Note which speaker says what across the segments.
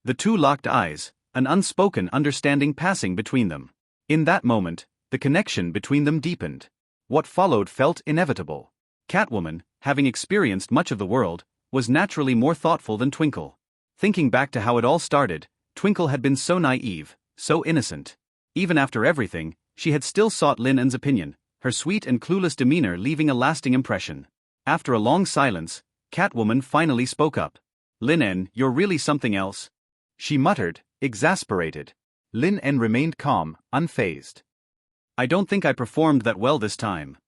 Speaker 1: The two locked eyes, an unspoken understanding passing between them. In that moment, the connection between them deepened. What followed felt inevitable. Catwoman, having experienced much of the world, was naturally more thoughtful than Twinkle. Thinking back to how it all started, Twinkle had been so naive, so innocent. Even after everything, she had still sought Lin En's opinion, her sweet and clueless demeanor leaving a lasting impression. After a long silence, Catwoman finally spoke up. "Lin En, you're really something else," she muttered, exasperated. Lin En remained calm, unfazed. "I don't think I performed that well this time."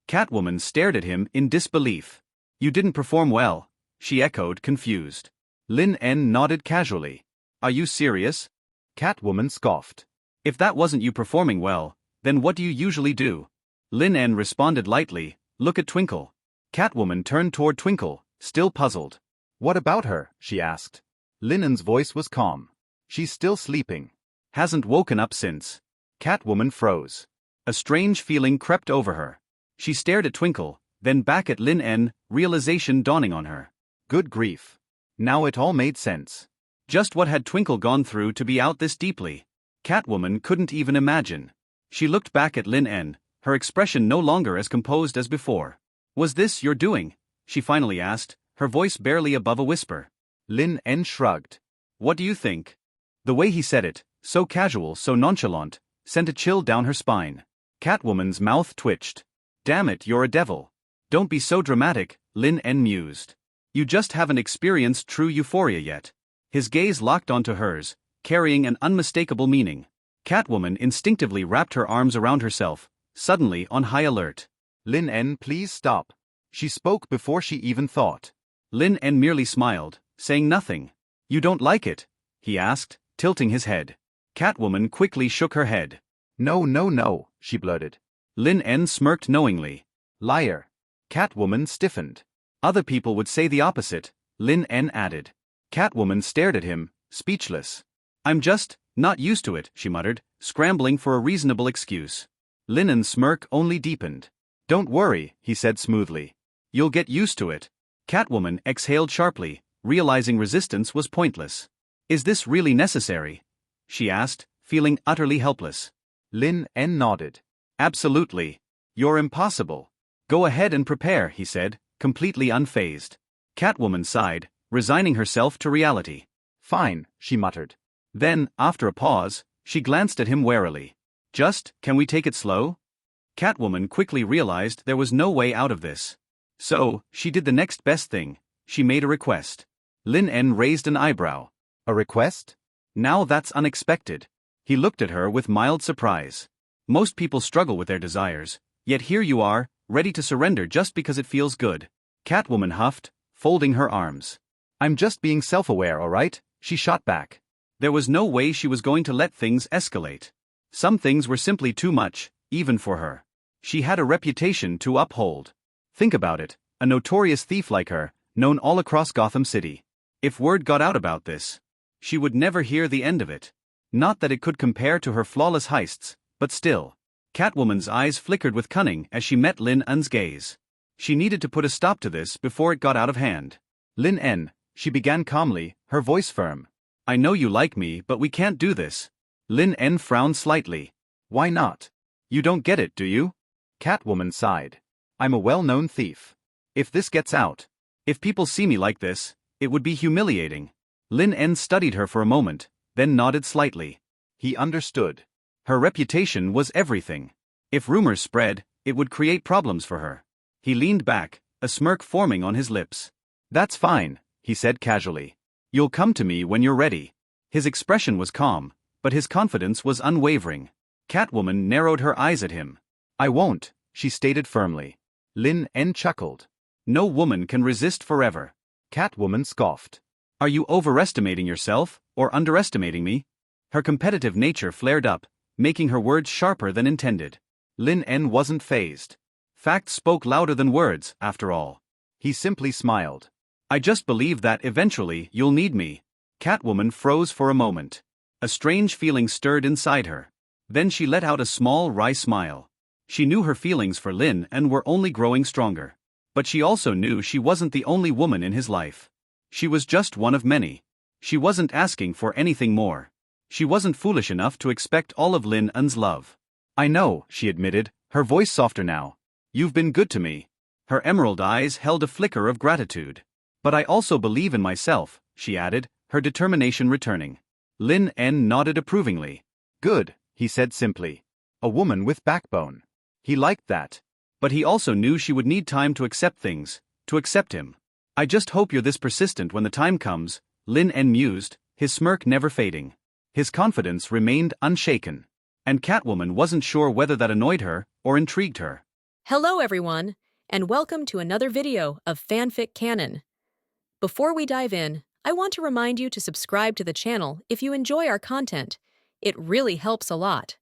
Speaker 1: Catwoman stared at him in disbelief. "You didn't perform well," she echoed, confused. Lin En nodded casually. "Are you serious?" Catwoman scoffed. "If that wasn't you performing well, then what do you usually do?" Lin En responded lightly, "Look at Twinkle." Catwoman turned toward Twinkle, still puzzled. "What about her?" she asked. Lin En's voice was calm. "She's still sleeping. Hasn't woken up since." Catwoman froze. A strange feeling crept over her. She stared at Twinkle, then back at Lin En, realization dawning on her. Good grief. Now it all made sense. Just what had Twinkle gone through to be out this deeply? Catwoman couldn't even imagine. She looked back at Lin En, her expression no longer as composed as before. "Was this your doing?" she finally asked, her voice barely above a whisper. Lin En shrugged. "What do you think?" The way he said it, so casual, so nonchalant, sent a chill down her spine. Catwoman's mouth twitched. "Damn it, you're a devil." "Don't be so dramatic," Lin En mused. "You just haven't experienced true euphoria yet." His gaze locked onto hers, carrying an unmistakable meaning. Catwoman instinctively wrapped her arms around herself, suddenly on high alert. "Lin En, please stop." She spoke before she even thought. Lin En merely smiled, saying nothing. "You don't like it?" he asked, tilting his head. Catwoman quickly shook her head. No, she blurted. Lin En smirked knowingly. "Liar." Catwoman stiffened. "Other people would say the opposite," Lin En added. Catwoman stared at him, speechless. "I'm just not used to it," she muttered, scrambling for a reasonable excuse. Lin En's smirk only deepened. "Don't worry," he said smoothly. "You'll get used to it." Catwoman exhaled sharply, realizing resistance was pointless. "Is this really necessary?" she asked, feeling utterly helpless. Lin En nodded. "Absolutely. You're impossible." "Go ahead and prepare," he said, completely unfazed. Catwoman sighed, resigning herself to reality. "Fine," she muttered. Then, after a pause, she glanced at him warily. Can we take it slow?" Catwoman quickly realized there was no way out of this. So, she did the next best thing. She made a request. Lin En raised an eyebrow. "A request? Now that's unexpected." He looked at her with mild surprise. "Most people struggle with their desires, yet here you are, ready to surrender just because it feels good." Catwoman huffed, folding her arms. "I'm just being self-aware, alright?" she shot back. There was no way she was going to let things escalate. Some things were simply too much, even for her. She had a reputation to uphold. Think about it, a notorious thief like her, known all across Gotham City. If word got out about this, she would never hear the end of it. Not that it could compare to her flawless heists, but still. Catwoman's eyes flickered with cunning as she met Lin En's gaze. She needed to put a stop to this before it got out of hand. "Lin En," she began calmly, her voice firm. "I know you like me, but we can't do this." Lin En frowned slightly. "Why not? You don't get it, do you?" Catwoman sighed. "I'm a well-known thief. If this gets out, if people see me like this, it would be humiliating." Lin En studied her for a moment, then nodded slightly. He understood. Her reputation was everything. If rumors spread, it would create problems for her. He leaned back, a smirk forming on his lips. "That's fine," he said casually. "You'll come to me when you're ready." His expression was calm, but his confidence was unwavering. Catwoman narrowed her eyes at him. "I won't," she stated firmly. Lin En chuckled. "No woman can resist forever." Catwoman scoffed. "Are you overestimating yourself, or underestimating me?" Her competitive nature flared up, making her words sharper than intended. Lin En wasn't fazed. Facts spoke louder than words, after all. He simply smiled. "I just believe that eventually you'll need me." Catwoman froze for a moment. A strange feeling stirred inside her. Then she let out a small wry smile. She knew her feelings for Lin En were only growing stronger. But she also knew she wasn't the only woman in his life. She was just one of many. She wasn't asking for anything more. She wasn't foolish enough to expect all of Lin En's love. I know, she admitted, her voice softer now. You've been good to me. Her emerald eyes held a flicker of gratitude. But I also believe in myself, she added, her determination returning. Lin En nodded approvingly. Good, he said simply. A woman with backbone. He liked that. But he also knew she would need time to accept things, to accept him. I just hope you're this persistent when the time comes, Lin En mused, his smirk never fading. His confidence remained unshaken. And Catwoman wasn't sure whether that annoyed her or intrigued her.
Speaker 2: Hello everyone, and welcome to another video of FanFic Canon. Before we dive in, I want to remind you to subscribe to the channel if you enjoy our content. It really helps a lot.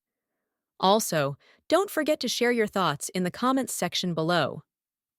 Speaker 2: Also, don't forget to share your thoughts in the comments section below.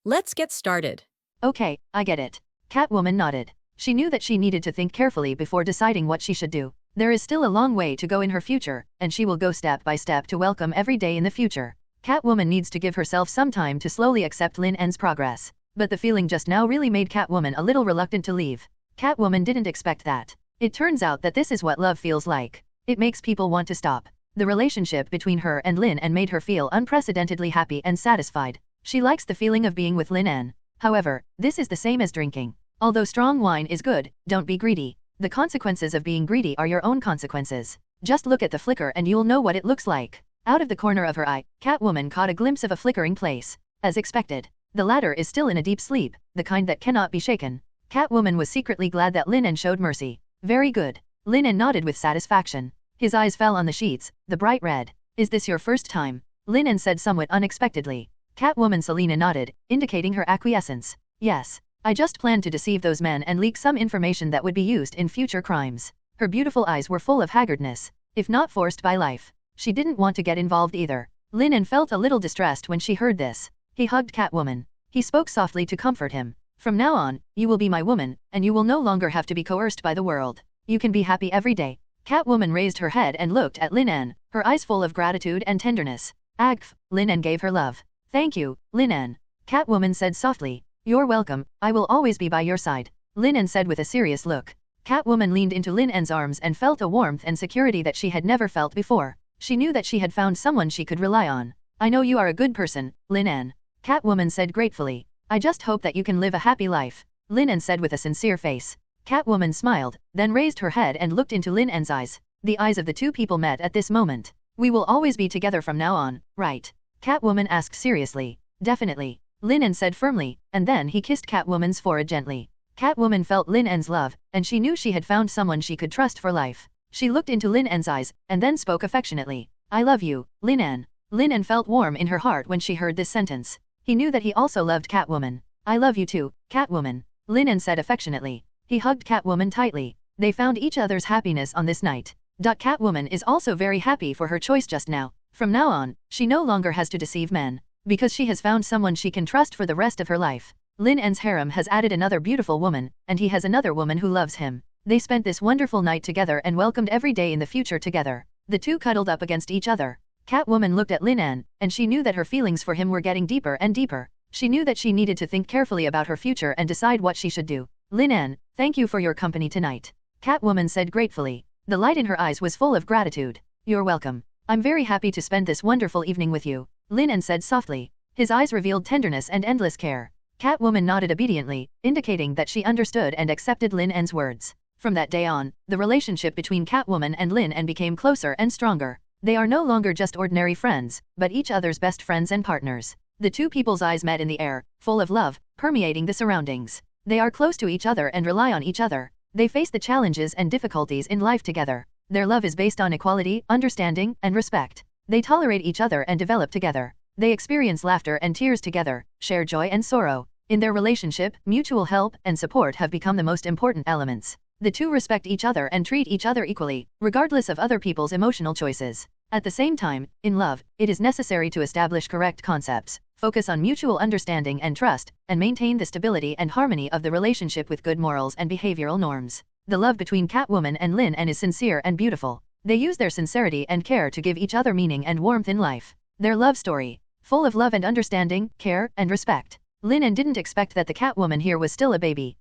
Speaker 2: Let's get started.
Speaker 3: Okay, I get it. Catwoman nodded. She knew that she needed to think carefully before deciding what she should do. There is still a long way to go in her future, and she will go step by step to welcome every day in the future. Catwoman needs to give herself some time to slowly accept Lin En's progress. But the feeling just now really made Catwoman a little reluctant to leave. Catwoman didn't expect that. It turns out that this is what love feels like. It makes people want to stop. The relationship between her and Lin En made her feel unprecedentedly happy and satisfied. She likes the feeling of being with Lin En. However, this is the same as drinking. Although strong wine is good, don't be greedy. The consequences of being greedy are your own consequences. Just look at the flicker and you'll know what it looks like. Out of the corner of her eye, Catwoman caught a glimpse of a flickering place. As expected, the latter is still in a deep sleep, the kind that cannot be shaken. Catwoman was secretly glad that Lin En showed mercy. Very good. Lin En nodded with satisfaction. His eyes fell on the sheets, the bright red. Is this your first time? Lin En said somewhat unexpectedly. Catwoman Selena nodded, indicating her acquiescence. Yes. I just planned to deceive those men and leak some information that would be used in future crimes. Her beautiful eyes were full of haggardness, if not forced by life. She didn't want to get involved either. Lin En felt a little distressed when she heard this. He hugged Catwoman. He spoke softly to comfort him. From now on, you will be my woman, and you will no longer have to be coerced by the world. You can be happy every day. Catwoman raised her head and looked at Lin En, her eyes full of gratitude and tenderness. Hmph, Lin En gave her love. Thank you, Lin En. Catwoman said softly. You're welcome, I will always be by your side, Lin En said with a serious look. Catwoman leaned into Lin En's arms and felt a warmth and security that she had never felt before. She knew that she had found someone she could rely on. I know you are a good person, Lin En. Catwoman said gratefully. I just hope that you can live a happy life, Lin En said with a sincere face. Catwoman smiled, then raised her head and looked into Lin En's eyes. The eyes of the two people met at this moment. We will always be together from now on, right? Catwoman asked seriously. Definitely, Lin En said firmly, and then he kissed Catwoman's forehead gently. Catwoman felt Lin En's love, and she knew she had found someone she could trust for life. She looked into Lin En's eyes, and then spoke affectionately. I love you, Lin En. Lin En felt warm in her heart when she heard this sentence. He knew that he also loved Catwoman. I love you too, Catwoman, Lin En said affectionately. He hugged Catwoman tightly. They found each other's happiness on this night. Catwoman is also very happy for her choice just now. From now on, she no longer has to deceive men, because she has found someone she can trust for the rest of her life. Lin En's harem has added another beautiful woman, and he has another woman who loves him. They spent this wonderful night together and welcomed every day in the future together. The two cuddled up against each other. Catwoman looked at Lin En, and she knew that her feelings for him were getting deeper and deeper. She knew that she needed to think carefully about her future and decide what she should do. Lin En, thank you for your company tonight, Catwoman said gratefully. The light in her eyes was full of gratitude. You're welcome. I'm very happy to spend this wonderful evening with you, Lin En said softly. His eyes revealed tenderness and endless care. Catwoman nodded obediently, indicating that she understood and accepted Lin En's words. From that day on, the relationship between Catwoman and Lin En became closer and stronger. They are no longer just ordinary friends, but each other's best friends and partners. The two people's eyes met in the air, full of love, permeating the surroundings. They are close to each other and rely on each other. They face the challenges and difficulties in life together. Their love is based on equality, understanding, and respect. They tolerate each other and develop together. They experience laughter and tears together, share joy and sorrow. In their relationship, mutual help and support have become the most important elements. The two respect each other and treat each other equally, regardless of other people's emotional choices. At the same time, in love, it is necessary to establish correct concepts, focus on mutual understanding and trust, and maintain the stability and harmony of the relationship with good morals and behavioral norms. The love between Catwoman and Lin En is sincere and beautiful. They use their sincerity and care to give each other meaning and warmth in life. Their love story, full of love and understanding, care, and respect. Lin En didn't expect that the Catwoman here was still a baby.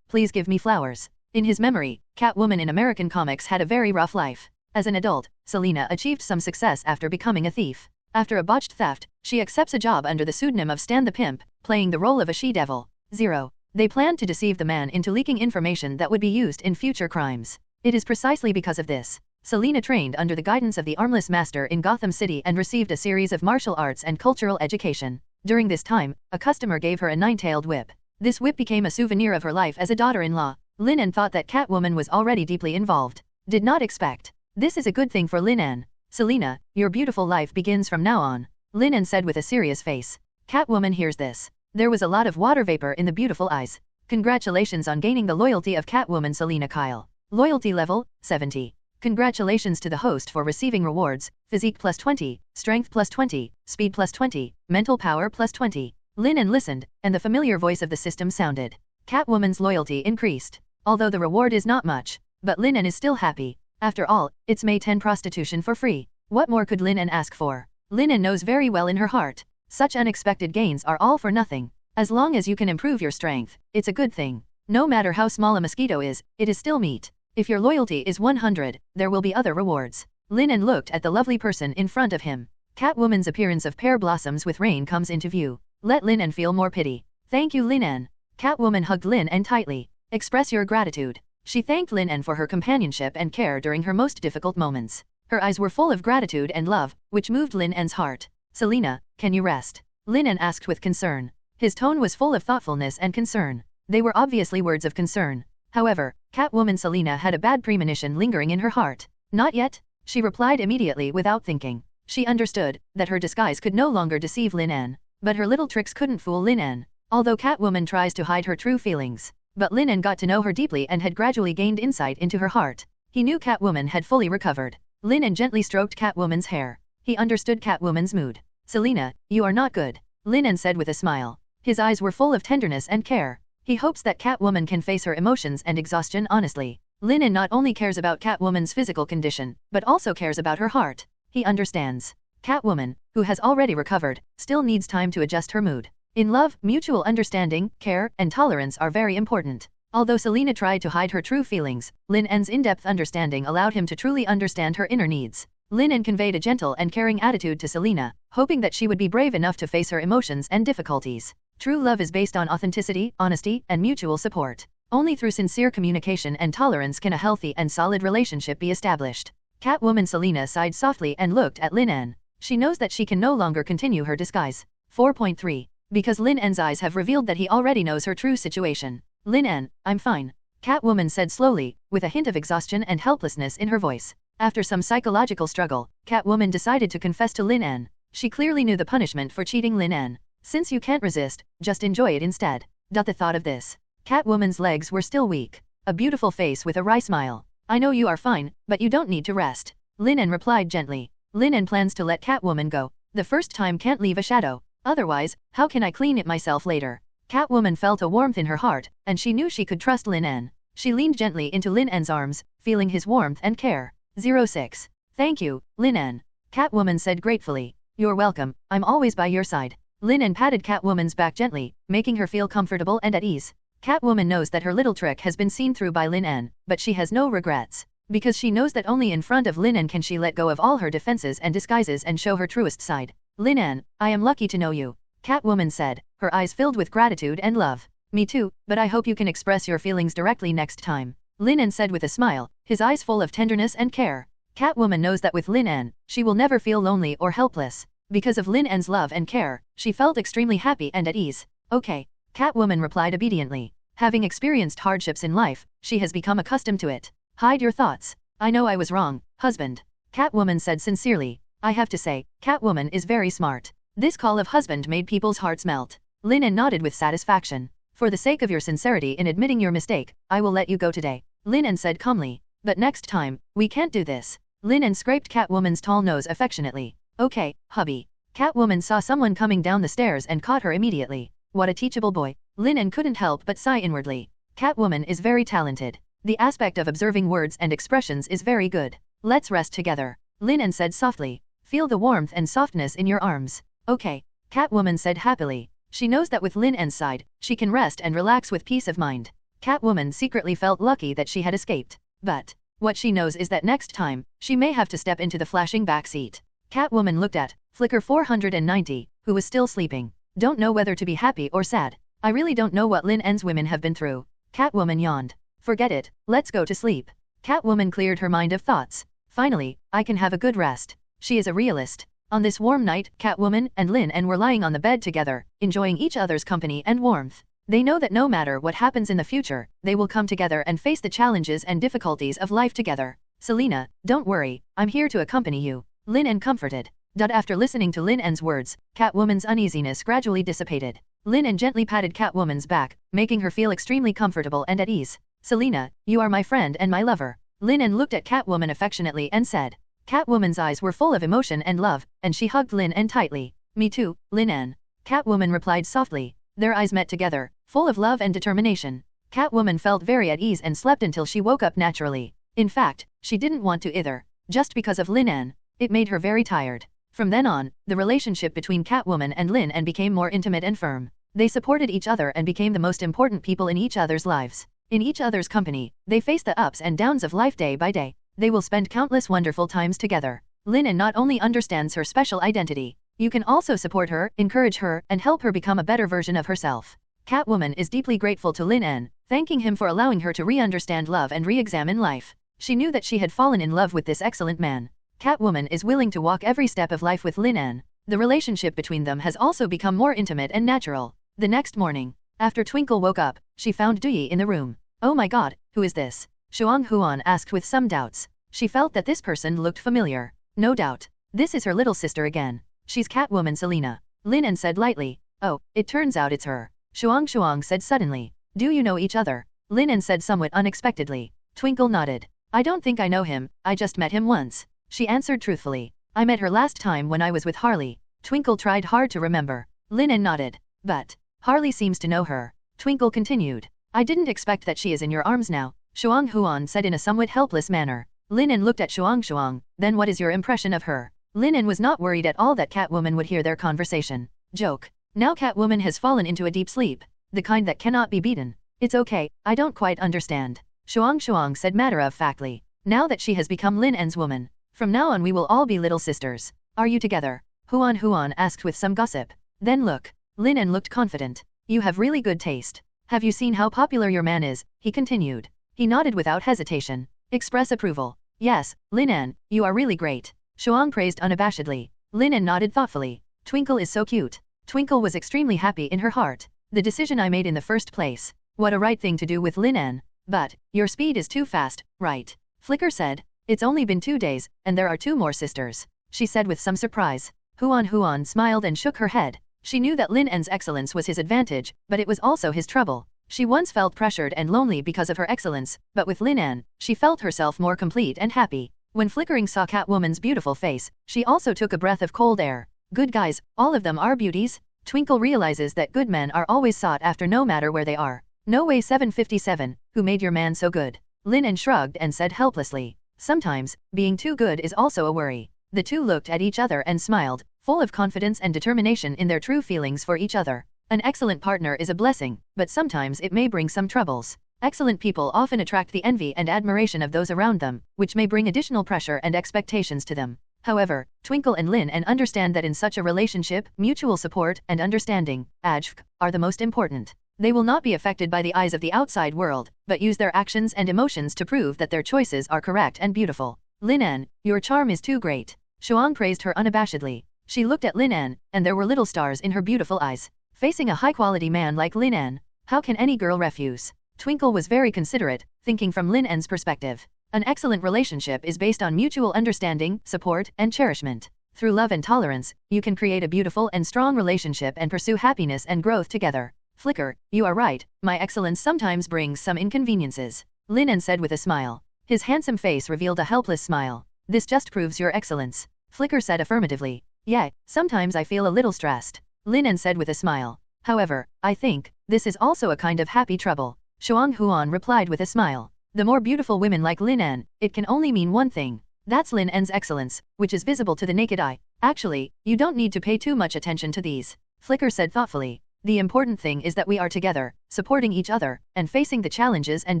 Speaker 3: Please give me flowers. In his memory, Catwoman in American comics had a very rough life. As an adult, Selina achieved some success after becoming a thief. After a botched theft, she accepts a job under the pseudonym of Stan the Pimp, playing the role of a she-devil. 0. They planned to deceive the man into leaking information that would be used in future crimes. It is precisely because of this. Selina trained under the guidance of the Armless Master in Gotham City and received a series of martial arts and cultural education. During this time, a customer gave her a nine-tailed whip. This whip became a souvenir of her life as a daughter-in-law. Lin En thought that Catwoman was already deeply involved. Did not expect. This is a good thing for Lin En. Selina, your beautiful life begins from now on, Lin En said with a serious face. Catwoman hears this. There was a lot of water vapor in the beautiful eyes. Congratulations on gaining the loyalty of Catwoman Selina Kyle. Loyalty level, 70. Congratulations to the host for receiving rewards, physique plus 20, strength plus 20, speed plus 20, mental power plus 20. Lin En listened, and the familiar voice of the system sounded. Catwoman's loyalty increased. Although the reward is not much, but Lin En is still happy. After all, it's May 10 prostitution for free. What more could Lin En ask for? Lin En knows very well in her heart. Such unexpected gains are all for nothing. As long as you can improve your strength, it's a good thing. No matter how small a mosquito is, it is still meat. If your loyalty is 100, there will be other rewards. Lin En looked at the lovely person in front of him. Catwoman's appearance of pear blossoms with rain comes into view. Let Lin En feel more pity. Thank you, Lin En. Catwoman hugged Lin En tightly. Express your gratitude. She thanked Lin En for her companionship and care during her most difficult moments. Her eyes were full of gratitude and love, which moved Lin En's heart. Selina, can you rest? Lin En asked with concern. His tone was full of thoughtfulness and concern. They were obviously words of concern. However, Catwoman Selina had a bad premonition lingering in her heart. Not yet, she replied immediately without thinking. She understood that her disguise could no longer deceive Lin En. But her little tricks couldn't fool Lin En. Although Catwoman tries to hide her true feelings. But Lin En got to know her deeply and had gradually gained insight into her heart. He knew Catwoman had fully recovered. Lin En gently stroked Catwoman's hair. He understood Catwoman's mood. Selina, you are not good, Lin En said with a smile. His eyes were full of tenderness and care. He hopes that Catwoman can face her emotions and exhaustion honestly. Lin En not only cares about Catwoman's physical condition, but also cares about her heart. He understands. Catwoman, who has already recovered, still needs time to adjust her mood. In love, mutual understanding, care, and tolerance are very important. Although Selina tried to hide her true feelings, Lin En's in-depth understanding allowed him to truly understand her inner needs. Lin En conveyed a gentle and caring attitude to Selina, hoping that she would be brave enough to face her emotions and difficulties. True love is based on authenticity, honesty, and mutual support. Only through sincere communication and tolerance can a healthy and solid relationship be established. Catwoman Selina sighed softly and looked at Lin En. She knows that she can no longer continue her disguise. 4.3. Because Lin En's eyes have revealed that he already knows her true situation. Lin En, I'm fine, Catwoman said slowly, with a hint of exhaustion and helplessness in her voice. After some psychological struggle, Catwoman decided to confess to Lin En. She clearly knew the punishment for cheating Lin En. Since you can't resist, just enjoy it instead. The thought of this. Catwoman's legs were still weak. A beautiful face with a wry smile. I know you are fine, but you don't need to rest. Lin En replied gently. Lin En plans to let Catwoman go. The first time can't leave a shadow. Otherwise, how can I clean it myself later? Catwoman felt a warmth in her heart, and she knew she could trust Lin En. She leaned gently into Lin En's arms, feeling his warmth and care. 06. Thank you, Lin En. Catwoman said gratefully. You're welcome, I'm always by your side. Lin En patted Catwoman's back gently, making her feel comfortable and at ease. Catwoman knows that her little trick has been seen through by Lin En, but she has no regrets. Because she knows that only in front of Lin En can she let go of all her defenses and disguises and show her truest side. Lin En, I am lucky to know you, Catwoman said, her eyes filled with gratitude and love. Me too, but I hope you can express your feelings directly next time, Lin En said with a smile, his eyes full of tenderness and care. Catwoman knows that with Lin En, she will never feel lonely or helpless. Because of Lin En's love and care, she felt extremely happy and at ease. Okay, Catwoman replied obediently. Having experienced hardships in life, she has become accustomed to it. Hide your thoughts. I know I was wrong, husband, Catwoman said sincerely. I have to say, Catwoman is very smart. This call of husband made people's hearts melt. Lin En nodded with satisfaction. For the sake of your sincerity in admitting your mistake, I will let you go today, Lin En said calmly. But next time, we can't do this. Lin En scraped Catwoman's tall nose affectionately. Okay, hubby. Catwoman saw someone coming down the stairs and caught her immediately. What a teachable boy. Lin En couldn't help but sigh inwardly. Catwoman is very talented. The aspect of observing words and expressions is very good. Let's rest together, Lin En said softly. Feel the warmth and softness in your arms. Okay, Catwoman said happily. She knows that with Lin En's side, she can rest and relax with peace of mind. Catwoman secretly felt lucky that she had escaped. But what she knows is that next time, she may have to step into the flashing back seat. Catwoman looked at Flicker 490, who was still sleeping. Don't know whether to be happy or sad. I really don't know what Lin En's women have been through. Catwoman yawned. Forget it, let's go to sleep. Catwoman cleared her mind of thoughts. Finally, I can have a good rest. She is a realist. On this warm night, Catwoman and Lin En were lying on the bed together, enjoying each other's company and warmth. They know that no matter what happens in the future, they will come together and face the challenges and difficulties of life together. Selena, don't worry, I'm here to accompany you. Lin En comforted. After listening to Lin En's words, Catwoman's uneasiness gradually dissipated. Lin En gently patted Catwoman's back, making her feel extremely comfortable and at ease. Selena, you are my friend and my lover. Lin En looked at Catwoman affectionately and said. Catwoman's eyes were full of emotion and love, and she hugged Lin En tightly. Me too, Lin En. Catwoman replied softly. Their eyes met together, full of love and determination. Catwoman felt very at ease and slept until she woke up naturally. In fact, she didn't want to either. Just because of Lin En. It made her very tired. From then on, the relationship between Catwoman and Lin En became more intimate and firm. They supported each other and became the most important people in each other's lives. In each other's company, they face the ups and downs of life day by day. They will spend countless wonderful times together. Lin En not only understands her special identity, you can also support her, encourage her, and help her become a better version of herself. Catwoman is deeply grateful to Lin En, thanking him for allowing her to re-understand love and re-examine life. She knew that she had fallen in love with this excellent man. Catwoman is willing to walk every step of life with Lin En. The relationship between them has also become more intimate and natural. The next morning, after Twinkle woke up, she found Dui in the room. Oh my god, who is this? Shuang Huan asked with some doubts. She felt that this person looked familiar. No doubt. This is her little sister again. She's Catwoman Selena. Lin En said lightly. Oh, it turns out it's her. Shuang said suddenly. Do you know each other? Lin En said somewhat unexpectedly. Twinkle nodded. I don't think I know him, I just met him once. She answered truthfully. I met her last time when I was with Harley. Twinkle tried hard to remember. Lin En nodded. But Harley seems to know her. Twinkle continued. I didn't expect that she is in your arms now, Shuang Huan said in a somewhat helpless manner. Lin En looked at Shuang. Then what is your impression of her? Lin En was not worried at all that Catwoman would hear their conversation. Joke. Now Catwoman has fallen into a deep sleep. The kind that cannot be beaten. It's okay, I don't quite understand. Shuang said matter-of-factly. Now that she has become Lin En's woman. From now on we will all be little sisters. Are you together? Huan asked with some gossip. Then look. Lin En looked confident. You have really good taste. Have you seen how popular your man is? He continued. He nodded without hesitation. Express approval. Yes, Lin En, you are really great. Shuang praised unabashedly. Lin En nodded thoughtfully. Twinkle is so cute. Twinkle was extremely happy in her heart. The decision I made in the first place. What a right thing to do with Lin En. But your speed is too fast, right? Flicker said. It's only been 2 days, and there are 2 more sisters. She said with some surprise. Huan smiled and shook her head. She knew that Lin En's excellence was his advantage, but it was also his trouble. She once felt pressured and lonely because of her excellence, but with Lin En, she felt herself more complete and happy. When Flickering saw Catwoman's beautiful face, she also took a breath of cold air. Good guys, all of them are beauties? Twinkle realizes that good men are always sought after no matter where they are. No way 757, who made your man so good? Lin En shrugged and said helplessly. Sometimes, being too good is also a worry. The two looked at each other and smiled, full of confidence and determination in their true feelings for each other. An excellent partner is a blessing, but sometimes it may bring some troubles. Excellent people often attract the envy and admiration of those around them, which may bring additional pressure and expectations to them. However, Twinkle and Lin En understand that in such a relationship, mutual support and understanding, Hmph, are the most important. They will not be affected by the eyes of the outside world, but use their actions and emotions to prove that their choices are correct and beautiful. Lin En, your charm is too great. Shuang praised her unabashedly. She looked at Lin En, and there were little stars in her beautiful eyes. Facing a high-quality man like Lin En, how can any girl refuse? Twinkle was very considerate, thinking from Lin En's perspective. An excellent relationship is based on mutual understanding, support, and cherishment. Through love and tolerance, you can create a beautiful and strong relationship and pursue happiness and growth together. Flicker, you are right, my excellence sometimes brings some inconveniences. Lin En said with a smile. His handsome face revealed a helpless smile. This just proves your excellence. Flicker said affirmatively. Yeah, sometimes I feel a little stressed. Lin En said with a smile. However, I think, this is also a kind of happy trouble. Shuang Huan replied with a smile. The more beautiful women like Lin En, it can only mean one thing. That's Lin En's excellence, which is visible to the naked eye. Actually, you don't need to pay too much attention to these. Flicker said thoughtfully. The important thing is that we are together, supporting each other, and facing the challenges and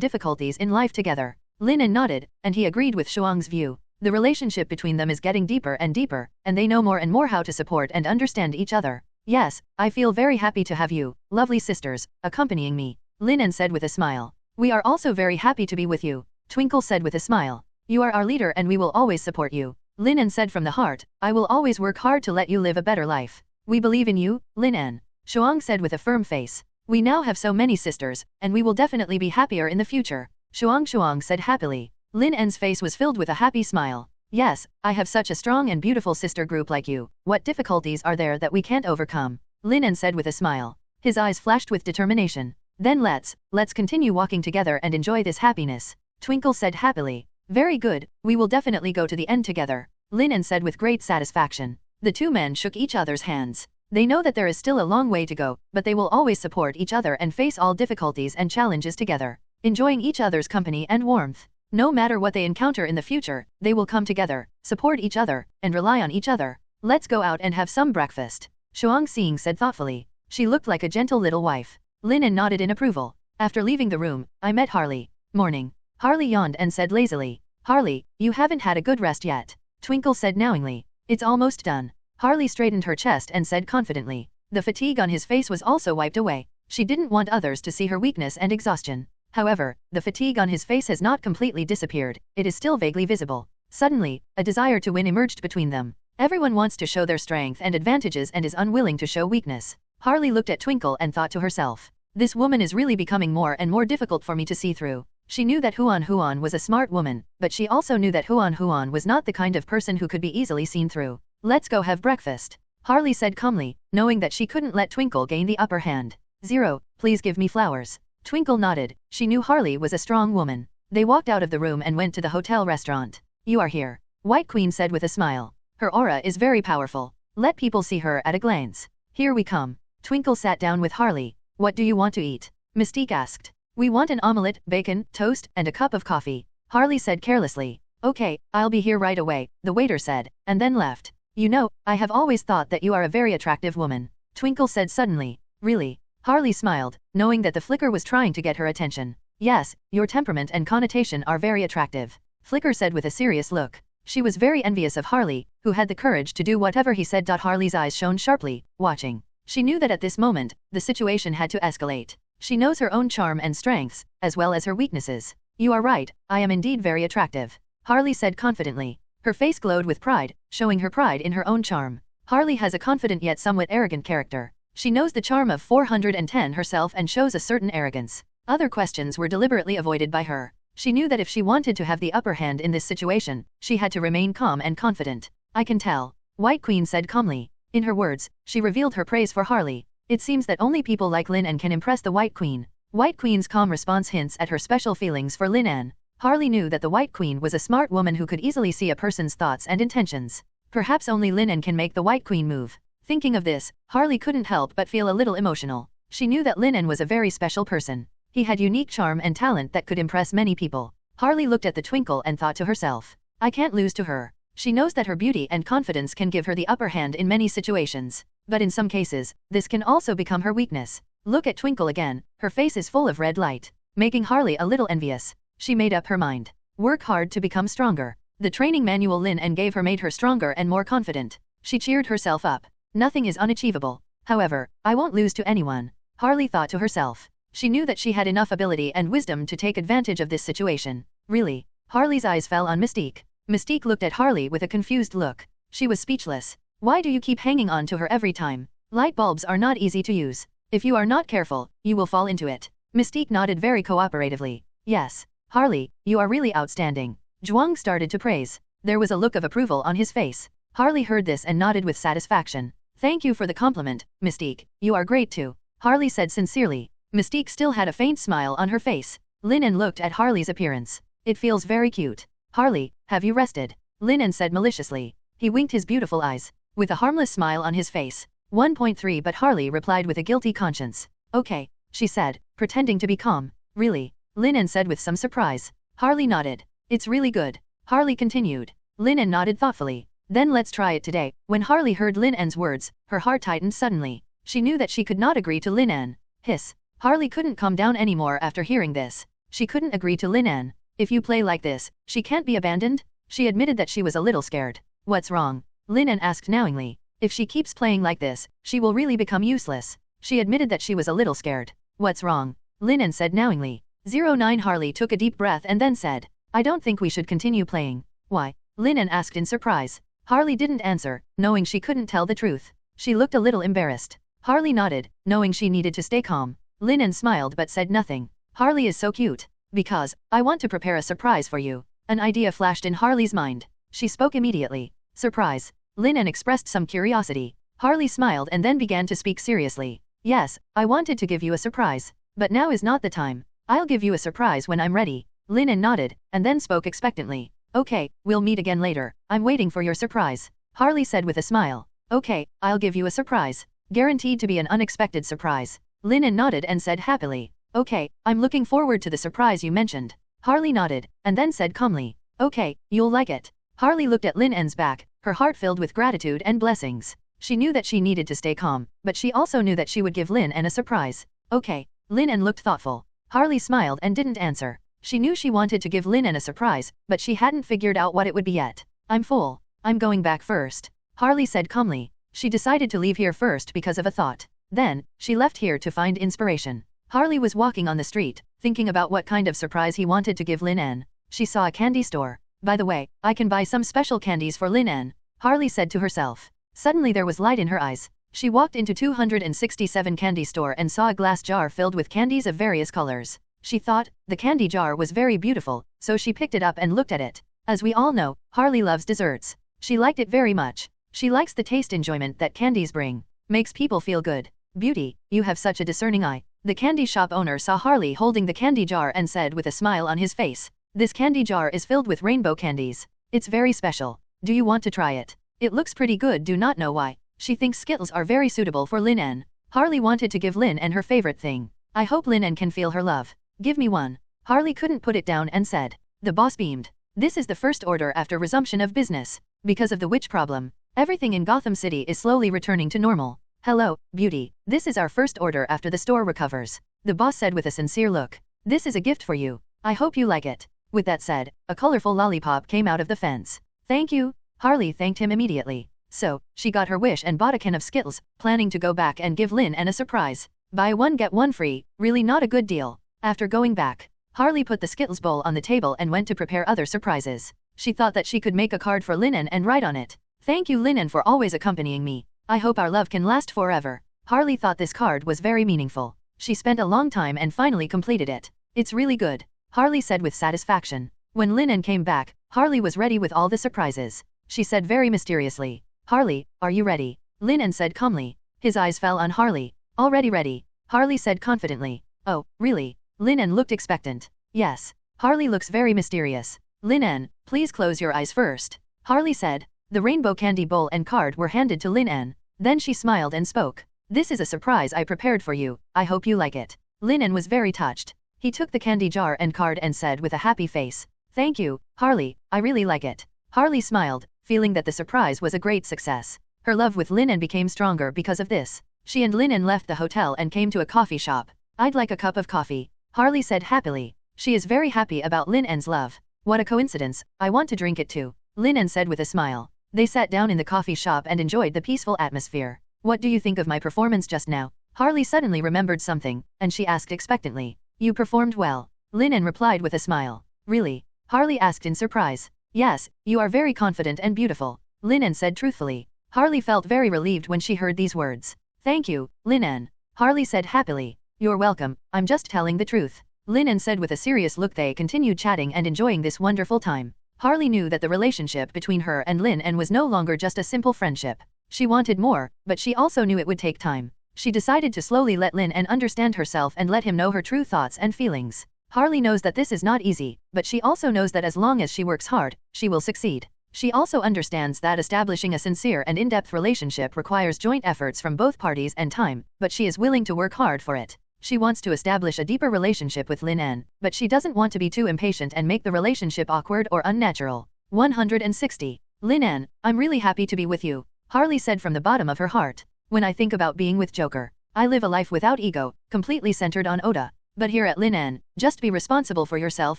Speaker 3: difficulties in life together. Lin En nodded, and he agreed with Shuang's view. The relationship between them is getting deeper and deeper, and they know more and more how to support and understand each other. Yes, I feel very happy to have you, lovely sisters, accompanying me, Lin En said with a smile. We are also very happy to be with you, Twinkle said with a smile. You are our leader and we will always support you, Lin En said from the heart. I will always work hard to let you live a better life. We believe in you, Lin En, Shuang said with a firm face. We now have so many sisters, and we will definitely be happier in the future, Shuang said happily. Lin En's face was filled with a happy smile. Yes, I have such a strong and beautiful sister group like you. What difficulties are there that we can't overcome? Lin En said with a smile. His eyes flashed with determination. Then let's continue walking together and enjoy this happiness, Twinkle said happily. Very good, we will definitely go to the end together, Lin En said with great satisfaction. The two men shook each other's hands. They know that there is still a long way to go, but they will always support each other and face all difficulties and challenges together, enjoying each other's company and warmth. No matter what they encounter in the future, they will come together, support each other, and rely on each other. Let's go out and have some breakfast, Shuang said thoughtfully. She looked like a gentle little wife. Lin En nodded in approval. After leaving the room, I met Harley. Morning. Harley yawned and said lazily. Harley, you haven't had a good rest yet, Twinkle said knowingly. It's almost done. Harley straightened her chest and said confidently. The fatigue on his face was also wiped away. She didn't want others to see her weakness and exhaustion. However, the fatigue on his face has not completely disappeared, it is still vaguely visible. Suddenly, a desire to win emerged between them. Everyone wants to show their strength and advantages and is unwilling to show weakness. Harley looked at Twinkle and thought to herself. This woman is really becoming more and more difficult for me to see through. She knew that Huan was a smart woman, but she also knew that Huan was not the kind of person who could be easily seen through. Let's go have breakfast, Harley said calmly, knowing that she couldn't let Twinkle gain the upper hand. 0, please give me flowers. Twinkle nodded. She knew Harley was a strong woman. They walked out of the room and went to the hotel restaurant. You are here, White Queen said with a smile. Her aura is very powerful. Let people see her at a glance. Here we come. Twinkle sat down with Harley. What do you want to eat? Mystique asked. We want an omelette, bacon, toast, and a cup of coffee, Harley said carelessly. Okay, I'll be here right away, the waiter said, and then left. You know, I have always thought that you are a very attractive woman, Twinkle said suddenly. Really? Harley smiled, knowing that the flicker was trying to get her attention. Yes, your temperament and connotation are very attractive, Flicker said with a serious look. She was very envious of Harley, who had the courage to do whatever he said. Harley's eyes shone sharply, watching. She knew that at this moment, the situation had to escalate. She knows her own charm and strengths, as well as her weaknesses. You are right, I am indeed very attractive, Harley said confidently. Her face glowed with pride, showing her pride in her own charm. Harley has a confident yet somewhat arrogant character. She knows the charm of 410 herself and shows a certain arrogance. Other questions were deliberately avoided by her. She knew that if she wanted to have the upper hand in this situation, she had to remain calm and confident. I can tell, White Queen said calmly. In her words, she revealed her praise for Harley. It seems that only people like Lin En can impress the White Queen. White Queen's calm response hints at her special feelings for Lin En. Harley knew that the White Queen was a smart woman who could easily see a person's thoughts and intentions. Perhaps only Lin En can make the White Queen move. Thinking of this, Harley couldn't help but feel a little emotional. She knew that Lin En was a very special person. He had unique charm and talent that could impress many people. Harley looked at the Twinkle and thought to herself. I can't lose to her. She knows that her beauty and confidence can give her the upper hand in many situations. But in some cases, this can also become her weakness. Look at Twinkle again, her face is full of red light, making Harley a little envious. She made up her mind. Work hard to become stronger. The training manual Lin En gave her made her stronger and more confident. She cheered herself up. Nothing is unachievable. However, I won't lose to anyone, Harley thought to herself. She knew that she had enough ability and wisdom to take advantage of this situation. Really? Harley's eyes fell on Mystique. Mystique looked at Harley with a confused look. She was speechless. Why do you keep hanging on to her every time? Light bulbs are not easy to use. If you are not careful, you will fall into it. Mystique nodded very cooperatively. Yes, Harley, you are really outstanding. Zhuang started to praise. There was a look of approval on his face. Harley heard this and nodded with satisfaction. Thank you for the compliment, Mystique. You are great too, Harley said sincerely. Mystique still had a faint smile on her face. Lin En looked at Harley's appearance. It feels very cute. Harley, have you rested? Lin En said maliciously. He winked his beautiful eyes, with a harmless smile on his face. 1.3 But Harley replied with a guilty conscience. Okay, she said, pretending to be calm. Really? Lin En said with some surprise. Harley nodded. It's really good. Harley continued. Lin En nodded thoughtfully. Then let's try it today. When Harley heard Lin En's words, her heart tightened suddenly. She knew that she could not agree to Lin En. Hiss. Harley couldn't calm down anymore after hearing this. She couldn't agree to Lin En. If you play like this, she can't be abandoned? She admitted that she was a little scared. What's wrong? Lin En asked knowingly. If she keeps playing like this, she will really become useless. She admitted that she was a little scared. What's wrong? Lin En said knowingly. 09 Harley took a deep breath and then said, I don't think we should continue playing. Why? Lin En asked in surprise. Harley didn't answer, knowing she couldn't tell the truth. She looked a little embarrassed. Harley nodded, knowing she needed to stay calm. Lin En smiled but said nothing. Harley is so cute. Because, I want to prepare a surprise for you. An idea flashed in Harley's mind. She spoke immediately. Surprise. Lin En expressed some curiosity. Harley smiled and then began to speak seriously. Yes, I wanted to give you a surprise. But now is not the time. I'll give you a surprise when I'm ready. Lin En nodded, and then spoke expectantly. Okay, we'll meet again later. I'm waiting for your surprise. Harley said with a smile. Okay, I'll give you a surprise. Guaranteed to be an unexpected surprise. Lin En nodded and said happily. Okay, I'm looking forward to the surprise you mentioned. Harley nodded, and then said calmly. Okay, you'll like it. Harley looked at Lin En's back, her heart filled with gratitude and blessings. She knew that she needed to stay calm, but she also knew that she would give Lin En a surprise. Okay. Lin En looked thoughtful. Harley smiled and didn't answer. She knew she wanted to give Lin En a surprise, but she hadn't figured out what it would be yet. I'm full. I'm going back first. Harley said calmly. She decided to leave here first because of a thought. Then, she left here to find inspiration. Harley was walking on the street, thinking about what kind of surprise he wanted to give Lin En. She saw a candy store. By the way, I can buy some special candies for Lin En, Harley said to herself. Suddenly there was light in her eyes. She walked into 267 candy store and saw a glass jar filled with candies of various colors. She thought, the candy jar was very beautiful, so she picked it up and looked at it. As we all know, Harley loves desserts. She liked it very much. She likes the taste enjoyment that candies bring. Makes people feel good. Beauty, you have such a discerning eye. The candy shop owner saw Harley holding the candy jar and said with a smile on his face. This candy jar is filled with rainbow candies. It's very special. Do you want to try it? It looks pretty good. Do not know why. She thinks Skittles are very suitable for Lin En. Harley wanted to give Lin En her favorite thing. I hope Lin En can feel her love. Give me one. Harley couldn't put it down and said. The boss beamed. This is the first order after resumption of business. Because of the witch problem, everything in Gotham City is slowly returning to normal. Hello, beauty. This is our first order after the store recovers. The boss said with a sincere look. This is a gift for you. I hope you like it. With that said, a colorful lollipop came out of the fence. Thank you. Harley thanked him immediately. So, she got her wish and bought a can of Skittles, planning to go back and give Lin En a surprise. Buy one get one free, really not a good deal. After going back, Harley put the Skittles bowl on the table and went to prepare other surprises. She thought that she could make a card for Lin En and write on it. Thank you Lin En for always accompanying me. I hope our love can last forever. Harley thought this card was very meaningful. She spent a long time and finally completed it. It's really good, Harley said with satisfaction. When Lin En came back, Harley was ready with all the surprises. She said very mysteriously. Harley, are you ready? Lin En said calmly. His eyes fell on Harley. Already ready, Harley said confidently. Oh, really? Lin En looked expectant. Yes. Harley looks very mysterious. Lin En, please close your eyes first, Harley said. The rainbow candy bowl and card were handed to Lin En. Then she smiled and spoke. This is a surprise I prepared for you. I hope you like it. Lin En was very touched. He took the candy jar and card and said with a happy face. Thank you, Harley, I really like it. Harley smiled, feeling that the surprise was a great success. Her love with Lin En became stronger because of this. She and Lin En left the hotel and came to a coffee shop. I'd like a cup of coffee, Harley said happily. She is very happy about Lin En's love. What a coincidence, I want to drink it too, Lin En said with a smile. They sat down in the coffee shop and enjoyed the peaceful atmosphere. What do you think of my performance just now? Harley suddenly remembered something, and she asked expectantly. You performed well, Lin En replied with a smile. Really? Harley asked in surprise. Yes, you are very confident and beautiful, Lin En said truthfully. Harley felt very relieved when she heard these words. Thank you, Lin En, Harley said happily. You're welcome, I'm just telling the truth, Lin En said with a serious look. They continued chatting and enjoying this wonderful time. Harley knew that the relationship between her and Lin En was no longer just a simple friendship. She wanted more, but she also knew it would take time. She decided to slowly let Lin En understand herself and let him know her true thoughts and feelings. Harley knows that this is not easy, but she also knows that as long as she works hard, she will succeed. She also understands that establishing a sincere and in-depth relationship requires joint efforts from both parties and time, but she is willing to work hard for it. She wants to establish a deeper relationship with Lin En, but she doesn't want to be too impatient and make the relationship awkward or unnatural. 160. Lin En, I'm really happy to be with you, Harley said from the bottom of her heart. When I think about being with Joker, I live a life without ego, completely centered on Oda. But here at Lin En, just be responsible for yourself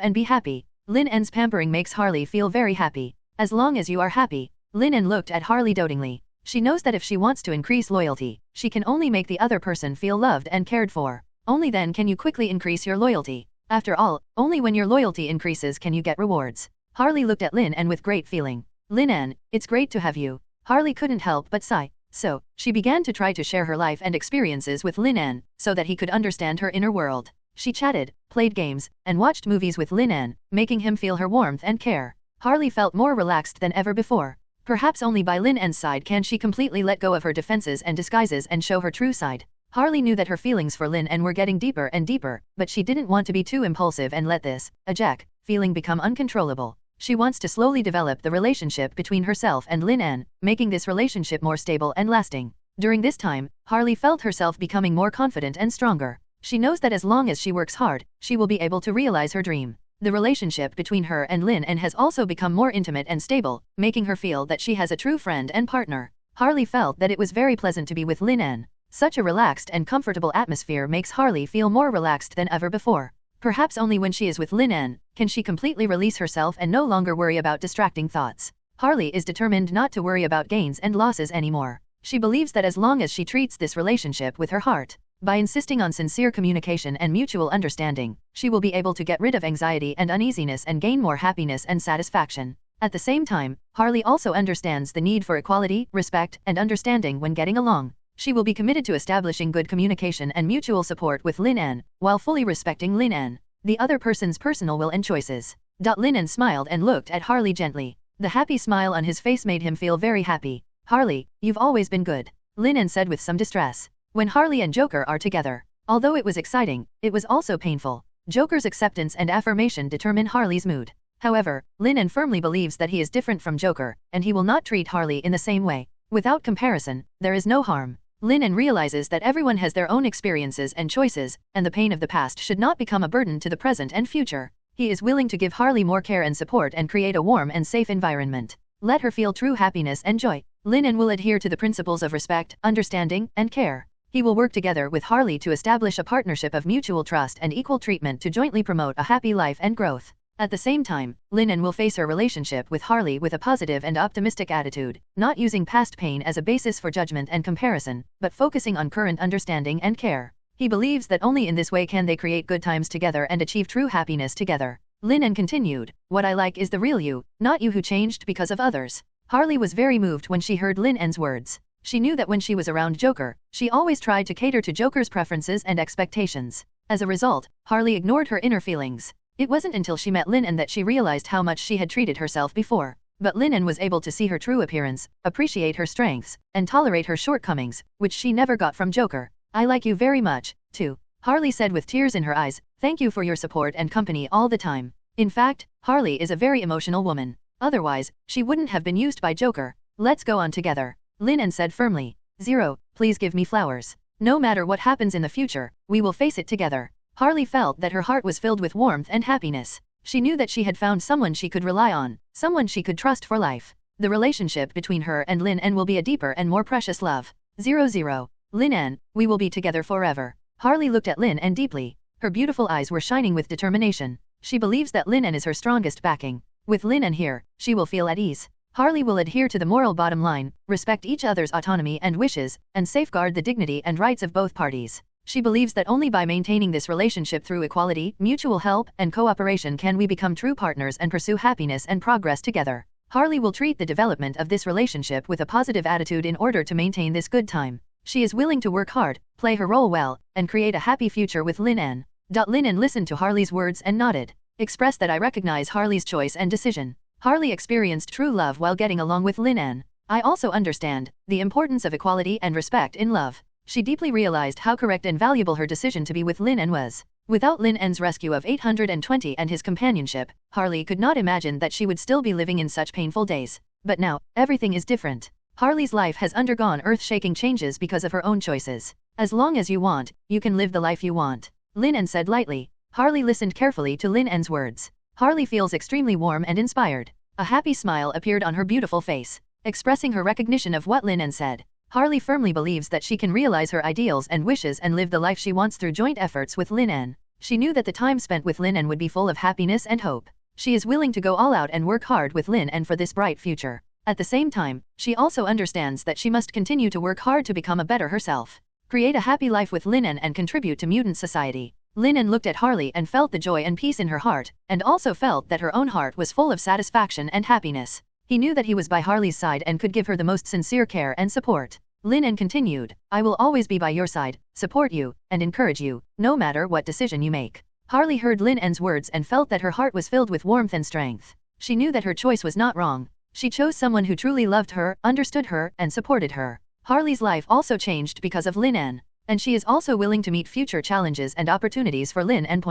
Speaker 3: and be happy. Lin En's pampering makes Harley feel very happy. As long as you are happy. Lin En looked at Harley dotingly. She knows that if she wants to increase loyalty, she can only make the other person feel loved and cared for. Only then can you quickly increase your loyalty. After all, only when your loyalty increases can you get rewards. Harley looked at Lin En with great feeling. Lin En, it's great to have you. Harley couldn't help but sigh. So, she began to try to share her life and experiences with Lin En, so that he could understand her inner world. She chatted, played games, and watched movies with Lin En, making him feel her warmth and care. Harley felt more relaxed than ever before. Perhaps only by Lin En's side can she completely let go of her defenses and disguises and show her true side. Harley knew that her feelings for Lin En were getting deeper and deeper, but she didn't want to be too impulsive and let this, a Jack, feeling become uncontrollable. She wants to slowly develop the relationship between herself and Lin En, making this relationship more stable and lasting. During this time, Harley felt herself becoming more confident and stronger. She knows that as long as she works hard, she will be able to realize her dream. The relationship between her and Lin En has also become more intimate and stable, making her feel that she has a true friend and partner. Harley felt that it was very pleasant to be with Lin En. Such a relaxed and comfortable atmosphere makes Harley feel more relaxed than ever before. Perhaps only when she is with Lin En, can she completely release herself and no longer worry about distracting thoughts. Harley is determined not to worry about gains and losses anymore. She believes that as long as she treats this relationship with her heart, by insisting on sincere communication and mutual understanding, she will be able to get rid of anxiety and uneasiness and gain more happiness and satisfaction. At the same time, Harley also understands the need for equality, respect, and understanding when getting along. She will be committed to establishing good communication and mutual support with Lin En, while fully respecting Lin En, the other person's personal will and choices. Lin En smiled and looked at Harley gently. The happy smile on his face made him feel very happy. Harley, you've always been good, Lin En said with some distress. When Harley and Joker are together. Although it was exciting, it was also painful. Joker's acceptance and affirmation determine Harley's mood. However, Lin En firmly believes that he is different from Joker, and he will not treat Harley in the same way. Without comparison, there is no harm. Lin En realizes that everyone has their own experiences and choices, and the pain of the past should not become a burden to the present and future. He is willing to give Harley more care and support and create a warm and safe environment. Let her feel true happiness and joy. Lin En will adhere to the principles of respect, understanding, and care. He will work together with Harley to establish a partnership of mutual trust and equal treatment to jointly promote a happy life and growth. At the same time, Lin En will face her relationship with Harley with a positive and optimistic attitude, not using past pain as a basis for judgment and comparison, but focusing on current understanding and care. He believes that only in this way can they create good times together and achieve true happiness together. Lin En continued, "What I like is the real you, not you who changed because of others." Harley was very moved when she heard Lin En's words. She knew that when she was around Joker, she always tried to cater to Joker's preferences and expectations. As a result, Harley ignored her inner feelings. It wasn't until she met Lin En that she realized how much she had treated herself before. But Lin En was able to see her true appearance, appreciate her strengths, and tolerate her shortcomings, which she never got from Joker. "I like you very much, too," Harley said with tears in her eyes. "Thank you for your support and company all the time." In fact, Harley is a very emotional woman. Otherwise, she wouldn't have been used by Joker. "Let's go on together," Lin En said firmly. "Zero, please give me flowers. No matter what happens in the future, we will face it together." Harley felt that her heart was filled with warmth and happiness. She knew that she had found someone she could rely on, someone she could trust for life. The relationship between her and Lin En will be a deeper and more precious love. 00. Lin En, we will be together forever. Harley looked at Lin En deeply. Her beautiful eyes were shining with determination. She believes that Lin En is her strongest backing. With Lin En here, she will feel at ease. Harley will adhere to the moral bottom line, respect each other's autonomy and wishes, and safeguard the dignity and rights of both parties. She believes that only by maintaining this relationship through equality, mutual help, and cooperation can we become true partners and pursue happiness and progress together. Harley will treat the development of this relationship with a positive attitude in order to maintain this good time. She is willing to work hard, play her role well, and create a happy future with Lin En. Lin En listened to Harley's words and nodded. "Express that I recognize Harley's choice and decision." Harley experienced true love while getting along with Lin En. "I also understand the importance of equality and respect in love." She deeply realized how correct and valuable her decision to be with Lin En was. Without Lin En's rescue of 820 and his companionship, Harley could not imagine that she would still be living in such painful days. But now, everything is different. Harley's life has undergone earth-shaking changes because of her own choices. "As long as you want, you can live the life you want," Lin En said lightly. Harley listened carefully to Lin En's words. Harley feels extremely warm and inspired. A happy smile appeared on her beautiful face, expressing her recognition of what Lin En said. Harley firmly believes that she can realize her ideals and wishes and live the life she wants through joint efforts with Lin En. She knew that the time spent with Lin En would be full of happiness and hope. She is willing to go all out and work hard with Lin En for this bright future. At the same time, she also understands that she must continue to work hard to become a better herself. Create a happy life with Lin En and contribute to mutant society. Lin En looked at Harley and felt the joy and peace in her heart, and also felt that her own heart was full of satisfaction and happiness. He knew that he was by Harley's side and could give her the most sincere care and support. Lin En continued, I will always be by your side, support you, and encourage you, no matter what decision you make. Harley heard Lin En's words and felt that her heart was filled with warmth and strength. She knew that her choice was not wrong. She chose someone who truly loved her, understood her, and supported her. Harley's life also changed because of Lin En, and she is also willing to meet future challenges and opportunities for Lin En.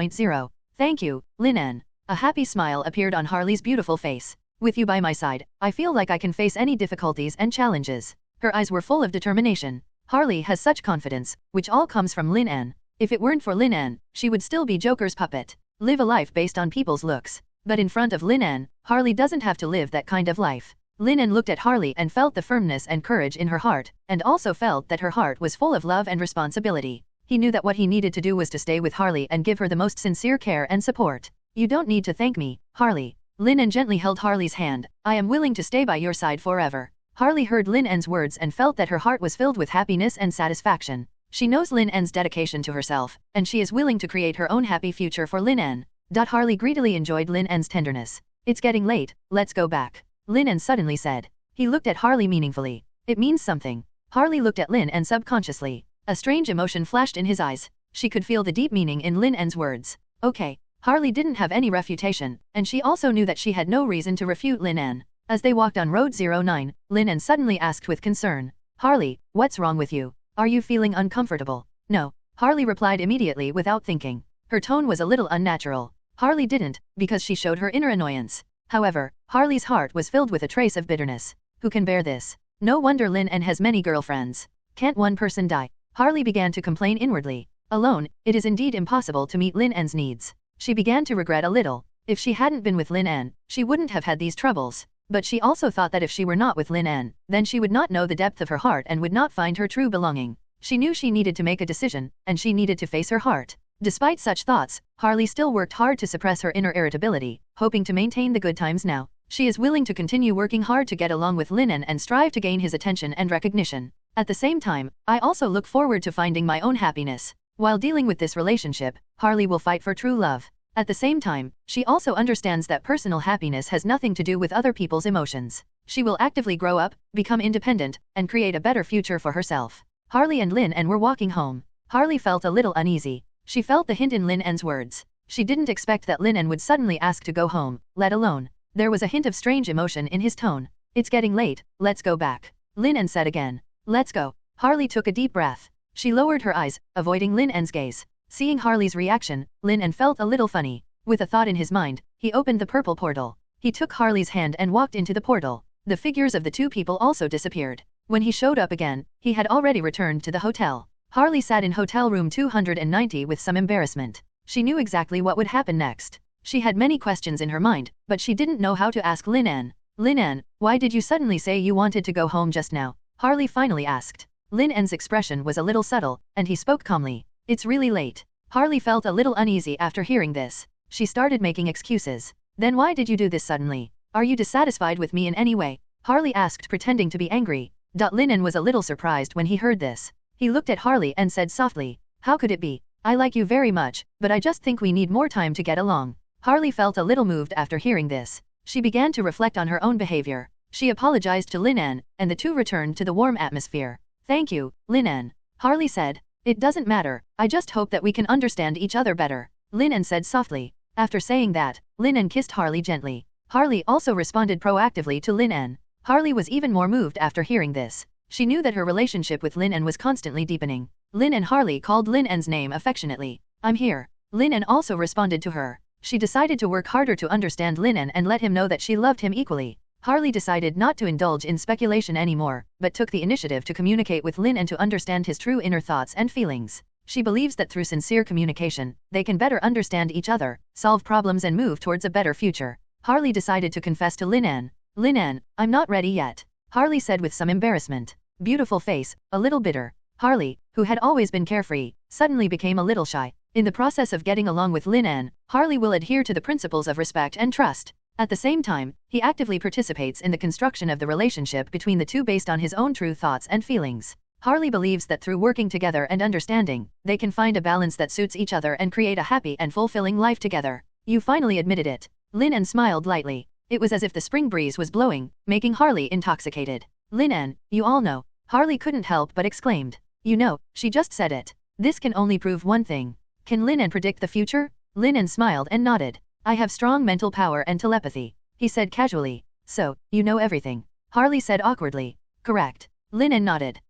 Speaker 3: Thank you, Lin En. A happy smile appeared on Harley's beautiful face. With you by my side, I feel like I can face any difficulties and challenges. Her eyes were full of determination. Harley has such confidence, which all comes from Lin En. If it weren't for Lin En, she would still be Joker's puppet. Live a life based on people's looks. But in front of Lin En, Harley doesn't have to live that kind of life. Lin En looked at Harley and felt the firmness and courage in her heart, and also felt that her heart was full of love and responsibility. He knew that what he needed to do was to stay with Harley and give her the most sincere care and support. You don't need to thank me, Harley. Lin En gently held Harley's hand. I am willing to stay by your side forever. Harley heard Lin En's words and felt that her heart was filled with happiness and satisfaction. She knows Lin En's dedication to herself, and she is willing to create her own happy future for Lin En. Harley greedily enjoyed Lin En's tenderness. It's getting late, let's go back. Lin En suddenly said. He looked at Harley meaningfully. It means something. Harley looked at Lin En subconsciously. A strange emotion flashed in his eyes. She could feel the deep meaning in Lin En's words. Okay. Harley didn't have any refutation, and she also knew that she had no reason to refute Lin En. As they walked on Road 09, Lin En suddenly asked with concern. Harley, what's wrong with you? Are you feeling uncomfortable? No. Harley replied immediately without thinking. Her tone was a little unnatural. Harley didn't, because she showed her inner annoyance. However, Harley's heart was filled with a trace of bitterness. Who can bear this? No wonder Lin En has many girlfriends. Can't one person die? Harley began to complain inwardly. Alone, it is indeed impossible to meet Lin En's needs. She began to regret a little. If she hadn't been with Lin En, she wouldn't have had these troubles. But she also thought that if she were not with Lin En, then she would not know the depth of her heart and would not find her true belonging. She knew she needed to make a decision, and she needed to face her heart. Despite such thoughts, Harley still worked hard to suppress her inner irritability, hoping to maintain the good times now. She is willing to continue working hard to get along with Lin En and strive to gain his attention and recognition. At the same time, I also look forward to finding my own happiness. While dealing with this relationship, Harley will fight for true love. At the same time, she also understands that personal happiness has nothing to do with other people's emotions. She will actively grow up, become independent, and create a better future for herself. Harley and Lin En were walking home. Harley felt a little uneasy. She felt the hint in Lin En's words. She didn't expect that Lin En would suddenly ask to go home, let alone. There was a hint of strange emotion in his tone. It's getting late, let's go back. Lin En said again. Let's go. Harley took a deep breath. She lowered her eyes, avoiding Lin En's gaze. Seeing Harley's reaction, Lin En felt a little funny. With a thought in his mind, he opened the purple portal. He took Harley's hand and walked into the portal. The figures of the two people also disappeared. When he showed up again, he had already returned to the hotel. Harley sat in hotel room 290 with some embarrassment. She knew exactly what would happen next. She had many questions in her mind, but she didn't know how to ask Lin En. Lin En, why did you suddenly say you wanted to go home just now? Harley finally asked. Lin En's expression was a little subtle, and he spoke calmly. It's really late. Harley felt a little uneasy after hearing this. She started making excuses. Then why did you do this suddenly? Are you dissatisfied with me in any way? Harley asked, pretending to be angry. Lin En was a little surprised when he heard this. He looked at Harley and said softly, how could it be? I like you very much, but I just think we need more time to get along. Harley felt a little moved after hearing this. She began to reflect on her own behavior. She apologized to Lin En, and the two returned to the warm atmosphere. Thank you, Lin En. Harley said. It doesn't matter, I just hope that we can understand each other better. Lin En said softly. After saying that, Lin En kissed Harley gently. Harley also responded proactively to Lin En. Harley was even more moved after hearing this. She knew that her relationship with Lin En was constantly deepening. Lin En Harley called Lin En's name affectionately. I'm here. Lin En also responded to her. She decided to work harder to understand Lin En and let him know that she loved him equally. Harley decided not to indulge in speculation anymore, but took the initiative to communicate with Lin En to understand his true inner thoughts and feelings. She believes that through sincere communication, they can better understand each other, solve problems and move towards a better future. Harley decided to confess to Lin En. Lin En, I'm not ready yet. Harley said with some embarrassment. Beautiful face, a little bitter. Harley, who had always been carefree, suddenly became a little shy. In the process of getting along with Lin En, Harley will adhere to the principles of respect and trust. At the same time, he actively participates in the construction of the relationship between the two based on his own true thoughts and feelings. Harley believes that through working together and understanding, they can find a balance that suits each other and create a happy and fulfilling life together. You finally admitted it. Lin En smiled lightly. It was as if the spring breeze was blowing, making Harley intoxicated. Lin En, you all know. Harley couldn't help but exclaimed. You know, she just said it. This can only prove one thing. Can Lin En predict the future? Lin En smiled and nodded. I have strong mental power and telepathy, he said casually. So, you know everything. Harley said awkwardly. Correct. Lin En nodded.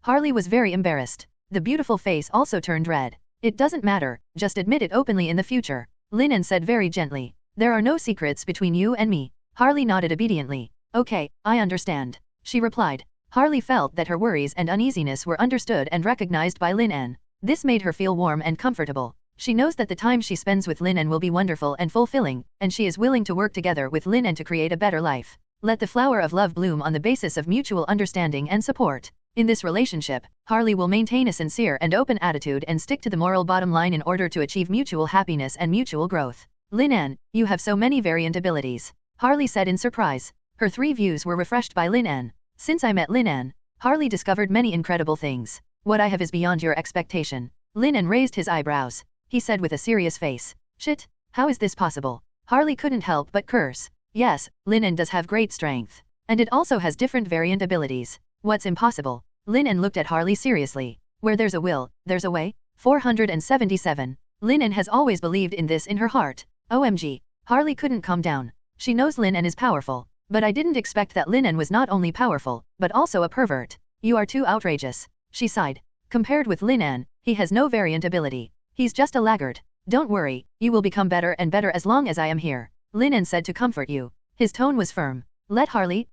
Speaker 3: Harley was very embarrassed. The beautiful face also turned red. It doesn't matter, just admit it openly in the future. Lin En said very gently. There are no secrets between you and me. Harley nodded obediently. Okay, I understand. She replied. Harley felt that her worries and uneasiness were understood and recognized by Lin En. This made her feel warm and comfortable. She knows that the time she spends with Lin En will be wonderful and fulfilling, and she is willing to work together with Lin En to create a better life. Let the flower of love bloom on the basis of mutual understanding and support. In this relationship, Harley will maintain a sincere and open attitude and stick to the moral bottom line in order to achieve mutual happiness and mutual growth. Lin En, you have so many variant abilities. Harley said in surprise. Her 3 views were refreshed by Lin En. Since I met Lin En, Harley discovered many incredible things. What I have is beyond your expectation. Lin En raised his eyebrows. He said with a serious face. Shit, how is this possible? Harley couldn't help but curse. Yes, Lin En does have great strength. And it also has different variant abilities. What's impossible? Lin En looked at Harley seriously. Where there's a will, there's a way. 477. Lin En has always believed in this in her heart. OMG. Harley couldn't calm down. She knows Lin En is powerful. But I didn't expect that Lin En was not only powerful, but also a pervert. You are too outrageous. She sighed. Compared with Lin En, he has no variant ability. He's just a laggard. Don't worry, you will become better and better as long as I am here. Lin En said to comfort you. His tone was firm. Let Harley,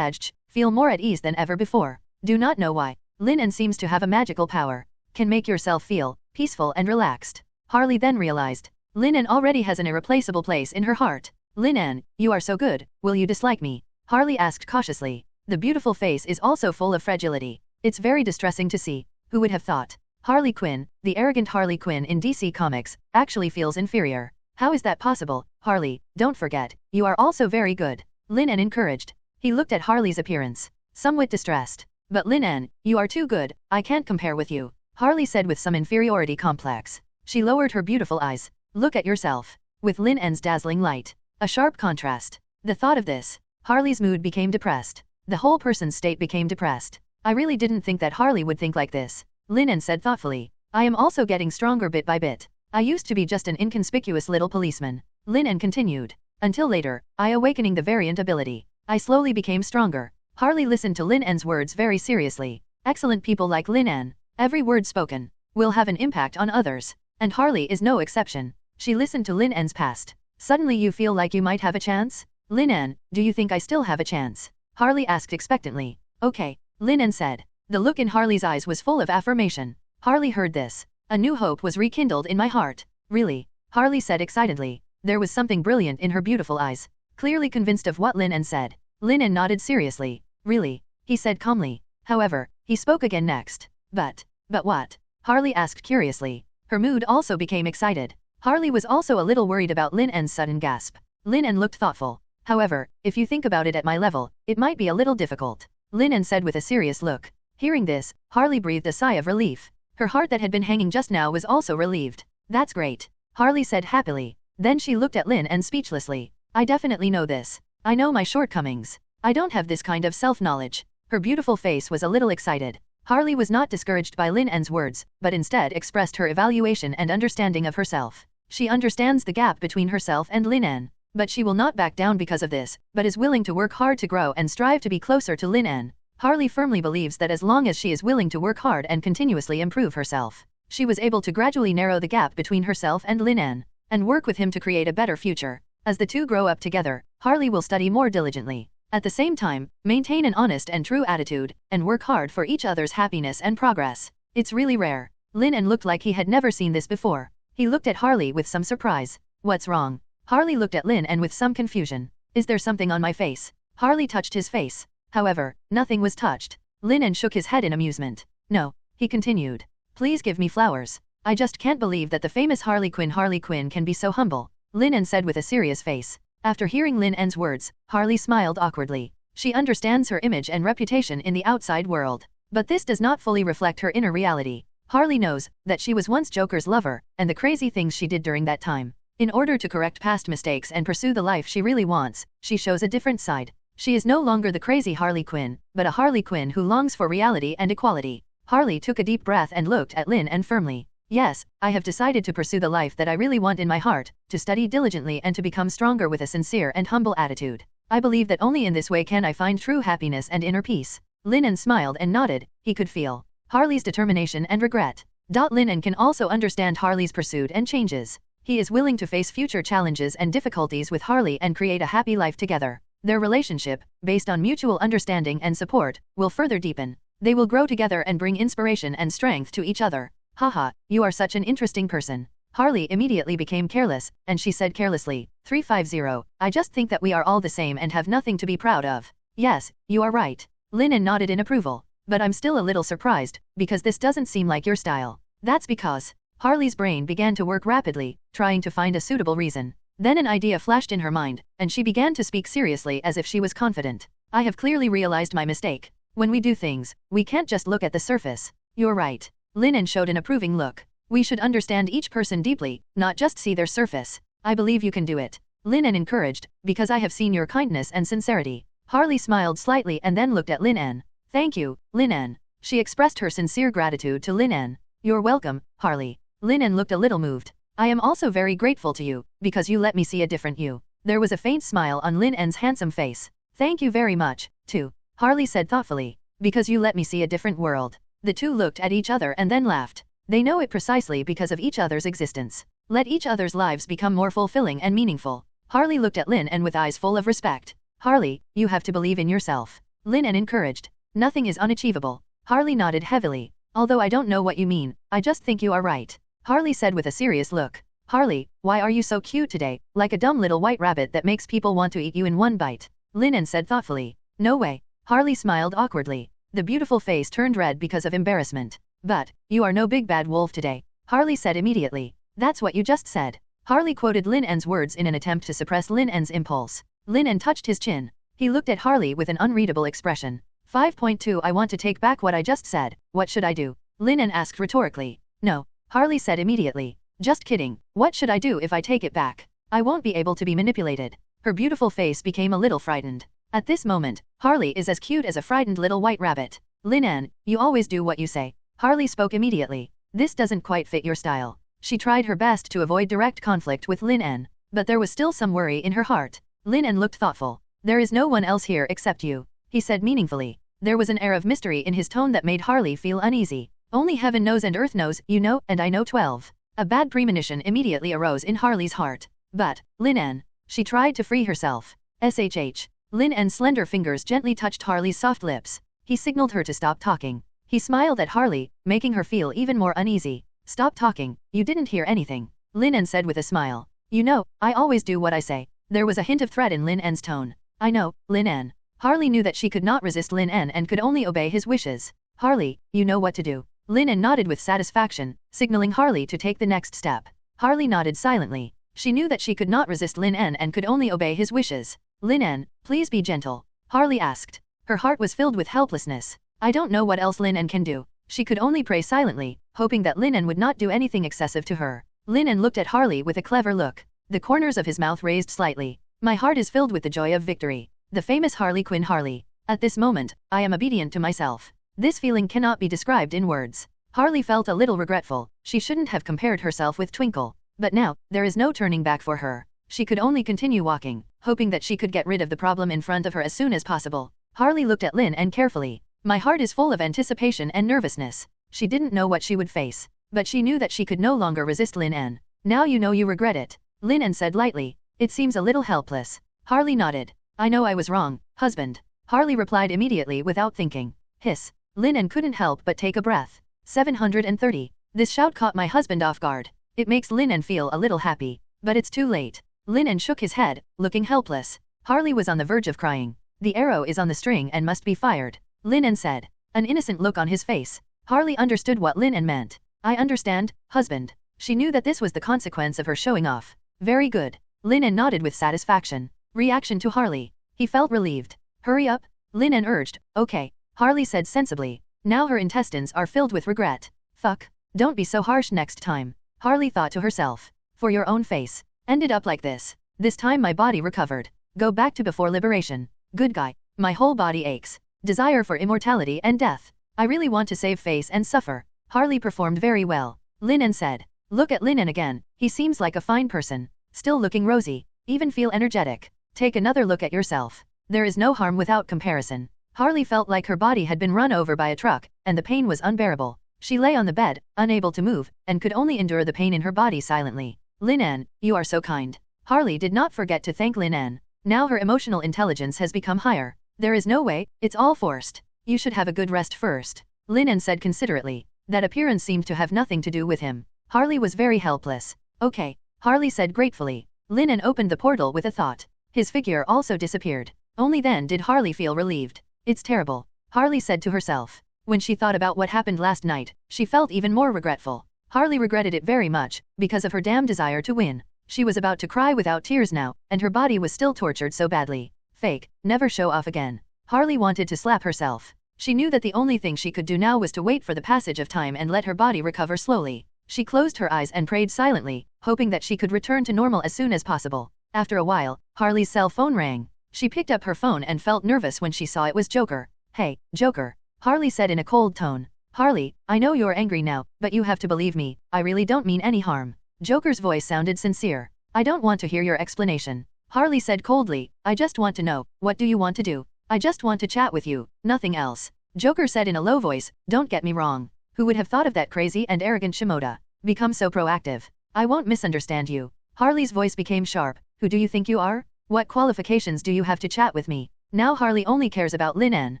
Speaker 3: feel more at ease than ever before. Do not know why. Lin En seems to have a magical power. Can make yourself feel peaceful and relaxed. Harley then realized. Lin En already has an irreplaceable place in her heart. Lin En, you are so good, will you dislike me? Harley asked cautiously. The beautiful face is also full of fragility. It's very distressing to see. Who would have thought? Harley Quinn, the arrogant Harley Quinn in DC Comics, actually feels inferior. How is that possible? Harley, don't forget, you are also very good. Lin En encouraged. He looked at Harley's appearance. Somewhat distressed. But Lin En, you are too good, I can't compare with you. Harley said with some inferiority complex. She lowered her beautiful eyes. Look at yourself. With Lin En's dazzling light. A sharp contrast. The thought of this. Harley's mood became depressed. The whole person's state became depressed. I really didn't think that Harley would think like this. Lin En said thoughtfully. I am also getting stronger bit by bit. I used to be just an inconspicuous little policeman. Lin En continued. Until later, I awakening the variant ability. I slowly became stronger. Harley listened to Lin En's words very seriously. Excellent people like Lin En. Every word spoken will have an impact on others. And Harley is no exception. She listened to Lin En's past. Suddenly you feel like you might have a chance? Lin En, do you think I still have a chance? Harley asked expectantly. Okay, Lin En said. The look in Harley's eyes was full of affirmation. Harley heard this. A new hope was rekindled in my heart. Really? Harley said excitedly. There was something brilliant in her beautiful eyes. Clearly convinced of what Lin En said. Lin En nodded seriously. Really? He said calmly. However, he spoke again next. But what? Harley asked curiously. Her mood also became excited. Harley was also a little worried about Lin En's sudden gasp. Lin En looked thoughtful. However, if you think about it at my level, it might be a little difficult. Lin En said with a serious look. Hearing this, Harley breathed a sigh of relief. Her heart that had been hanging just now was also relieved. That's great. Harley said happily. Then she looked at Lin En speechlessly. I definitely know this. I know my shortcomings. I don't have this kind of self-knowledge. Her beautiful face was a little excited. Harley was not discouraged by Lin En's words, but instead expressed her evaluation and understanding of herself. She understands the gap between herself and Lin En. But she will not back down because of this, but is willing to work hard to grow and strive to be closer to Lin En. Harley firmly believes that as long as she is willing to work hard and continuously improve herself, she was able to gradually narrow the gap between herself and Lin En, and work with him to create a better future. As the two grow up together, Harley will study more diligently. At the same time, maintain an honest and true attitude, and work hard for each other's happiness and progress. It's really rare. Lin En looked like he had never seen this before. He looked at Harley with some surprise. What's wrong? Harley looked at Lin En with some confusion. Is there something on my face? Harley touched his face. However, nothing was touched. Lin En shook his head in amusement. No, he continued. Please give me flowers. I just can't believe that the famous Harley Quinn can be so humble, Lin En said with a serious face. After hearing Lin En's words, Harley smiled awkwardly. She understands her image and reputation in the outside world, but this does not fully reflect her inner reality. Harley knows that she was once Joker's lover, and the crazy things she did during that time. In order to correct past mistakes and pursue the life she really wants, she shows a different side. She is no longer the crazy Harley Quinn, but a Harley Quinn who longs for reality and equality. Harley took a deep breath and looked at Lin En firmly. Yes, I have decided to pursue the life that I really want in my heart, to study diligently and to become stronger with a sincere and humble attitude. I believe that only in this way can I find true happiness and inner peace. Lin En smiled and nodded. He could feel Harley's determination and regret. Lin En can also understand Harley's pursuit and changes. He is willing to face future challenges and difficulties with Harley and create a happy life together. Their relationship, based on mutual understanding and support, will further deepen. They will grow together and bring inspiration and strength to each other. Haha, you are such an interesting person. Harley immediately became careless, and she said carelessly, 350, I just think that we are all the same and have nothing to be proud of. Yes, you are right. Lin En nodded in approval. But I'm still a little surprised, because this doesn't seem like your style. That's because Harley's brain began to work rapidly, trying to find a suitable reason. Then an idea flashed in her mind, and she began to speak seriously as if she was confident. I have clearly realized my mistake. When we do things, we can't just look at the surface. You're right. Lin En showed an approving look. We should understand each person deeply, not just see their surface. I believe you can do it. Lin En encouraged, because I have seen your kindness and sincerity. Harley smiled slightly and then looked at Lin En. Thank you, Lin En. She expressed her sincere gratitude to Lin En. You're welcome, Harley. Lin En looked a little moved. I am also very grateful to you, because you let me see a different you. There was a faint smile on Lin En's handsome face. Thank you very much, too, Harley said thoughtfully. Because you let me see a different world. The two looked at each other and then laughed. They know it precisely because of each other's existence. Let each other's lives become more fulfilling and meaningful. Harley looked at Lin En with eyes full of respect. Harley, you have to believe in yourself. Lin En encouraged. Nothing is unachievable. Harley nodded heavily. Although I don't know what you mean, I just think you are right. Harley said with a serious look. Harley, why are you so cute today, like a dumb little white rabbit that makes people want to eat you in one bite? Lin En said thoughtfully. No way. Harley smiled awkwardly. The beautiful face turned red because of embarrassment. But, you are no big bad wolf today, Harley said immediately. That's what you just said. Harley quoted Lin En's words in an attempt to suppress Lin En's impulse. Lin En touched his chin. He looked at Harley with an unreadable expression. 5.2 I want to take back what I just said. What should I do? Lin En asked rhetorically. No, Harley said immediately. Just kidding. What should I do if I take it back? I won't be able to be manipulated. Her beautiful face became a little frightened. At this moment, Harley is as cute as a frightened little white rabbit. Lin En, you always do what you say. Harley spoke immediately. This doesn't quite fit your style. She tried her best to avoid direct conflict with Lin En, but there was still some worry in her heart. Lin En looked thoughtful. There is no one else here except you, he said meaningfully. There was an air of mystery in his tone that made Harley feel uneasy. Only heaven knows and earth knows, you know, and I know 12. A bad premonition immediately arose in Harley's heart. But, Lin En. She tried to free herself. SHH. Lin En's slender fingers gently touched Harley's soft lips. He signaled her to stop talking. He smiled at Harley, making her feel even more uneasy. Stop talking, you didn't hear anything, Lin En said with a smile. You know, I always do what I say. There was a hint of threat in Lin En's tone. I know, Lin En. Harley knew that she could not resist Lin En and could only obey his wishes. Harley, you know what to do. Lin En nodded with satisfaction, signaling Harley to take the next step. Harley nodded silently. She knew that she could not resist Lin En and could only obey his wishes. Lin En, please be gentle, Harley asked. Her heart was filled with helplessness. I don't know what else Lin En can do. She could only pray silently, hoping that Lin En would not do anything excessive to her. Lin En looked at Harley with a clever look. The corners of his mouth raised slightly. My heart is filled with the joy of victory. The famous Harley Quinn Harley. At this moment, I am obedient to myself. This feeling cannot be described in words. Harley felt a little regretful. She shouldn't have compared herself with Twinkle. But now, there is no turning back for her. She could only continue walking, hoping that she could get rid of the problem in front of her as soon as possible. Harley looked at Lin En carefully. My heart is full of anticipation and nervousness. She didn't know what she would face, but she knew that she could no longer resist Lin En. Now you know you regret it, Lin En said lightly. It seems a little helpless. Harley nodded. I know I was wrong, husband. Harley replied immediately without thinking. Hiss. Lin En couldn't help but take a breath. 730. This shout caught my husband off guard. It makes Lin En feel a little happy, but it's too late. Lin En shook his head, looking helpless. Harley was on the verge of crying. The arrow is on the string and must be fired, Lin En said. an innocent look on his face. Harley understood what Lin En meant. I understand, husband. She knew that this was the consequence of her showing off. Very good. Lin En nodded with satisfaction. Reaction to Harley. He felt relieved. Hurry up, Lin En urged. Okay, Harley said sensibly. Now her intestines are filled with regret. Fuck. Don't be so harsh next time, Harley thought to herself. For your own face. Ended up like this. This time my body recovered. Go back to before liberation. Good guy. My whole body aches. Desire for immortality and death. I really want to save face and suffer. Harley performed very well. Lin En said. Look at Lin En again. He seems like a fine person. Still looking rosy. Even feel energetic. Take another look at yourself. There is no harm without comparison. Harley felt like her body had been run over by a truck, and the pain was unbearable. She lay on the bed, unable to move, and could only endure the pain in her body silently. Lin En, you are so kind. Harley did not forget to thank Lin En. Now her emotional intelligence has become higher. There is no way, it's all forced. You should have a good rest first, Lin En said considerately. That appearance seemed to have nothing to do with him. Harley was very helpless. Okay, Harley said gratefully. Lin En opened the portal with a thought. His figure also disappeared. Only then did Harley feel relieved. It's terrible, Harley said to herself. When she thought about what happened last night, she felt even more regretful. Harley regretted it very much, because of her damn desire to win. She was about to cry without tears now, and her body was still tortured so badly. Fake, never show off again. Harley wanted to slap herself. She knew that the only thing she could do now was to wait for the passage of time and let her body recover slowly. She closed her eyes and prayed silently, hoping that she could return to normal as soon as possible. After a while, Harley's cell phone rang. She picked up her phone and felt nervous when she saw it was Joker. Hey, Joker, Harley said in a cold tone. Harley, I know you're angry now, but you have to believe me, I really don't mean any harm. Joker's voice sounded sincere. I don't want to hear your explanation, Harley said coldly. I just want to know, what do you want to do? I just want to chat with you, nothing else. Joker said in a low voice, don't get me wrong. Who would have thought of that crazy and arrogant Shimoda? Become so proactive. I won't misunderstand you. Harley's voice became sharp. Who do you think you are? What qualifications do you have to chat with me? Now Harley only cares about Lin En.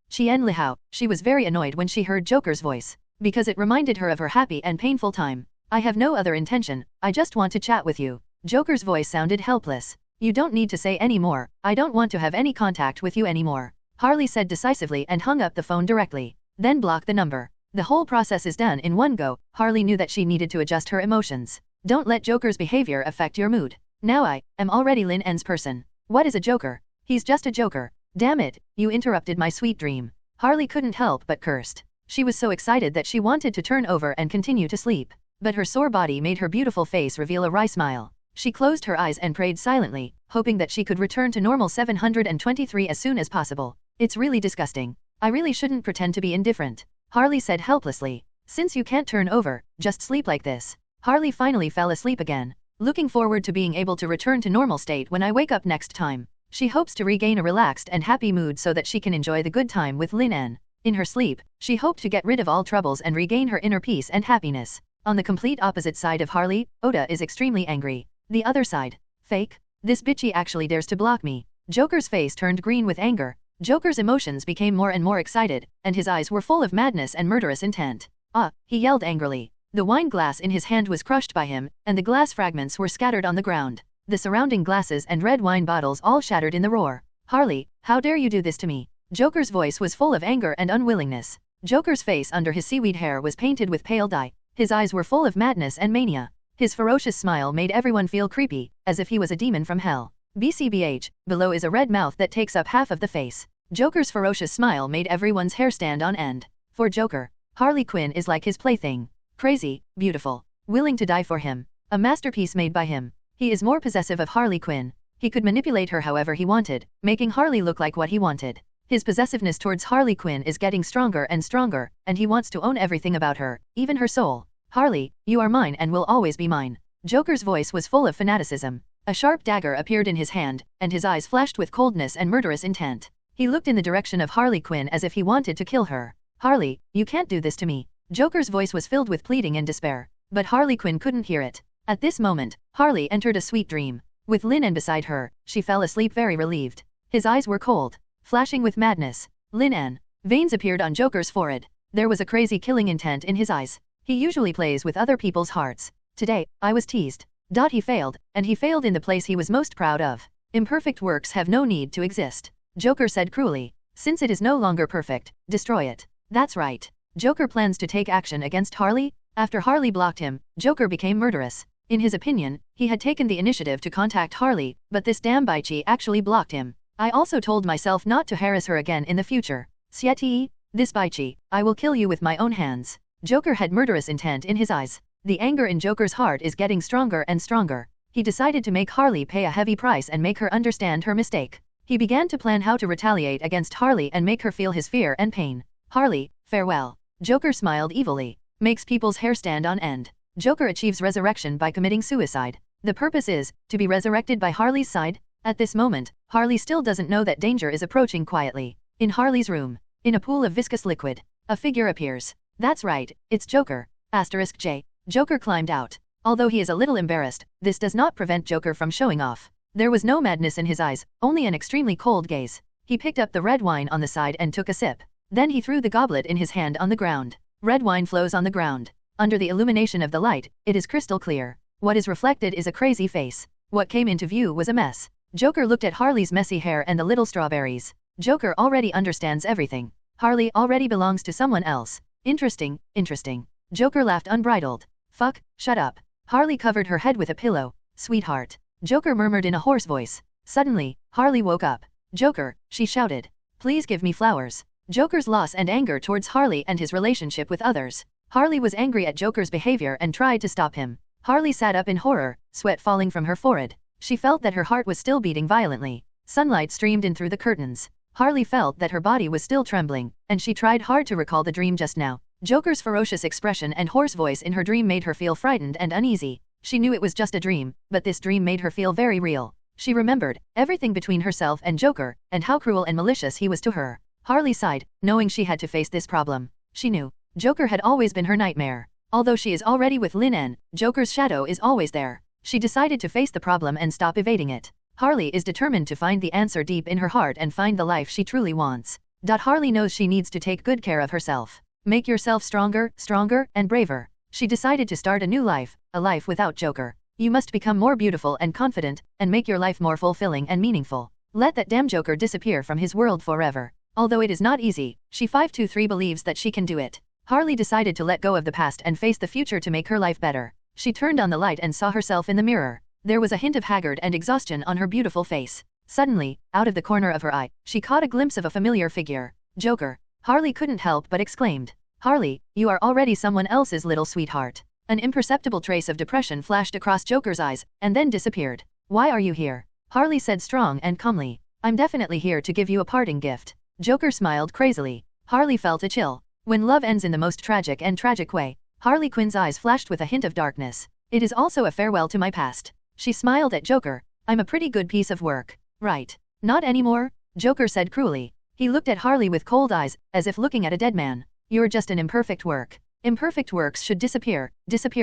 Speaker 3: Chien Lihao. She was very annoyed when she heard Joker's voice, because it reminded her of her happy and painful time. I have no other intention, I just want to chat with you. Joker's voice sounded helpless. You don't need to say any more, I don't want to have any contact with you anymore, Harley said decisively and hung up the phone directly. Then block the number. The whole process is done in one go. Harley knew that she needed to adjust her emotions. Don't let Joker's behavior affect your mood. Now I am already Lin En's person. What is a Joker? He's just a Joker. Damn it, you interrupted my sweet dream. Harley couldn't help but cursed. She was so excited that she wanted to turn over and continue to sleep. But her sore body made her beautiful face reveal a wry smile. She closed her eyes and prayed silently, hoping that she could return to normal 723 as soon as possible. It's really disgusting. I really shouldn't pretend to be indifferent, Harley said helplessly. Since you can't turn over, just sleep like this. Harley finally fell asleep again. Looking forward to being able to return to normal state when I wake up next time. She hopes to regain a relaxed and happy mood so that she can enjoy the good time with Lin En. In her sleep, she hoped to get rid of all troubles and regain her inner peace and happiness. On the complete opposite side of Harley, Oda is extremely angry. The other side. Fake? This bitchy actually dares to block me. Joker's face turned green with anger. Joker's emotions became more and more excited, and his eyes were full of madness and murderous intent. Ah, he yelled angrily. The wine glass in his hand was crushed by him, and the glass fragments were scattered on the ground. The surrounding glasses and red wine bottles all shattered in the roar. Harley, how dare you do this to me? Joker's voice was full of anger and unwillingness. Joker's face under his seaweed hair was painted with pale dye. His eyes were full of madness and mania. His ferocious smile made everyone feel creepy, as if he was a demon from hell. BCBH, below is a red mouth that takes up half of the face. Joker's ferocious smile made everyone's hair stand on end. For Joker, Harley Quinn is like his plaything. Crazy, beautiful, willing to die for him. A masterpiece made by him. He is more possessive of Harley Quinn. He could manipulate her however he wanted, making Harley look like what he wanted. His possessiveness towards Harley Quinn is getting stronger and stronger, and he wants to own everything about her, even her soul. Harley, you are mine and will always be mine. Joker's voice was full of fanaticism. A sharp dagger appeared in his hand, and his eyes flashed with coldness and murderous intent. He looked in the direction of Harley Quinn as if he wanted to kill her. Harley, you can't do this to me. Joker's voice was filled with pleading and despair, but Harley Quinn couldn't hear it. At this moment, Harley entered a sweet dream. With Lin En beside her, she fell asleep very relieved. His eyes were cold, flashing with madness. Lin En. Veins appeared on Joker's forehead. There was a crazy killing intent in his eyes. He usually plays with other people's hearts. Today, I was teased. He failed, and he failed in the place he was most proud of. Imperfect works have no need to exist, Joker said cruelly. Since it is no longer perfect, destroy it. That's right. Joker plans to take action against Harley? After Harley blocked him, Joker became murderous. In his opinion, he had taken the initiative to contact Harley, but this damn Baichi actually blocked him. I also told myself not to harass her again in the future. Sieti, this Baichi, I will kill you with my own hands. Joker had murderous intent in his eyes. The anger in Joker's heart is getting stronger and stronger. He decided to make Harley pay a heavy price and make her understand her mistake. He began to plan how to retaliate against Harley and make her feel his fear and pain. Harley, farewell. Joker smiled evilly. Makes people's hair stand on end. Joker achieves resurrection by committing suicide. The purpose is, to be resurrected by Harley's side? At this moment, Harley still doesn't know that danger is approaching quietly. In Harley's room, in a pool of viscous liquid, a figure appears. That's right, it's Joker. *J. Joker climbed out. Although he is a little embarrassed, this does not prevent Joker from showing off. There was no madness in his eyes, only an extremely cold gaze. He picked up the red wine on the side and took a sip. Then he threw the goblet in his hand on the ground. Red wine flows on the ground. Under the illumination of the light, it is crystal clear. What is reflected is a crazy face. What came into view was a mess. Joker looked at Harley's messy hair and the little strawberries. Joker already understands everything. Harley already belongs to someone else. Interesting, interesting. Joker laughed unbridled. Fuck, shut up. Harley covered her head with a pillow. Sweetheart. Joker murmured in a hoarse voice. Suddenly, Harley woke up. Joker, she shouted. Please give me flowers. Joker's loss and anger towards Harley and his relationship with others. Harley was angry at Joker's behavior and tried to stop him. Harley sat up in horror, sweat falling from her forehead. She felt that her heart was still beating violently. Sunlight streamed in through the curtains. Harley felt that her body was still trembling, and she tried hard to recall the dream just now. Joker's ferocious expression and hoarse voice in her dream made her feel frightened and uneasy. She knew it was just a dream, but this dream made her feel very real. She remembered everything between herself and Joker, and how cruel and malicious he was to her. Harley sighed, knowing she had to face this problem. She knew Joker had always been her nightmare. Although she is already with Lin En, Joker's shadow is always there. She decided to face the problem and stop evading it. Harley is determined to find the answer deep in her heart and find the life she truly wants. Harley knows she needs to take good care of herself. Make yourself stronger, and braver. She decided to start a new life, a life without Joker. You must become more beautiful and confident, and make your life more fulfilling and meaningful. Let that damn Joker disappear from his world forever. Although it is not easy, she 523 believes that she can do it. Harley decided to let go of the past and face the future to make her life better. She turned on the light and saw herself in the mirror. There was a hint of haggard and exhaustion on her beautiful face. Suddenly, out of the corner of her eye, she caught a glimpse of a familiar figure. Joker. Harley couldn't help but exclaimed. Harley, you are already someone else's little sweetheart. An imperceptible trace of depression flashed across Joker's eyes, and then disappeared. Why are you here? Harley said strong and calmly. I'm definitely here to give you a parting gift. Joker smiled crazily. Harley felt a chill. When love ends in the most tragic way, Harley Quinn's eyes flashed with a hint of darkness. It is also a farewell to my past. She smiled at Joker. I'm a pretty good piece of work, right? Not anymore, Joker said cruelly. He looked at Harley with cold eyes, as if looking at a dead man. You're just an imperfect work. Imperfect works should disappear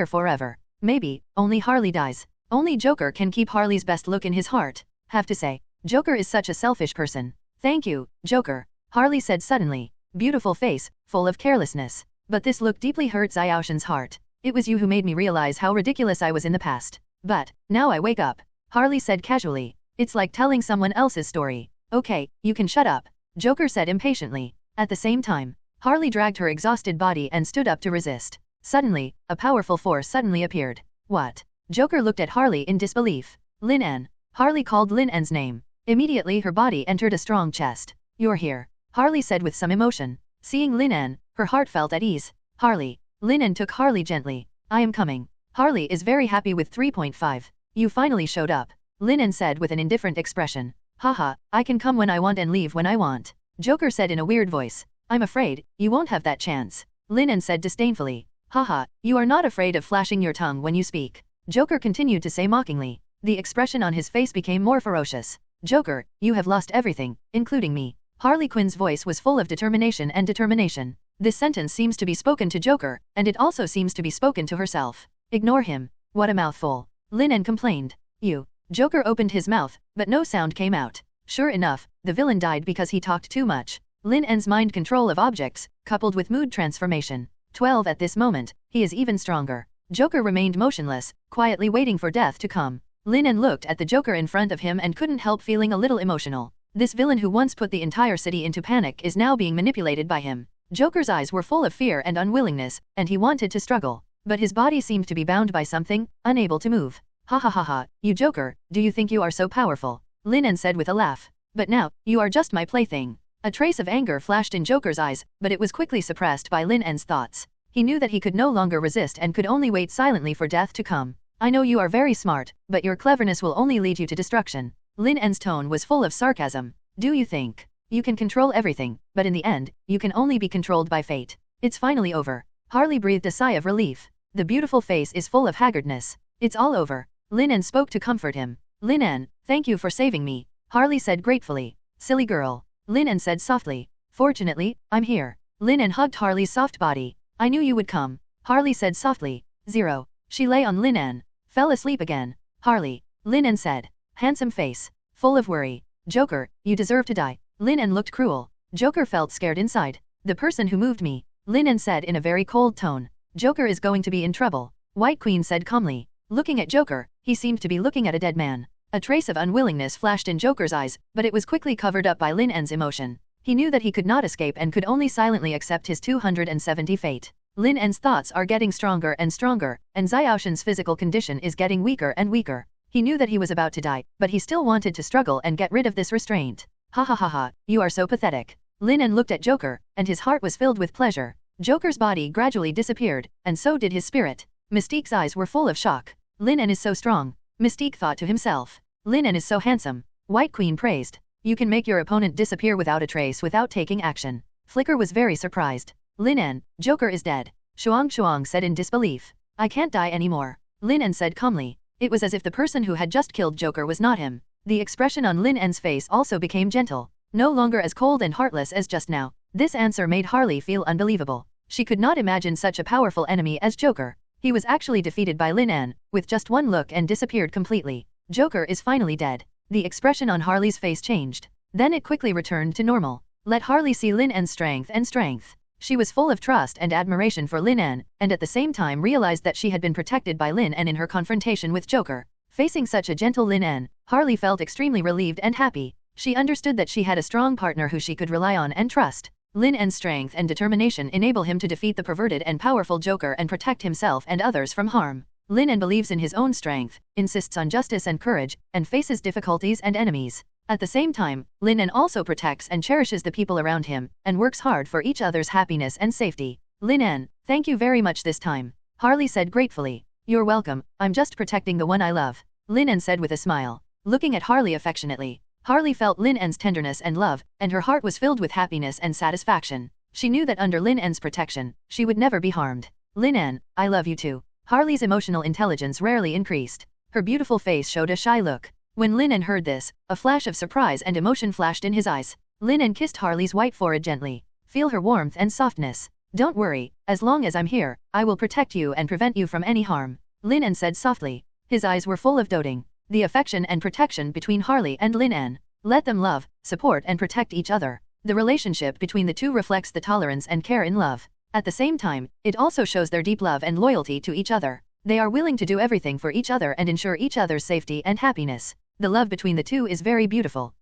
Speaker 3: forever. Maybe, only Harley dies. Only Joker can keep Harley's best look in his heart. Have to say, Joker is such a selfish person. Thank you, Joker, Harley said suddenly. Beautiful face, full of carelessness. But this look deeply hurt Xiaoshan's heart. It was you who made me realize how ridiculous I was in the past. But, now I wake up, Harley said casually. It's like telling someone else's story. Okay, you can shut up, Joker said impatiently. At the same time, Harley dragged her exhausted body and stood up to resist. Suddenly, a powerful force suddenly appeared. What? Joker looked at Harley in disbelief. Lin En. Harley called Lin En's name. Immediately her body entered a strong chest. You're here, Harley said with some emotion. Seeing Lin En, her heart felt at ease. Harley. Lin En took Harley gently. I am coming. Harley is very happy with 3.5. You finally showed up, Lin En said with an indifferent expression. Haha, I can come when I want and leave when I want, Joker said in a weird voice. I'm afraid, you won't have that chance, Lin En said disdainfully. Haha, you are not afraid of flashing your tongue when you speak, Joker continued to say mockingly. The expression on his face became more ferocious. Joker, you have lost everything, including me. Harley Quinn's voice was full of determination. This sentence seems to be spoken to Joker, and it also seems to be spoken to herself. Ignore him. What a mouthful, Lin En complained. You. Joker opened his mouth, but no sound came out. Sure enough, the villain died because he talked too much. Lin En's mind control of objects, coupled with mood transformation. 12 At this moment, he is even stronger. Joker remained motionless, quietly waiting for death to come. Lin En looked at the Joker in front of him and couldn't help feeling a little emotional. This villain who once put the entire city into panic is now being manipulated by him. Joker's eyes were full of fear and unwillingness, and he wanted to struggle. But his body seemed to be bound by something, unable to move. Ha ha ha ha, you Joker, do you think you are so powerful? Lin En said with a laugh. But now, you are just my plaything. A trace of anger flashed in Joker's eyes, but it was quickly suppressed by Lin En's thoughts. He knew that he could no longer resist and could only wait silently for death to come. I know you are very smart, but your cleverness will only lead you to destruction. Lin En's tone was full of sarcasm. Do you think you can control everything, but in the end, you can only be controlled by fate? It's finally over. Harley breathed a sigh of relief. The beautiful face is full of haggardness. It's all over. Lin En spoke to comfort him. Lin En, thank you for saving me, Harley said gratefully. Silly girl. Lin En said softly. Fortunately, I'm here. Lin En hugged Harley's soft body. I knew you would come. Harley said softly. Zero. She lay on Lin En. Fell asleep again. Harley. Lin En said. Handsome face. Full of worry. Joker, you deserve to die. Lin En looked cruel. Joker felt scared inside. The person who moved me. Lin En said in a very cold tone. Joker is going to be in trouble. White Queen said calmly. Looking at Joker, he seemed to be looking at a dead man. A trace of unwillingness flashed in Joker's eyes, but it was quickly covered up by Lin En's emotion. He knew that he could not escape and could only silently accept his 270 fate. Lin En's thoughts are getting stronger and stronger, and Xiaoshen's physical condition is getting weaker and weaker. He knew that he was about to die, but he still wanted to struggle and get rid of this restraint. Ha ha ha ha, you are so pathetic. Lin En looked at Joker, and his heart was filled with pleasure. Joker's body gradually disappeared, and so did his spirit. Mystique's eyes were full of shock. Lin En is so strong. Mystique thought to himself. Lin En is so handsome. White Queen praised. You can make your opponent disappear without a trace without taking action. Flicker was very surprised. Lin En, Joker is dead. Shuang said in disbelief. I can't die anymore. Lin En said calmly. It was as if the person who had just killed Joker was not him. The expression on Lin En's face also became gentle. No longer as cold and heartless as just now. This answer made Harley feel unbelievable. She could not imagine such a powerful enemy as Joker. He was actually defeated by Lin En, with just one look and disappeared completely. Joker is finally dead. The expression on Harley's face changed. Then it quickly returned to normal. Let Harley see Lin En's strength and strength. She was full of trust and admiration for Lin En, and at the same time realized that she had been protected by Lin En in her confrontation with Joker. Facing such a gentle Lin En, Harley felt extremely relieved and happy. She understood that she had a strong partner who she could rely on and trust. Lin En's strength and determination enable him to defeat the perverted and powerful Joker and protect himself and others from harm. Lin En believes in his own strength, insists on justice and courage, and faces difficulties and enemies. At the same time, Lin En also protects and cherishes the people around him, and works hard for each other's happiness and safety. Lin En, thank you very much this time. Harley said gratefully. You're welcome, I'm just protecting the one I love. Lin En said with a smile. Looking at Harley affectionately, Harley felt Lin En's tenderness and love, and her heart was filled with happiness and satisfaction. She knew that under Lin En's protection, she would never be harmed. Lin En, I love you too. Harley's emotional intelligence rarely increased. Her beautiful face showed a shy look. When Lin En heard this, a flash of surprise and emotion flashed in his eyes. Lin En kissed Harley's white forehead gently. Feel her warmth and softness. Don't worry, as long as I'm here, I will protect you and prevent you from any harm. Lin En said softly. His eyes were full of doting. The affection and protection between Harley and Lin En. Let them love, support and protect each other. The relationship between the two reflects the tolerance and care in love. At the same time, it also shows their deep love and loyalty to each other. They are willing to do everything for each other and ensure each other's safety and happiness. The love between the two is very beautiful.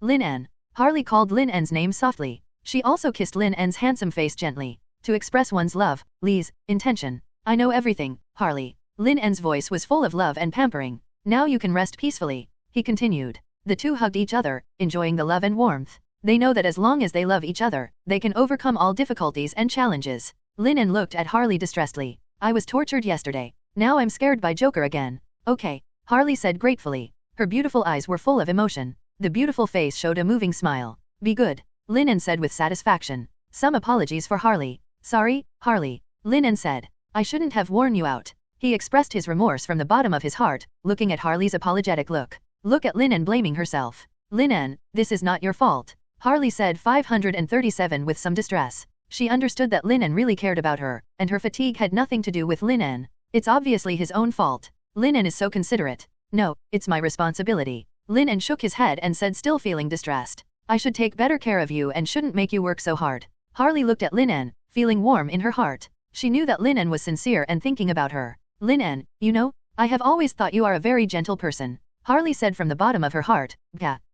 Speaker 3: Lin En. Harley called Lin En's name softly. She also kissed Lin En's handsome face gently. To express one's love, Lee's intention. I know everything, Harley. Lin En's voice was full of love and pampering. Now you can rest peacefully, he continued. The two hugged each other, enjoying the love and warmth. They know that as long as they love each other, they can overcome all difficulties and challenges. Lin En looked at Harley distressedly. I was tortured yesterday. Now I'm scared by Joker again. Okay, Harley said gratefully. Her beautiful eyes were full of emotion. The beautiful face showed a moving smile. Be good, Lin En said with satisfaction. Some apologies for Harley. Sorry, Harley, Lin En said. I shouldn't have worn you out. He expressed his remorse from the bottom of his heart, looking at Harley's apologetic look. Look at Lin En blaming herself. Lin En, this is not your fault. Harley said 537 with some distress. She understood that Lin En really cared about her, and her fatigue had nothing to do with Lin En. It's obviously his own fault. Lin En is so considerate. No, it's my responsibility. Lin En shook his head and said, still feeling distressed. I should take better care of you and shouldn't make you work so hard. Harley looked at Lin En, feeling warm in her heart. She knew that Lin En was sincere and thinking about her. Lin En, you know, I have always thought you are a very gentle person. Harley said from the bottom of her heart.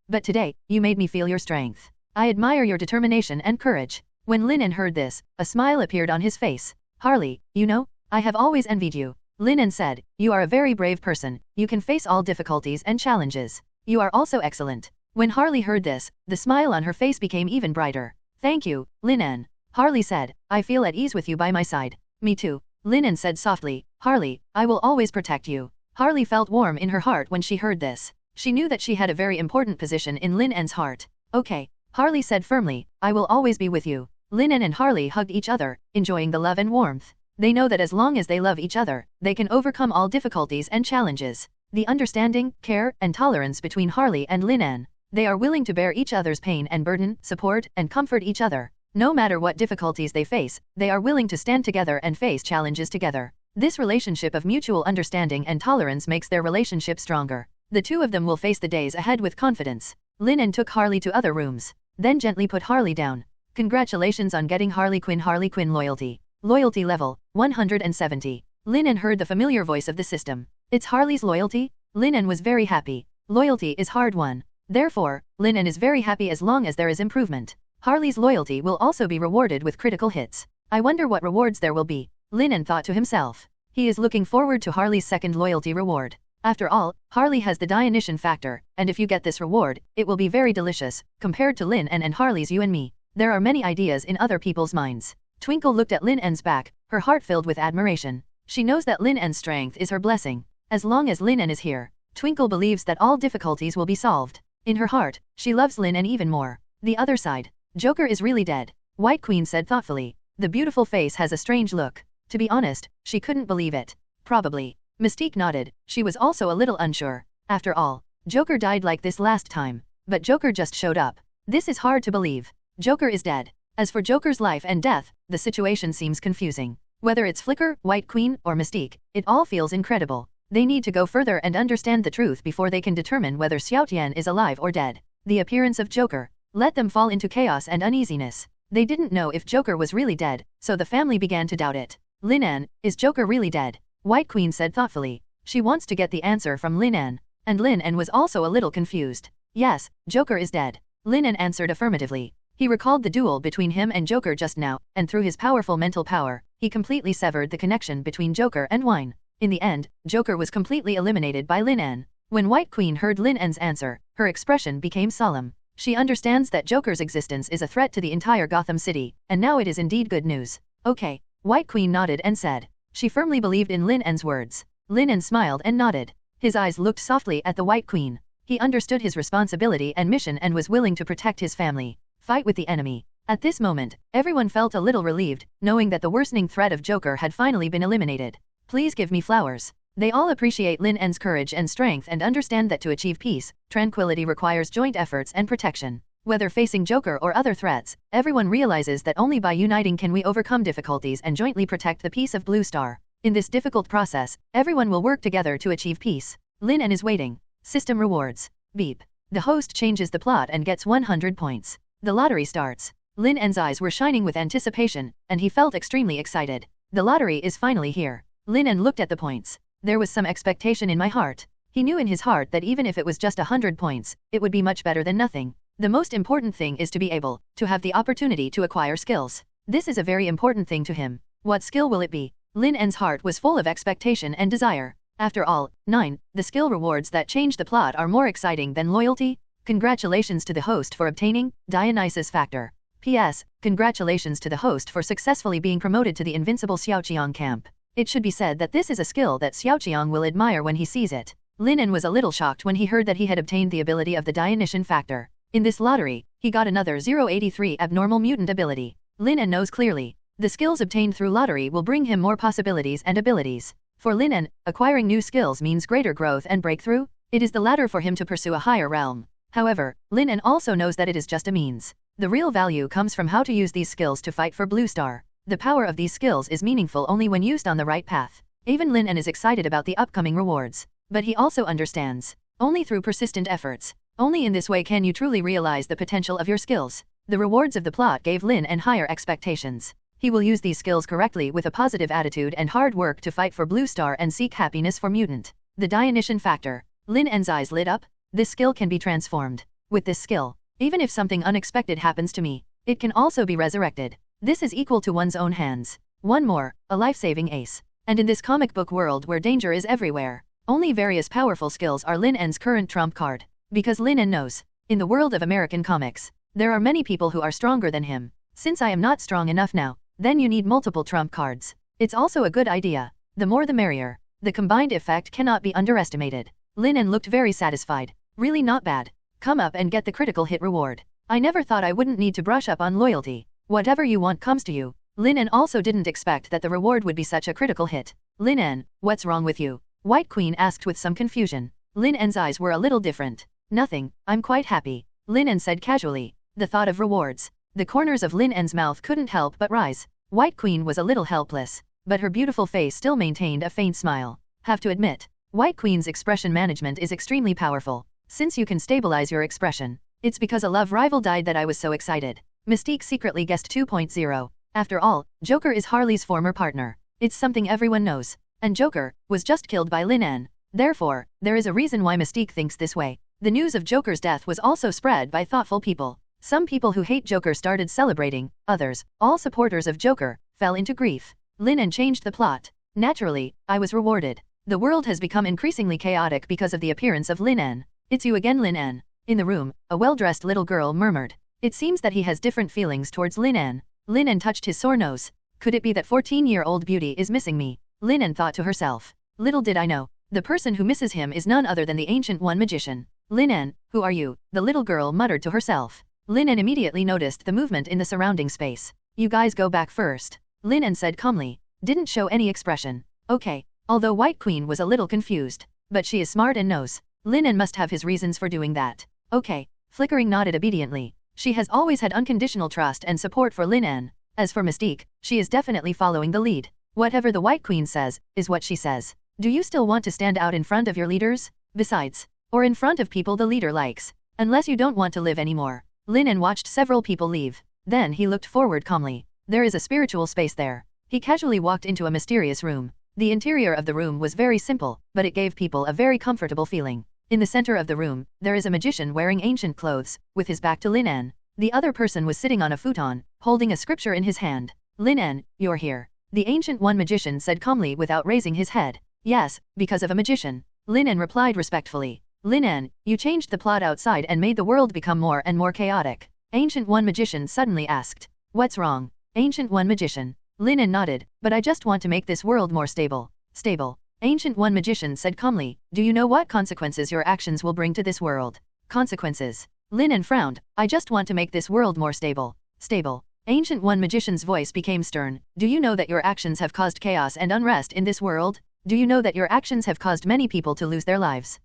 Speaker 3: But today, you made me feel your strength. I admire your determination and courage. When Lin En heard this, a smile appeared on his face. Harley, you know, I have always envied you. Lin En said, you are a very brave person, you can face all difficulties and challenges. You are also excellent. When Harley heard this, the smile on her face became even brighter. Thank you, Lin En. Harley said, I feel at ease with you by my side. Me too. Lin En said softly, Harley, I will always protect you. Harley felt warm in her heart when she heard this. She knew that she had a very important position in Lin En's heart. Okay, Harley said firmly, I will always be with you. Lin En and Harley hugged each other, enjoying the love and warmth. They know that as long as they love each other, they can overcome all difficulties and challenges. The understanding, care, and tolerance between Harley and Lin En. They are willing to bear each other's pain and burden, support, and comfort each other. No matter what difficulties they face, they are willing to stand together and face challenges together. This relationship of mutual understanding and tolerance makes their relationship stronger. The two of them will face the days ahead with confidence. Lin En took Harley to other rooms, then gently put Harley down. Congratulations on getting Harley Quinn loyalty. Loyalty level, 170. Lin En heard the familiar voice of the system. It's Harley's loyalty? Lin En was very happy. Loyalty is hard won. Therefore, Lin En is very happy as long as there is improvement. Harley's loyalty will also be rewarded with critical hits. I wonder what rewards there will be. Lin En thought to himself. He is looking forward to Harley's second loyalty reward. After all, Harley has the dionysian factor, and if you get this reward, it will be very delicious, compared to Lin En and Harley's you and me. There are many ideas in other people's minds. Twinkle looked at Lin En's back, her heart filled with admiration. She knows that Lin En's strength is her blessing. As long as Lin En is here, Twinkle believes that all difficulties will be solved. In her heart, she loves Lin En even more. The other side. Joker is really dead. White Queen said thoughtfully. The beautiful face has a strange look. To be honest, she couldn't believe it. Probably. Mystique nodded. She was also a little unsure. After all, Joker died like this last time. But Joker just showed up. This is hard to believe. Joker is dead. As for Joker's life and death, the situation seems confusing. Whether it's Flicker, White Queen, or Mystique, it all feels incredible. They need to go further and understand the truth before they can determine whether Xiaotian is alive or dead. The appearance of Joker let them fall into chaos and uneasiness. They didn't know if Joker was really dead, so the family began to doubt it. Lin En, is Joker really dead? White Queen said thoughtfully. She wants to get the answer from Lin En. And Lin En was also a little confused. Yes, Joker is dead. Lin En answered affirmatively. He recalled the duel between him and Joker just now, and through his powerful mental power, he completely severed the connection between Joker and wine. In the end, Joker was completely eliminated by Lin En. When White Queen heard Lin En's answer, her expression became solemn. She understands that Joker's existence is a threat to the entire Gotham City, and now it is indeed good news. Okay. White Queen nodded and said. She firmly believed in Lin En's words. Lin En smiled and nodded. His eyes looked softly at the White Queen. He understood his responsibility and mission and was willing to protect his family. Fight with the enemy. At this moment, everyone felt a little relieved, knowing that the worsening threat of Joker had finally been eliminated. Please give me flowers. They all appreciate Lin En's courage and strength and understand that to achieve peace, tranquility requires joint efforts and protection. Whether facing Joker or other threats, everyone realizes that only by uniting can we overcome difficulties and jointly protect the peace of Blue Star. In this difficult process, everyone will work together to achieve peace. Lin En is waiting. System rewards. Beep. The host changes the plot and gets 100 points. The lottery starts. Lin En's eyes were shining with anticipation, and he felt extremely excited. The lottery is finally here. Lin En looked at the points. There was some expectation in my heart. He knew in his heart that even if it was just 100 points, it would be much better than nothing. The most important thing is to be able to have the opportunity to acquire skills. This is a very important thing to him. What skill will it be? Lin En's heart was full of expectation and desire. After all, 9, the skill rewards that change the plot are more exciting than loyalty. Congratulations to the host for obtaining Dionysus Factor. P.S. Congratulations to the host for successfully being promoted to the invincible Xiaoqiang camp. It should be said that this is a skill that Xiaoqiang will admire when he sees it. Lin En was a little shocked when he heard that he had obtained the ability of the Dionysian Factor. In this lottery, he got another 083 abnormal mutant ability. Lin En knows clearly. The skills obtained through lottery will bring him more possibilities and abilities. For Lin En, acquiring new skills means greater growth and breakthrough. It is the ladder for him to pursue a higher realm. However, Lin En also knows that it is just a means. The real value comes from how to use these skills to fight for Blue Star. The power of these skills is meaningful only when used on the right path. Even Lin En is excited about the upcoming rewards. But he also understands. Only through persistent efforts. Only in this way can you truly realize the potential of your skills. The rewards of the plot gave Lin En higher expectations. He will use these skills correctly with a positive attitude and hard work to fight for Blue Star and seek happiness for mutant. The Dionysian Factor. Lin En's eyes lit up. This skill can be transformed. With this skill, even if something unexpected happens to me, it can also be resurrected. This is equal to one's own hands. One more, a life-saving ace. And in this comic book world where danger is everywhere, only various powerful skills are Lin En's current trump card. Because Lin En knows, in the world of American comics, there are many people who are stronger than him. Since I am not strong enough now, then you need multiple trump cards. It's also a good idea. The more the merrier. The combined effect cannot be underestimated. Lin En looked very satisfied. Really not bad. Come up and get the critical hit reward. I never thought I wouldn't need to brush up on loyalty. Whatever you want comes to you. Lin En also didn't expect that the reward would be such a critical hit. Lin En, what's wrong with you? White Queen asked with some confusion. Lin En's eyes were a little different. Nothing, I'm quite happy. Lin En said casually. The thought of rewards. The corners of Lin En's mouth couldn't help but rise. White Queen was a little helpless, but her beautiful face still maintained a faint smile. Have to admit, White Queen's expression management is extremely powerful. Since you can stabilize your expression, it's because a love rival died that I was so excited. Mystique secretly guessed 2.0. After all, Joker is Harley's former partner. It's something everyone knows. And Joker was just killed by Lin En. Therefore, there is a reason why Mystique thinks this way. The news of Joker's death was also spread by thoughtful people. Some people who hate Joker started celebrating, others, all supporters of Joker, fell into grief. Lin En changed the plot. Naturally, I was rewarded. The world has become increasingly chaotic because of the appearance of Lin En. It's you again, Lin En. In the room, a well-dressed little girl murmured. It seems that he has different feelings towards Lin En. Lin En touched his sore nose. Could it be that 14-year-old beauty is missing me? Lin En thought to herself. Little did I know. The person who misses him is none other than the Ancient One magician. Lin En, who are you? The little girl muttered to herself. Lin En immediately noticed the movement in the surrounding space. You guys go back first. Lin En said calmly. Didn't show any expression. Okay. Although White Queen was a little confused. But she is smart and knows. Lin En must have his reasons for doing that. Okay. Flickering nodded obediently. She has always had unconditional trust and support for Lin En. As for Mystique, she is definitely following the lead. Whatever the White Queen says, is what she says. Do you still want to stand out in front of your leaders? Besides, or in front of people the leader likes. Unless you don't want to live anymore. Lin En watched several people leave. Then he looked forward calmly. There is a spiritual space there. He casually walked into a mysterious room. The interior of the room was very simple, but it gave people a very comfortable feeling. In the center of the room, there is a magician wearing ancient clothes, with his back to Lin En. The other person was sitting on a futon, holding a scripture in his hand. Lin En, you're here. The Ancient One magician said calmly without raising his head. Yes, because of a magician. Lin En replied respectfully. Lin En, you changed the plot outside and made the world become more and more chaotic. Ancient One magician suddenly asked. What's wrong? Ancient One magician. Lin En nodded, but I just want to make this world more stable. Stable. Ancient One magician said calmly, do you know what consequences your actions will bring to this world? Consequences. Lin En frowned, I just want to make this world more stable. Stable. Ancient One magician's voice became stern, do you know that your actions have caused chaos and unrest in this world? Do you know that your actions have caused many people to lose their lives?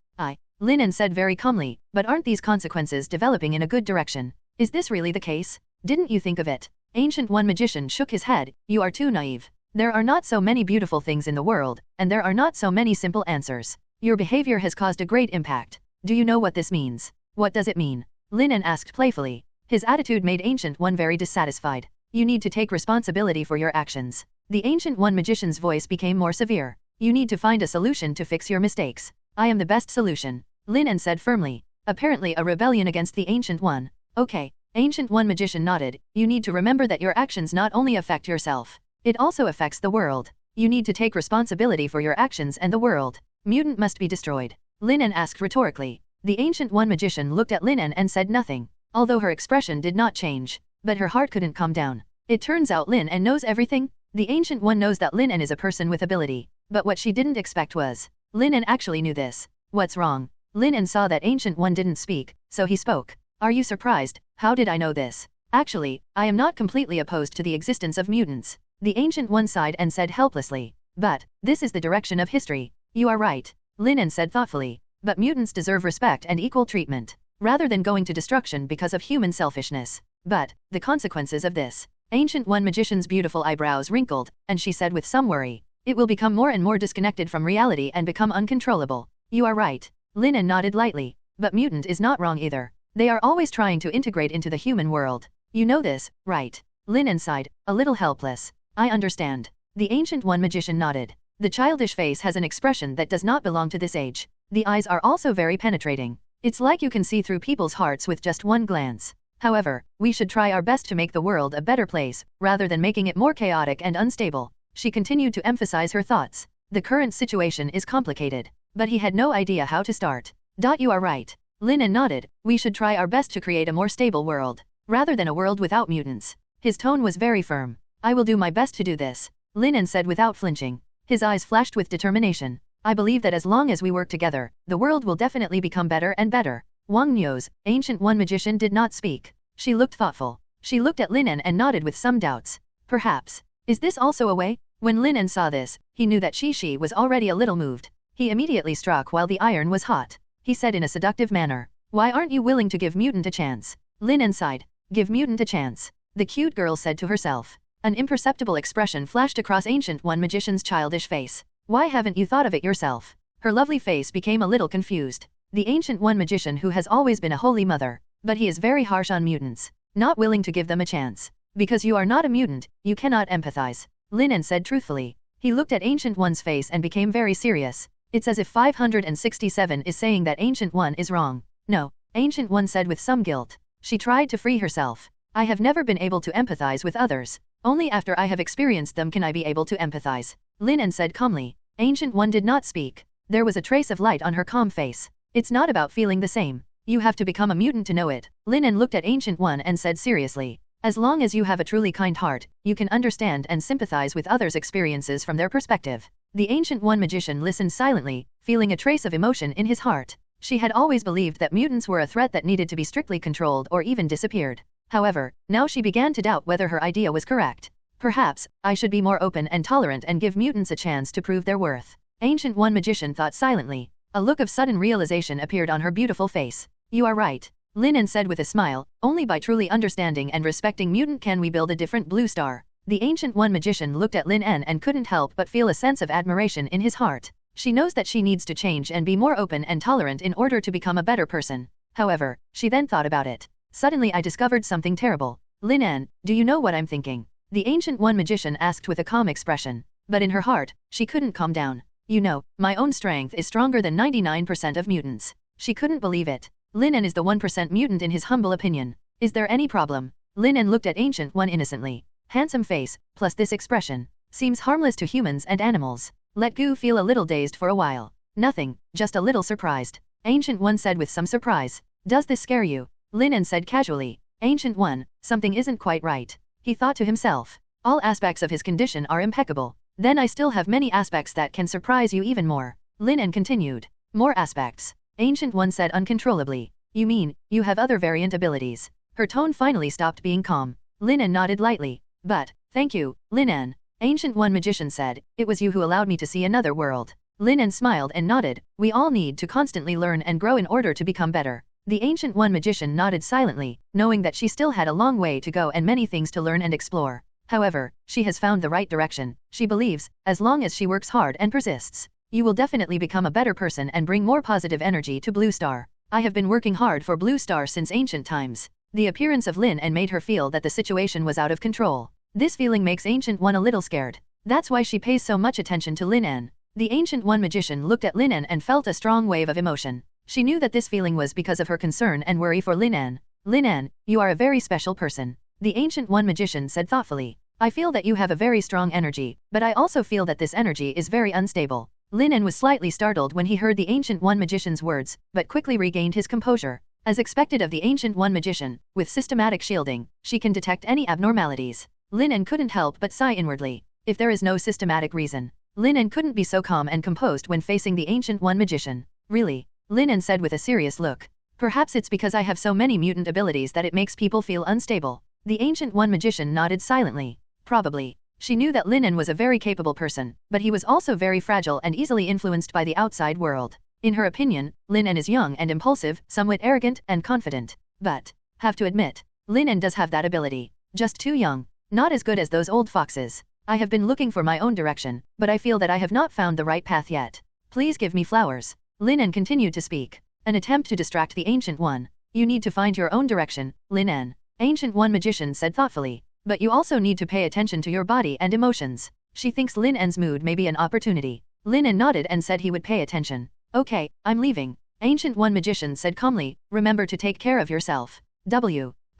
Speaker 3: Lin En said very calmly, but aren't these consequences developing in a good direction? Is this really the case? Didn't you think of it? Ancient One magician shook his head, you are too naive. There are not so many beautiful things in the world, and there are not so many simple answers. Your behavior has caused a great impact. Do you know what this means? What does it mean? Lin En asked playfully. His attitude made Ancient One very dissatisfied. You need to take responsibility for your actions. The Ancient One magician's voice became more severe. You need to find a solution to fix your mistakes. I am the best solution. Lin En said firmly. Apparently a rebellion against the Ancient One. Okay. Ancient One magician nodded. You need to remember that your actions not only affect yourself. It also affects the world. You need to take responsibility for your actions and the world. Mutant must be destroyed. Lin En asked rhetorically. The Ancient One magician looked at Lin En and said nothing. Although her expression did not change. But her heart couldn't calm down. It turns out Lin En knows everything. The Ancient One knows that Lin En is a person with ability. But what she didn't expect was. Lin En actually knew this. What's wrong? Lin En saw that Ancient One didn't speak, so he spoke. Are you surprised? How did I know this? Actually, I am not completely opposed to the existence of mutants. The Ancient One sighed and said helplessly. But, this is the direction of history. You are right. Lin En said thoughtfully. But mutants deserve respect and equal treatment, rather than going to destruction because of human selfishness. But, the consequences of this. Ancient One magician's beautiful eyebrows wrinkled, and she said with some worry. It will become more and more disconnected from reality and become uncontrollable. You are right. Lin En nodded lightly. But mutant is not wrong either. They are always trying to integrate into the human world. You know this, right? Lin En sighed, a little helpless. I understand. The Ancient One magician nodded. The childish face has an expression that does not belong to this age. The eyes are also very penetrating. It's like you can see through people's hearts with just one glance. However, we should try our best to make the world a better place, rather than making it more chaotic and unstable. She continued to emphasize her thoughts. The current situation is complicated. But he had no idea how to start. You are right. Lin En nodded. We should try our best to create a more stable world, rather than a world without mutants. His tone was very firm. I will do my best to do this, Lin En said without flinching. His eyes flashed with determination. I believe that as long as we work together, the world will definitely become better and better. Wang Niu's Ancient One magician did not speak. She looked thoughtful. She looked at Lin En and nodded with some doubts. Perhaps. Is this also a way? When Lin En saw this, he knew that she was already a little moved. He immediately struck while the iron was hot. He said in a seductive manner, "Why aren't you willing to give mutant a chance?" Lin En sighed. Give mutant a chance. The cute girl said to herself. An imperceptible expression flashed across Ancient One magician's childish face. Why haven't you thought of it yourself? Her lovely face became a little confused. The Ancient One magician who has always been a holy mother, but he is very harsh on mutants, not willing to give them a chance. Because you are not a mutant, you cannot empathize, Lin En said truthfully. He looked at Ancient One's face and became very serious. It's as if 567 is saying that Ancient One is wrong. No, Ancient One said with some guilt. She tried to free herself. I have never been able to empathize with others. Only after I have experienced them can I be able to empathize, Lin En said calmly. Ancient One did not speak. There was a trace of light on her calm face. It's not about feeling the same. You have to become a mutant to know it. Lin En looked at Ancient One and said seriously. As long as you have a truly kind heart, you can understand and sympathize with others' experiences from their perspective. The Ancient One magician listened silently, feeling a trace of emotion in his heart. She had always believed that mutants were a threat that needed to be strictly controlled or even disappeared. However, now she began to doubt whether her idea was correct. Perhaps, I should be more open and tolerant and give mutants a chance to prove their worth. Ancient One magician thought silently. A look of sudden realization appeared on her beautiful face. You are right, Lin En said with a smile. Only by truly understanding and respecting mutant can we build a different blue star. The Ancient One magician looked at Lin En and couldn't help but feel a sense of admiration in his heart. She knows that she needs to change and be more open and tolerant in order to become a better person. However, she then thought about it. Suddenly I discovered something terrible. Lin En, do you know what I'm thinking? The Ancient One magician asked with a calm expression. But in her heart, she couldn't calm down. You know, my own strength is stronger than 99% of mutants. She couldn't believe it. Lin En is the 1% mutant in his humble opinion. Is there any problem? Lin En looked at Ancient One innocently. Handsome face, plus this expression. Seems harmless to humans and animals. Let Gu feel a little dazed for a while. Nothing, just a little surprised. Ancient One said with some surprise. Does this scare you? Lin En said casually. Ancient One, something isn't quite right. He thought to himself. All aspects of his condition are impeccable. Then I still have many aspects that can surprise you even more. Lin En continued. More aspects. Ancient One said uncontrollably. You mean, you have other variant abilities? Her tone finally stopped being calm. Lin En nodded lightly. But, thank you, Lin En. Ancient One magician said, it was you who allowed me to see another world. Lin En smiled and nodded. We all need to constantly learn and grow in order to become better. The Ancient One magician nodded silently, knowing that she still had a long way to go and many things to learn and explore. However, she has found the right direction. She believes, as long as she works hard and persists, you will definitely become a better person and bring more positive energy to Blue Star. I have been working hard for Blue Star since ancient times. The appearance of Lin En made her feel that the situation was out of control. This feeling makes Ancient One a little scared. That's why she pays so much attention to Lin En. The Ancient One magician looked at Lin En and felt a strong wave of emotion. She knew that this feeling was because of her concern and worry for Lin En. Lin En, you are a very special person. The Ancient One magician said thoughtfully. I feel that you have a very strong energy, but I also feel that this energy is very unstable. Lin En was slightly startled when he heard the Ancient One magician's words, but quickly regained his composure. As expected of the Ancient One magician, with systematic shielding, she can detect any abnormalities. Lin En couldn't help but sigh inwardly. If there is no systematic reason, Lin En couldn't be so calm and composed when facing the Ancient One magician. Really? Lin En said with a serious look. Perhaps it's because I have so many mutant abilities that it makes people feel unstable. The Ancient One magician nodded silently. Probably. She knew that Lin En was a very capable person, but he was also very fragile and easily influenced by the outside world. In her opinion, Lin En is young and impulsive, somewhat arrogant and confident. But, have to admit, Lin En does have that ability. Just too young. Not as good as those old foxes. I have been looking for my own direction, but I feel that I have not found the right path yet. Please give me flowers. Lin En continued to speak. An attempt to distract the Ancient One. You need to find your own direction, Lin En. Ancient One magician said thoughtfully. But you also need to pay attention to your body and emotions. She thinks Lin En's mood may be an opportunity. Lin En nodded and said he would pay attention. Okay, I'm leaving. Ancient One magician said calmly, remember to take care of yourself.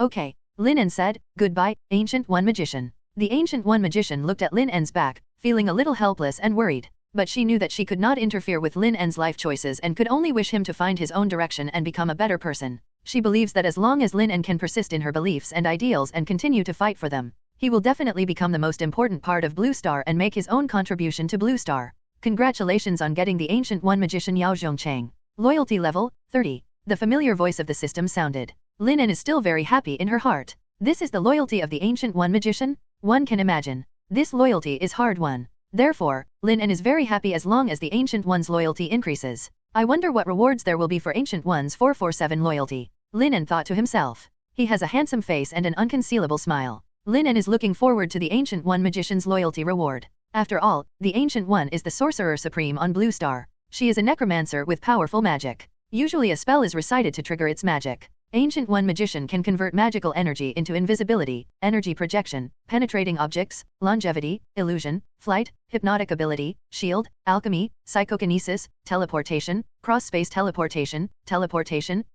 Speaker 3: Okay, Lin En said, goodbye, Ancient One Magician. The Ancient One Magician looked at Lin En's back, feeling a little helpless and worried. But she knew that she could not interfere with Lin En's life choices and could only wish him to find his own direction and become a better person. She believes that as long as Lin En can persist in her beliefs and ideals and continue to fight for them, he will definitely become the most important part of Blue Star and make his own contribution to Blue Star. Congratulations on getting the Ancient One Magician Yao Zhongchang. Loyalty level, 30. The familiar voice of the system sounded. Lin En is still very happy in her heart. This is the loyalty of the Ancient One Magician? One can imagine. This loyalty is hard-won. Therefore, Lin En is very happy as long as the Ancient One's loyalty increases. I wonder what rewards there will be for Ancient One's 447 loyalty. Lin En thought to himself. He has a handsome face and an unconcealable smile. Lin En is looking forward to the Ancient One Magician's loyalty reward. After all, the Ancient One is the Sorcerer Supreme on Blue Star. She is a necromancer with powerful magic. Usually a spell is recited to trigger its magic. Ancient One Magician can convert magical energy into invisibility, energy projection, penetrating objects, longevity, illusion, flight, hypnotic ability, shield, alchemy, psychokinesis, teleportation, cross-space teleportation,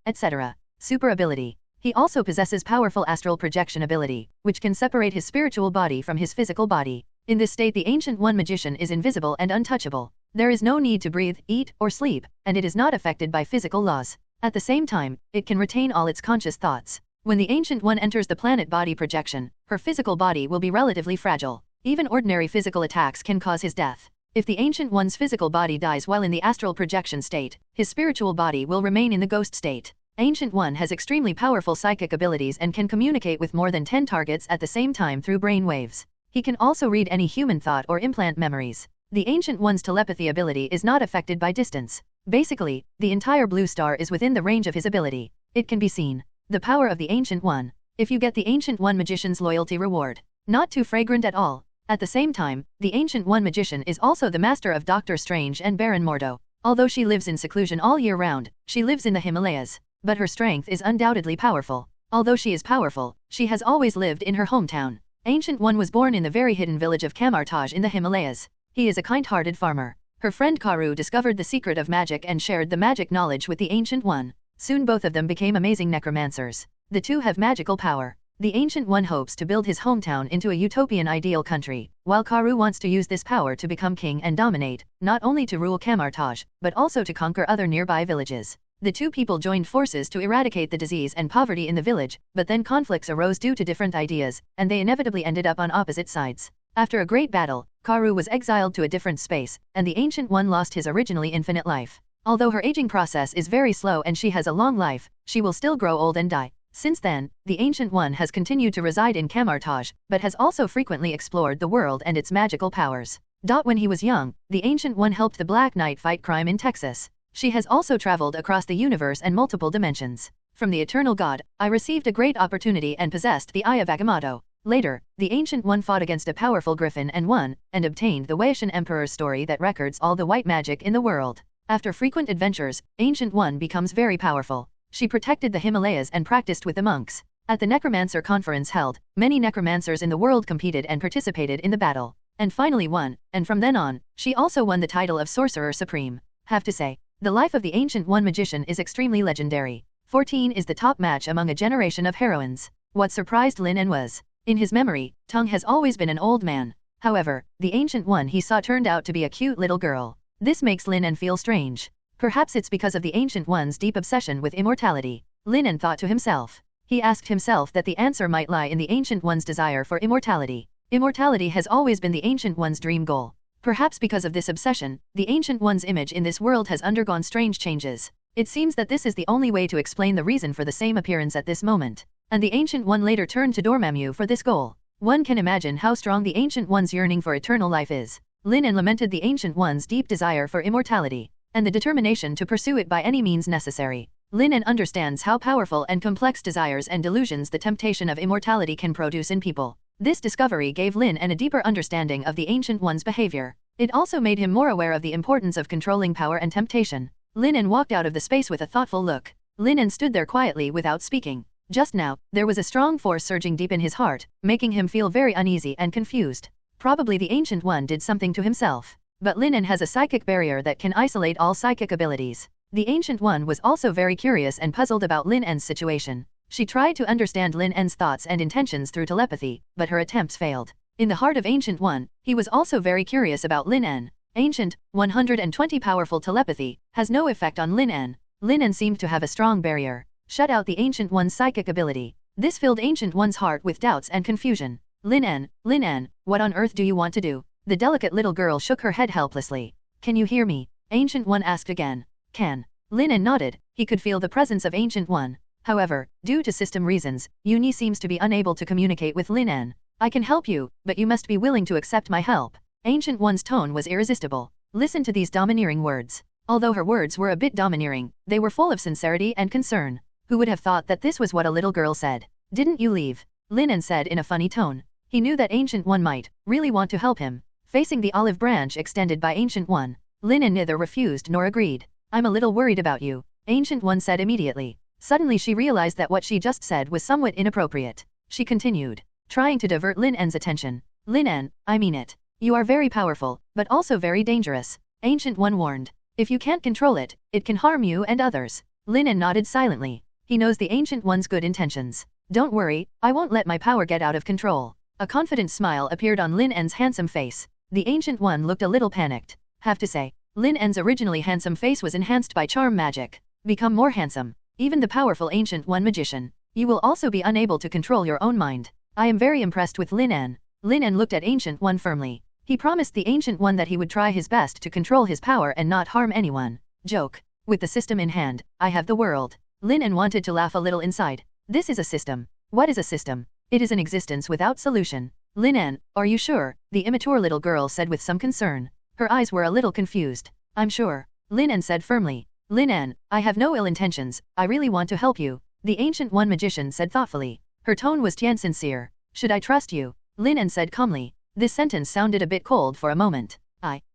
Speaker 3: etc. Super ability. He also possesses powerful astral projection ability, which can separate his spiritual body from his physical body. In this state the Ancient One Magician is invisible and untouchable. There is no need to breathe, eat, or sleep, and it is not affected by physical laws. At the same time, it can retain all its conscious thoughts. When the Ancient One enters the planet body projection, her physical body will be relatively fragile. Even ordinary physical attacks can cause his death. If the Ancient One's physical body dies while in the astral projection state, his spiritual body will remain in the ghost state. Ancient One has extremely powerful psychic abilities and can communicate with more than 10 targets at the same time through brain waves. He can also read any human thought or implant memories. The Ancient One's telepathy ability is not affected by distance. Basically, the entire Blue Star is within the range of his ability. It can be seen. The power of the Ancient One. If you get the Ancient One Magician's loyalty reward. Not too fragrant at all. At the same time, the Ancient One Magician is also the master of Doctor Strange and Baron Mordo. Although she lives in seclusion all year round, she lives in the Himalayas. But her strength is undoubtedly powerful. Although she is powerful, she has always lived in her hometown. Ancient One was born in the very hidden village of Kamartaj in the Himalayas. He is a kind-hearted farmer. Her friend Karu discovered the secret of magic and shared the magic knowledge with the Ancient One. Soon both of them became amazing necromancers. The two have magical power. The Ancient One hopes to build his hometown into a utopian ideal country, while Karu wants to use this power to become king and dominate, not only to rule Kamartaj, but also to conquer other nearby villages. The two people joined forces to eradicate the disease and poverty in the village, but then conflicts arose due to different ideas, and they inevitably ended up on opposite sides. After a great battle, Karu was exiled to a different space, and the Ancient One lost his originally infinite life. Although her aging process is very slow and she has a long life, she will still grow old and die. Since then, the Ancient One has continued to reside in Kamartaj, but has also frequently explored the world and its magical powers. When he was young, the Ancient One helped the Black Knight fight crime in Texas. She has also traveled across the universe and multiple dimensions. From the Eternal God, I received a great opportunity and possessed the Eye of Agamotto. Later, the Ancient One fought against a powerful griffin and won, and obtained the Waishan Emperor's story that records all the white magic in the world. After frequent adventures, Ancient One becomes very powerful. She protected the Himalayas and practiced with the monks. At the Necromancer conference held, many necromancers in the world competed and participated in the battle, and finally won, and from then on, she also won the title of Sorcerer Supreme. Have to say, the life of the Ancient One Magician is extremely legendary. 14 is the top match among a generation of heroines. What surprised Lin En was, in his memory, Tung has always been an old man. However, the Ancient One he saw turned out to be a cute little girl. This makes Lin En feel strange. Perhaps it's because of the Ancient One's deep obsession with immortality. Lin En thought to himself. He asked himself that the answer might lie in the Ancient One's desire for immortality. Immortality has always been the Ancient One's dream goal. Perhaps because of this obsession, the Ancient One's image in this world has undergone strange changes. It seems that this is the only way to explain the reason for the same appearance at this moment. And the Ancient One later turned to Dormammu for this goal. One can imagine how strong the Ancient One's yearning for eternal life is. Lin En lamented the Ancient One's deep desire for immortality, and the determination to pursue it by any means necessary. Lin En understands how powerful and complex desires and delusions the temptation of immortality can produce in people. This discovery gave Lin En a deeper understanding of the Ancient One's behavior. It also made him more aware of the importance of controlling power and temptation. Lin En walked out of the space with a thoughtful look. Lin En stood there quietly without speaking. Just now, there was a strong force surging deep in his heart, making him feel very uneasy and confused. Probably the Ancient One did something to himself. But Lin En has a psychic barrier that can isolate all psychic abilities. The Ancient One was also very curious and puzzled about Lin En's situation. She tried to understand Lin En's thoughts and intentions through telepathy, but her attempts failed. In the heart of Ancient One, he was also very curious about Lin En. Ancient, 120 powerful telepathy, has no effect on Lin En. Lin En seemed to have a strong barrier. Shut out the Ancient One's psychic ability. This filled Ancient One's heart with doubts and confusion. Lin En, what on earth do you want to do? The delicate little girl shook her head helplessly. Can you hear me? Ancient One asked again. Can. Lin En nodded. He could feel the presence of Ancient One. However, due to system reasons, Uni seems to be unable to communicate with Lin En. I can help you, but you must be willing to accept my help. Ancient One's tone was irresistible. Listen to these domineering words. Although her words were a bit domineering, they were full of sincerity and concern. Who would have thought that this was what a little girl said? Didn't you leave? Lin En said in a funny tone. He knew that Ancient One might really want to help him. Facing the olive branch extended by Ancient One, Lin En neither refused nor agreed. I'm a little worried about you, Ancient One said immediately. Suddenly she realized that what she just said was somewhat inappropriate. She continued, trying to divert Lin En's attention. Lin En, I mean it. You are very powerful, but also very dangerous. Ancient One warned. If you can't control it, it can harm you and others. Lin En nodded silently. He knows the Ancient One's good intentions. Don't worry, I won't let my power get out of control. A confident smile appeared on Lin En's handsome face. The Ancient One looked a little panicked. Have to say, Lin En's originally handsome face was enhanced by charm magic. Become more handsome. Even the powerful Ancient One magician. You will also be unable to control your own mind. I am very impressed with Lin En. Lin En looked at Ancient One firmly. He promised the Ancient One that he would try his best to control his power and not harm anyone. Joke. With the system in hand, I have the world. Lin En wanted to laugh a little inside. This is a system. What is a system? It is an existence without solution. Lin En, are you sure? The immature little girl said with some concern. Her eyes were a little confused. I'm sure. Lin En said firmly. Lin En, I have no ill intentions, I really want to help you. The Ancient One magician said thoughtfully. Her tone was sincere. Should I trust you? Lin En said calmly. This sentence sounded a bit cold for a moment.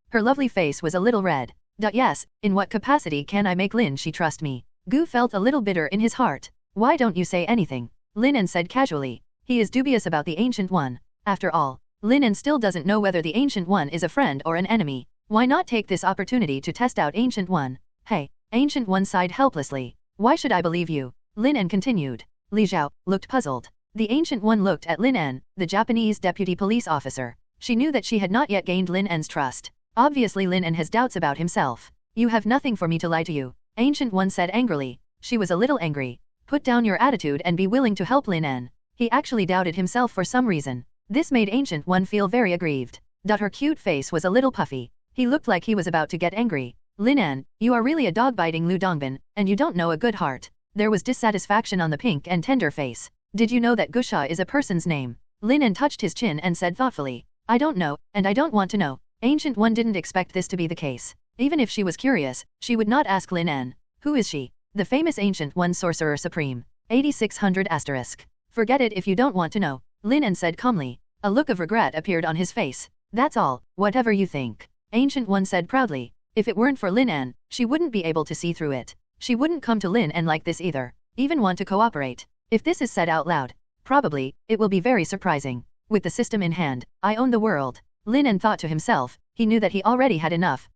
Speaker 3: Her lovely face was a little red. Yes, in what capacity can I make Lin she trust me? Gu felt a little bitter in his heart. Why don't you say anything? Lin En said casually. He is dubious about the Ancient One. After all, Lin En still doesn't know whether the Ancient One is a friend or an enemy. Why not take this opportunity to test out Ancient One? Hey, Ancient One sighed helplessly. Why should I believe you? Lin En continued. Li Zhao looked puzzled. The Ancient One looked at Lin En, the Japanese deputy police officer. She knew that she had not yet gained Lin En's trust. Obviously Lin En has doubts about himself. You have nothing for me to lie to you, Ancient One said angrily. She was a little angry. Put down your attitude and be willing to help Lin En. He actually doubted himself for some reason. This made Ancient One feel very aggrieved. Her cute face was a little puffy. He looked like he was about to get angry. Lin En, you are really a dog-biting Lu Dongbin, and you don't know a good heart. There was dissatisfaction on the pink and tender face. Did you know that Gusha is a person's name? Lin En touched his chin and said thoughtfully. I don't know, and I don't want to know. Ancient One didn't expect this to be the case. Even if she was curious, she would not ask Lin En. Who is she? The famous Ancient One Sorcerer Supreme. 8600 asterisk. Forget it if you don't want to know, Lin En said calmly. A look of regret appeared on his face. That's all, whatever you think. Ancient One said proudly. If it weren't for Lin En, she wouldn't be able to see through it. She wouldn't come to Lin En like this either. Even want to cooperate. If this is said out loud, probably, it will be very surprising. With the system in hand, I own the world. Lin En thought to himself. He knew that he already had enough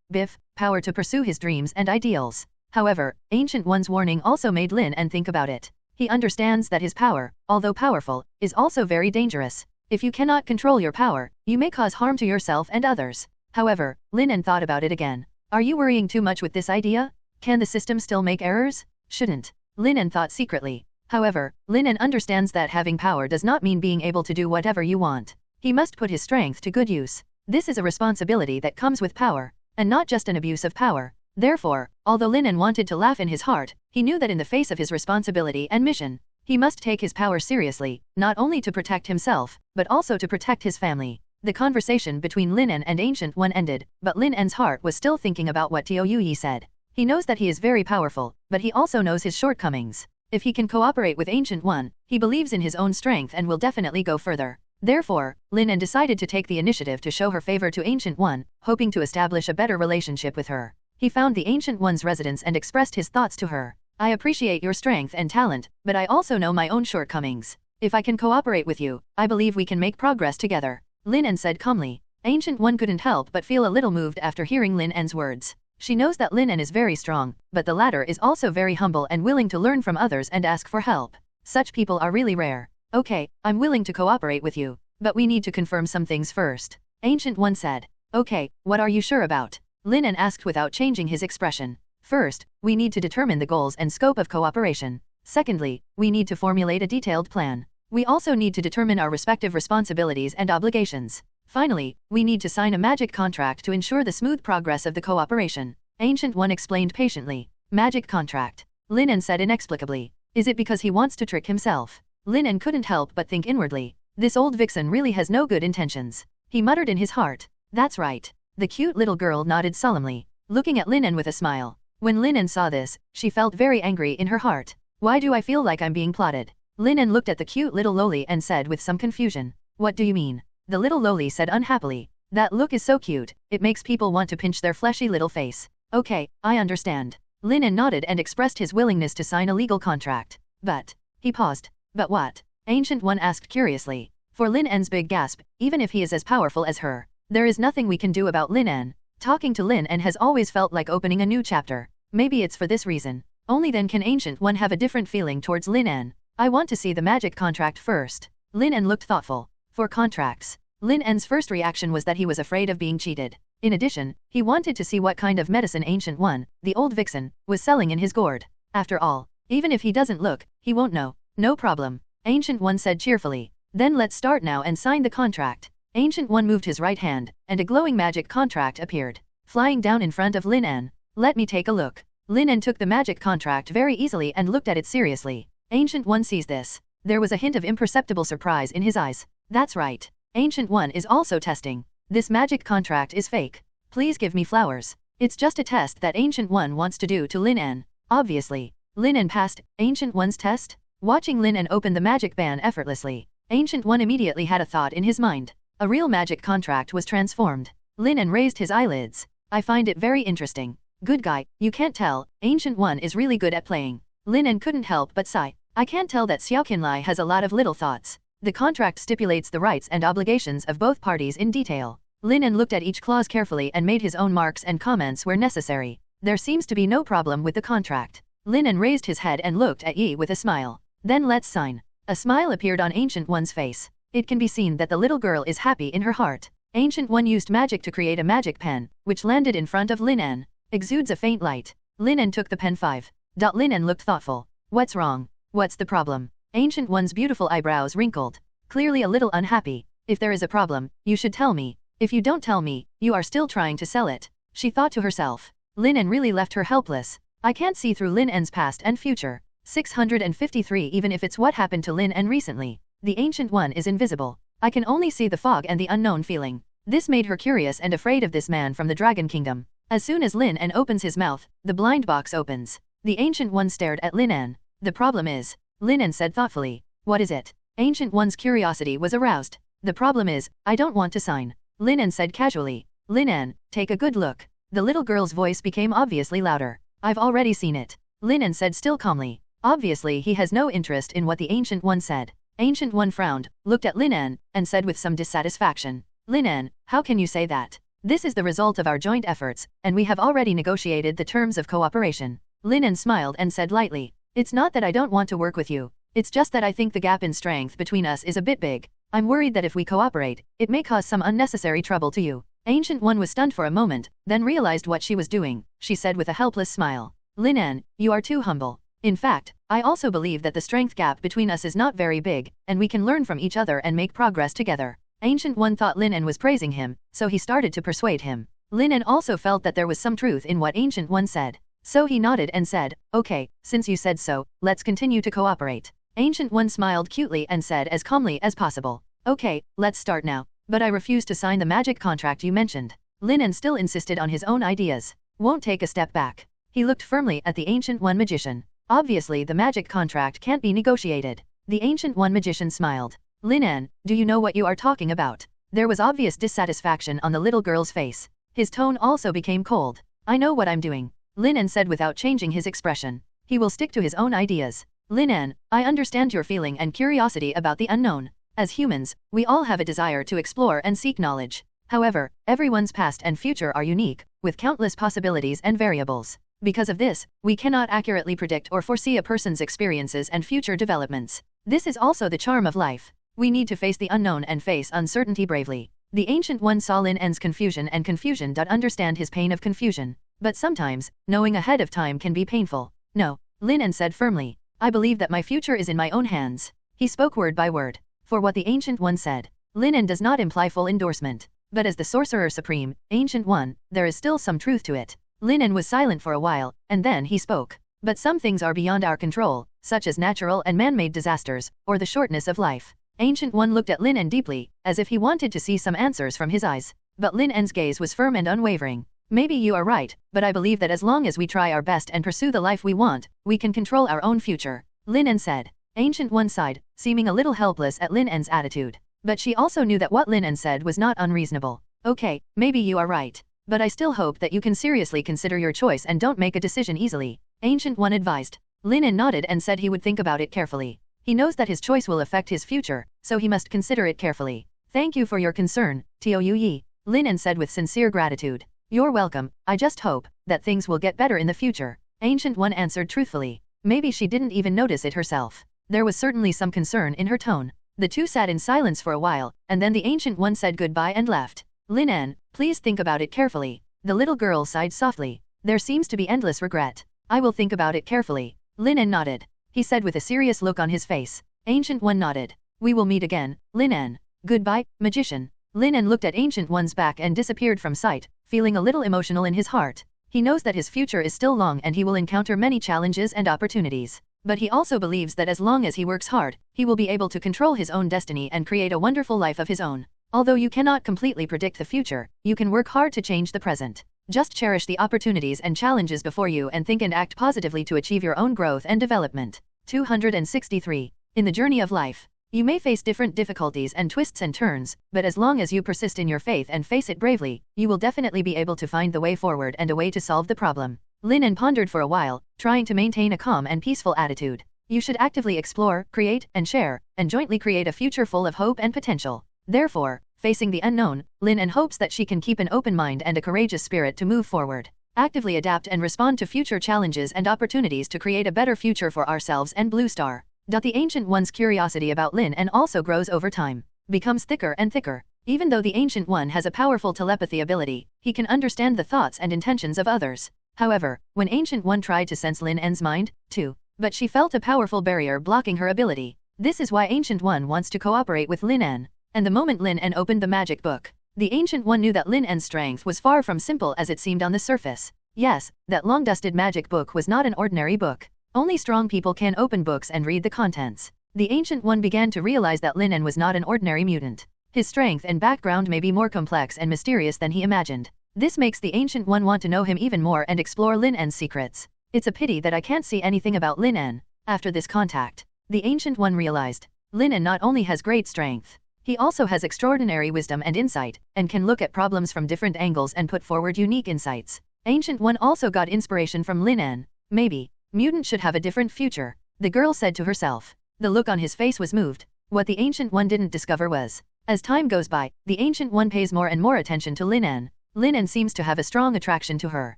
Speaker 3: power to pursue his dreams and ideals. However, Ancient One's warning also made Lin En think about it. He understands that his power, although powerful, is also very dangerous. If you cannot control your power, you may cause harm to yourself and others. However, Lin En thought about it again. Are you worrying too much with this idea? Can the system still make errors? Shouldn't. Lin En thought secretly. However, Lin En understands that having power does not mean being able to do whatever you want. He must put his strength to good use. This is a responsibility that comes with power, and not just an abuse of power. Therefore, although Lin En wanted to laugh in his heart, he knew that in the face of his responsibility and mission, he must take his power seriously, not only to protect himself, but also to protect his family. The conversation between Lin En and Ancient One ended, but Lin En's heart was still thinking about what Tio Yi said. He knows that he is very powerful, but he also knows his shortcomings. If he can cooperate with Ancient One, he believes in his own strength and will definitely go further. Therefore, Lin En decided to take the initiative to show her favor to Ancient One, hoping to establish a better relationship with her. He found the Ancient One's residence and expressed his thoughts to her. I appreciate your strength and talent, but I also know my own shortcomings. If I can cooperate with you, I believe we can make progress together, Lin En said calmly. Ancient One couldn't help but feel a little moved after hearing Lin En's words. She knows that Lin En is very strong, but the latter is also very humble and willing to learn from others and ask for help. Such people are really rare. Okay, I'm willing to cooperate with you, but we need to confirm some things first. Ancient One said. Okay, what are you sure about? Lin En asked without changing his expression. First, we need to determine the goals and scope of cooperation. Secondly, we need to formulate a detailed plan. We also need to determine our respective responsibilities and obligations. Finally, we need to sign a magic contract to ensure the smooth progress of the cooperation. Ancient One explained patiently. Magic contract. Lin En said inexplicably. Is it because he wants to trick himself? Lin En couldn't help but think inwardly. This old vixen really has no good intentions. He muttered in his heart. That's right. The cute little girl nodded solemnly, looking at Lin En with a smile. When Lin En saw this, she felt very angry in her heart. Why do I feel like I'm being plotted? Lin En looked at the cute little loli and said with some confusion. What do you mean? The little loli said unhappily. That look is so cute, it makes people want to pinch their fleshy little face. Okay, I understand. Lin En nodded and expressed his willingness to sign a legal contract. But, he paused. But what? Ancient One asked curiously. For Lin En's big gasp, even if he is as powerful as her, there is nothing we can do about Lin En. Talking to Lin En has always felt like opening a new chapter. Maybe it's for this reason. Only then can Ancient One have a different feeling towards Lin En. I want to see the magic contract first. Lin En looked thoughtful. For contracts, Lin En's first reaction was that he was afraid of being cheated. In addition, he wanted to see what kind of medicine Ancient One, the old vixen, was selling in his gourd. After all, even if he doesn't look, he won't know. No problem. Ancient One said cheerfully. Then let's start now and sign the contract. Ancient One moved his right hand, and a glowing magic contract appeared, flying down in front of Lin En. Let me take a look. Lin En took the magic contract very easily and looked at it seriously. Ancient One sees this. There was a hint of imperceptible surprise in his eyes. That's right. Ancient One is also testing. This magic contract is fake. Please give me flowers. It's just a test that Ancient One wants to do to Lin En. Obviously, Lin En passed Ancient One's test. Watching Lin En open the magic ban effortlessly, Ancient One immediately had a thought in his mind. A real magic contract was transformed. Lin En raised his eyelids. I find it very interesting. Good guy, you can't tell, Ancient One is really good at playing. Lin En couldn't help but sigh. I can't tell that Xiaoqinlai has a lot of little thoughts. The contract stipulates the rights and obligations of both parties in detail. Lin En looked at each clause carefully and made his own marks and comments where necessary. There seems to be no problem with the contract. Lin En raised his head and looked at Yi with a smile. Then let's sign. A smile appeared on Ancient One's face. It can be seen that the little girl is happy in her heart. Ancient One used magic to create a magic pen, which landed in front of Lin En. Exudes a faint light. Lin En took the pen 5. Lin En looked thoughtful. What's wrong? What's the problem? Ancient One's beautiful eyebrows wrinkled. Clearly a little unhappy. If there is a problem, you should tell me. If you don't tell me, you are still trying to sell it. She thought to herself. Lin En really left her helpless. I can't see through Lin En's past and future. 653 Even if it's what happened to Lin En recently. The Ancient One is invisible. I can only see the fog and the unknown feeling. This made her curious and afraid of this man from the Dragon Kingdom. As soon as Lin En opens his mouth, the blind box opens. The Ancient One stared at Lin En. The problem is, Lin En said thoughtfully. What is it? Ancient One's curiosity was aroused. The problem is, I don't want to sign. Lin En said casually. Lin En, take a good look. The little girl's voice became obviously louder. I've already seen it. Lin En said still calmly. Obviously he has no interest in what the Ancient One said. Ancient One frowned, looked at Lin En, and said with some dissatisfaction. Lin En, how can you say that? This is the result of our joint efforts, and we have already negotiated the terms of cooperation. Lin En smiled and said lightly. It's not that I don't want to work with you. It's just that I think the gap in strength between us is a bit big. I'm worried that if we cooperate, it may cause some unnecessary trouble to you. Ancient One was stunned for a moment, then realized what she was doing. She said with a helpless smile. Lin En, you are too humble. In fact, I also believe that the strength gap between us is not very big, and we can learn from each other and make progress together. Ancient One thought Lin En was praising him, so he started to persuade him. Lin En also felt that there was some truth in what Ancient One said. So he nodded and said, okay, since you said so, let's continue to cooperate. Ancient One smiled cutely and said as calmly as possible. Okay, let's start now. But I refuse to sign the magic contract you mentioned. Lin En still insisted on his own ideas. Won't take a step back. He looked firmly at the Ancient One magician. Obviously the magic contract can't be negotiated. The Ancient One magician smiled. Lin En, do you know what you are talking about? There was obvious dissatisfaction on the little girl's face. His tone also became cold. I know what I'm doing. Lin En said without changing his expression. He will stick to his own ideas. Lin En, I understand your feeling and curiosity about the unknown. As humans, we all have a desire to explore and seek knowledge. However, everyone's past and future are unique, with countless possibilities and variables. Because of this, we cannot accurately predict or foresee a person's experiences and future developments. This is also the charm of life. We need to face the unknown and face uncertainty bravely. The Ancient One saw Lin En's confusion and confusion. Understand his pain of confusion. But sometimes, knowing ahead of time can be painful. No, Lin En said firmly. I believe that my future is in my own hands. He spoke word by word. For what the Ancient One said, Lin En does not imply full endorsement. But as the Sorcerer Supreme, Ancient One, there is still some truth to it. Lin En was silent for a while, and then he spoke. But some things are beyond our control, such as natural and man-made disasters, or the shortness of life. Ancient One looked at Lin En deeply, as if he wanted to see some answers from his eyes. But Lin En's gaze was firm and unwavering. Maybe you are right, but I believe that as long as we try our best and pursue the life we want, we can control our own future, Lin En said. Ancient One sighed, seeming a little helpless at Lin En's attitude. But she also knew that what Lin En said was not unreasonable. Okay, maybe you are right. But I still hope that you can seriously consider your choice and don't make a decision easily, Ancient One advised. Lin En nodded and said he would think about it carefully. He knows that his choice will affect his future, so he must consider it carefully. Thank you for your concern, Tou Yi, Lin En said with sincere gratitude. You're welcome, I just hope that things will get better in the future, Ancient One answered truthfully. Maybe she didn't even notice it herself. There was certainly some concern in her tone. The two sat in silence for a while, and then the Ancient One said goodbye and left. Lin En, please think about it carefully. The little girl sighed softly. There seems to be endless regret. I will think about it carefully. Lin En nodded. He said with a serious look on his face. Ancient One nodded. We will meet again, Lin En. Goodbye, magician. Lin En looked at Ancient One's back and disappeared from sight, feeling a little emotional in his heart. He knows that his future is still long and he will encounter many challenges and opportunities. But he also believes that as long as he works hard, he will be able to control his own destiny and create a wonderful life of his own. Although you cannot completely predict the future, you can work hard to change the present. Just cherish the opportunities and challenges before you and think and act positively to achieve your own growth and development. 263. In the journey of life, you may face different difficulties and twists and turns, but as long as you persist in your faith and face it bravely, you will definitely be able to find the way forward and a way to solve the problem. Lin En pondered for a while, trying to maintain a calm and peaceful attitude. You should actively explore, create, and share, and jointly create a future full of hope and potential. Therefore, facing the unknown, Lin En hopes that she can keep an open mind and a courageous spirit to move forward. Actively adapt and respond to future challenges and opportunities to create a better future for ourselves and Blue Star. The Ancient One's curiosity about Lin En also grows over time, becomes thicker and thicker. Even though the Ancient One has a powerful telepathy ability, he can understand the thoughts and intentions of others. However, when Ancient One tried to sense Lin En's mind, too, but she felt a powerful barrier blocking her ability. This is why Ancient One wants to cooperate with Lin En. And the moment Lin En opened the magic book, the Ancient One knew that Lin En's strength was far from simple as it seemed on the surface. Yes, that long-dusted magic book was not an ordinary book. Only strong people can open books and read the contents. The Ancient One began to realize that Lin En was not an ordinary mutant. His strength and background may be more complex and mysterious than he imagined. This makes the Ancient One want to know him even more and explore Lin En's secrets. It's a pity that I can't see anything about Lin En. After this contact, the Ancient One realized, Lin En not only has great strength, he also has extraordinary wisdom and insight, and can look at problems from different angles and put forward unique insights. Ancient One also got inspiration from Lin En. Maybe, mutant should have a different future, the girl said to herself. The look on his face was moved. What the Ancient One didn't discover was, as time goes by, the Ancient One pays more and more attention to Lin En. Lin En seems to have a strong attraction to her.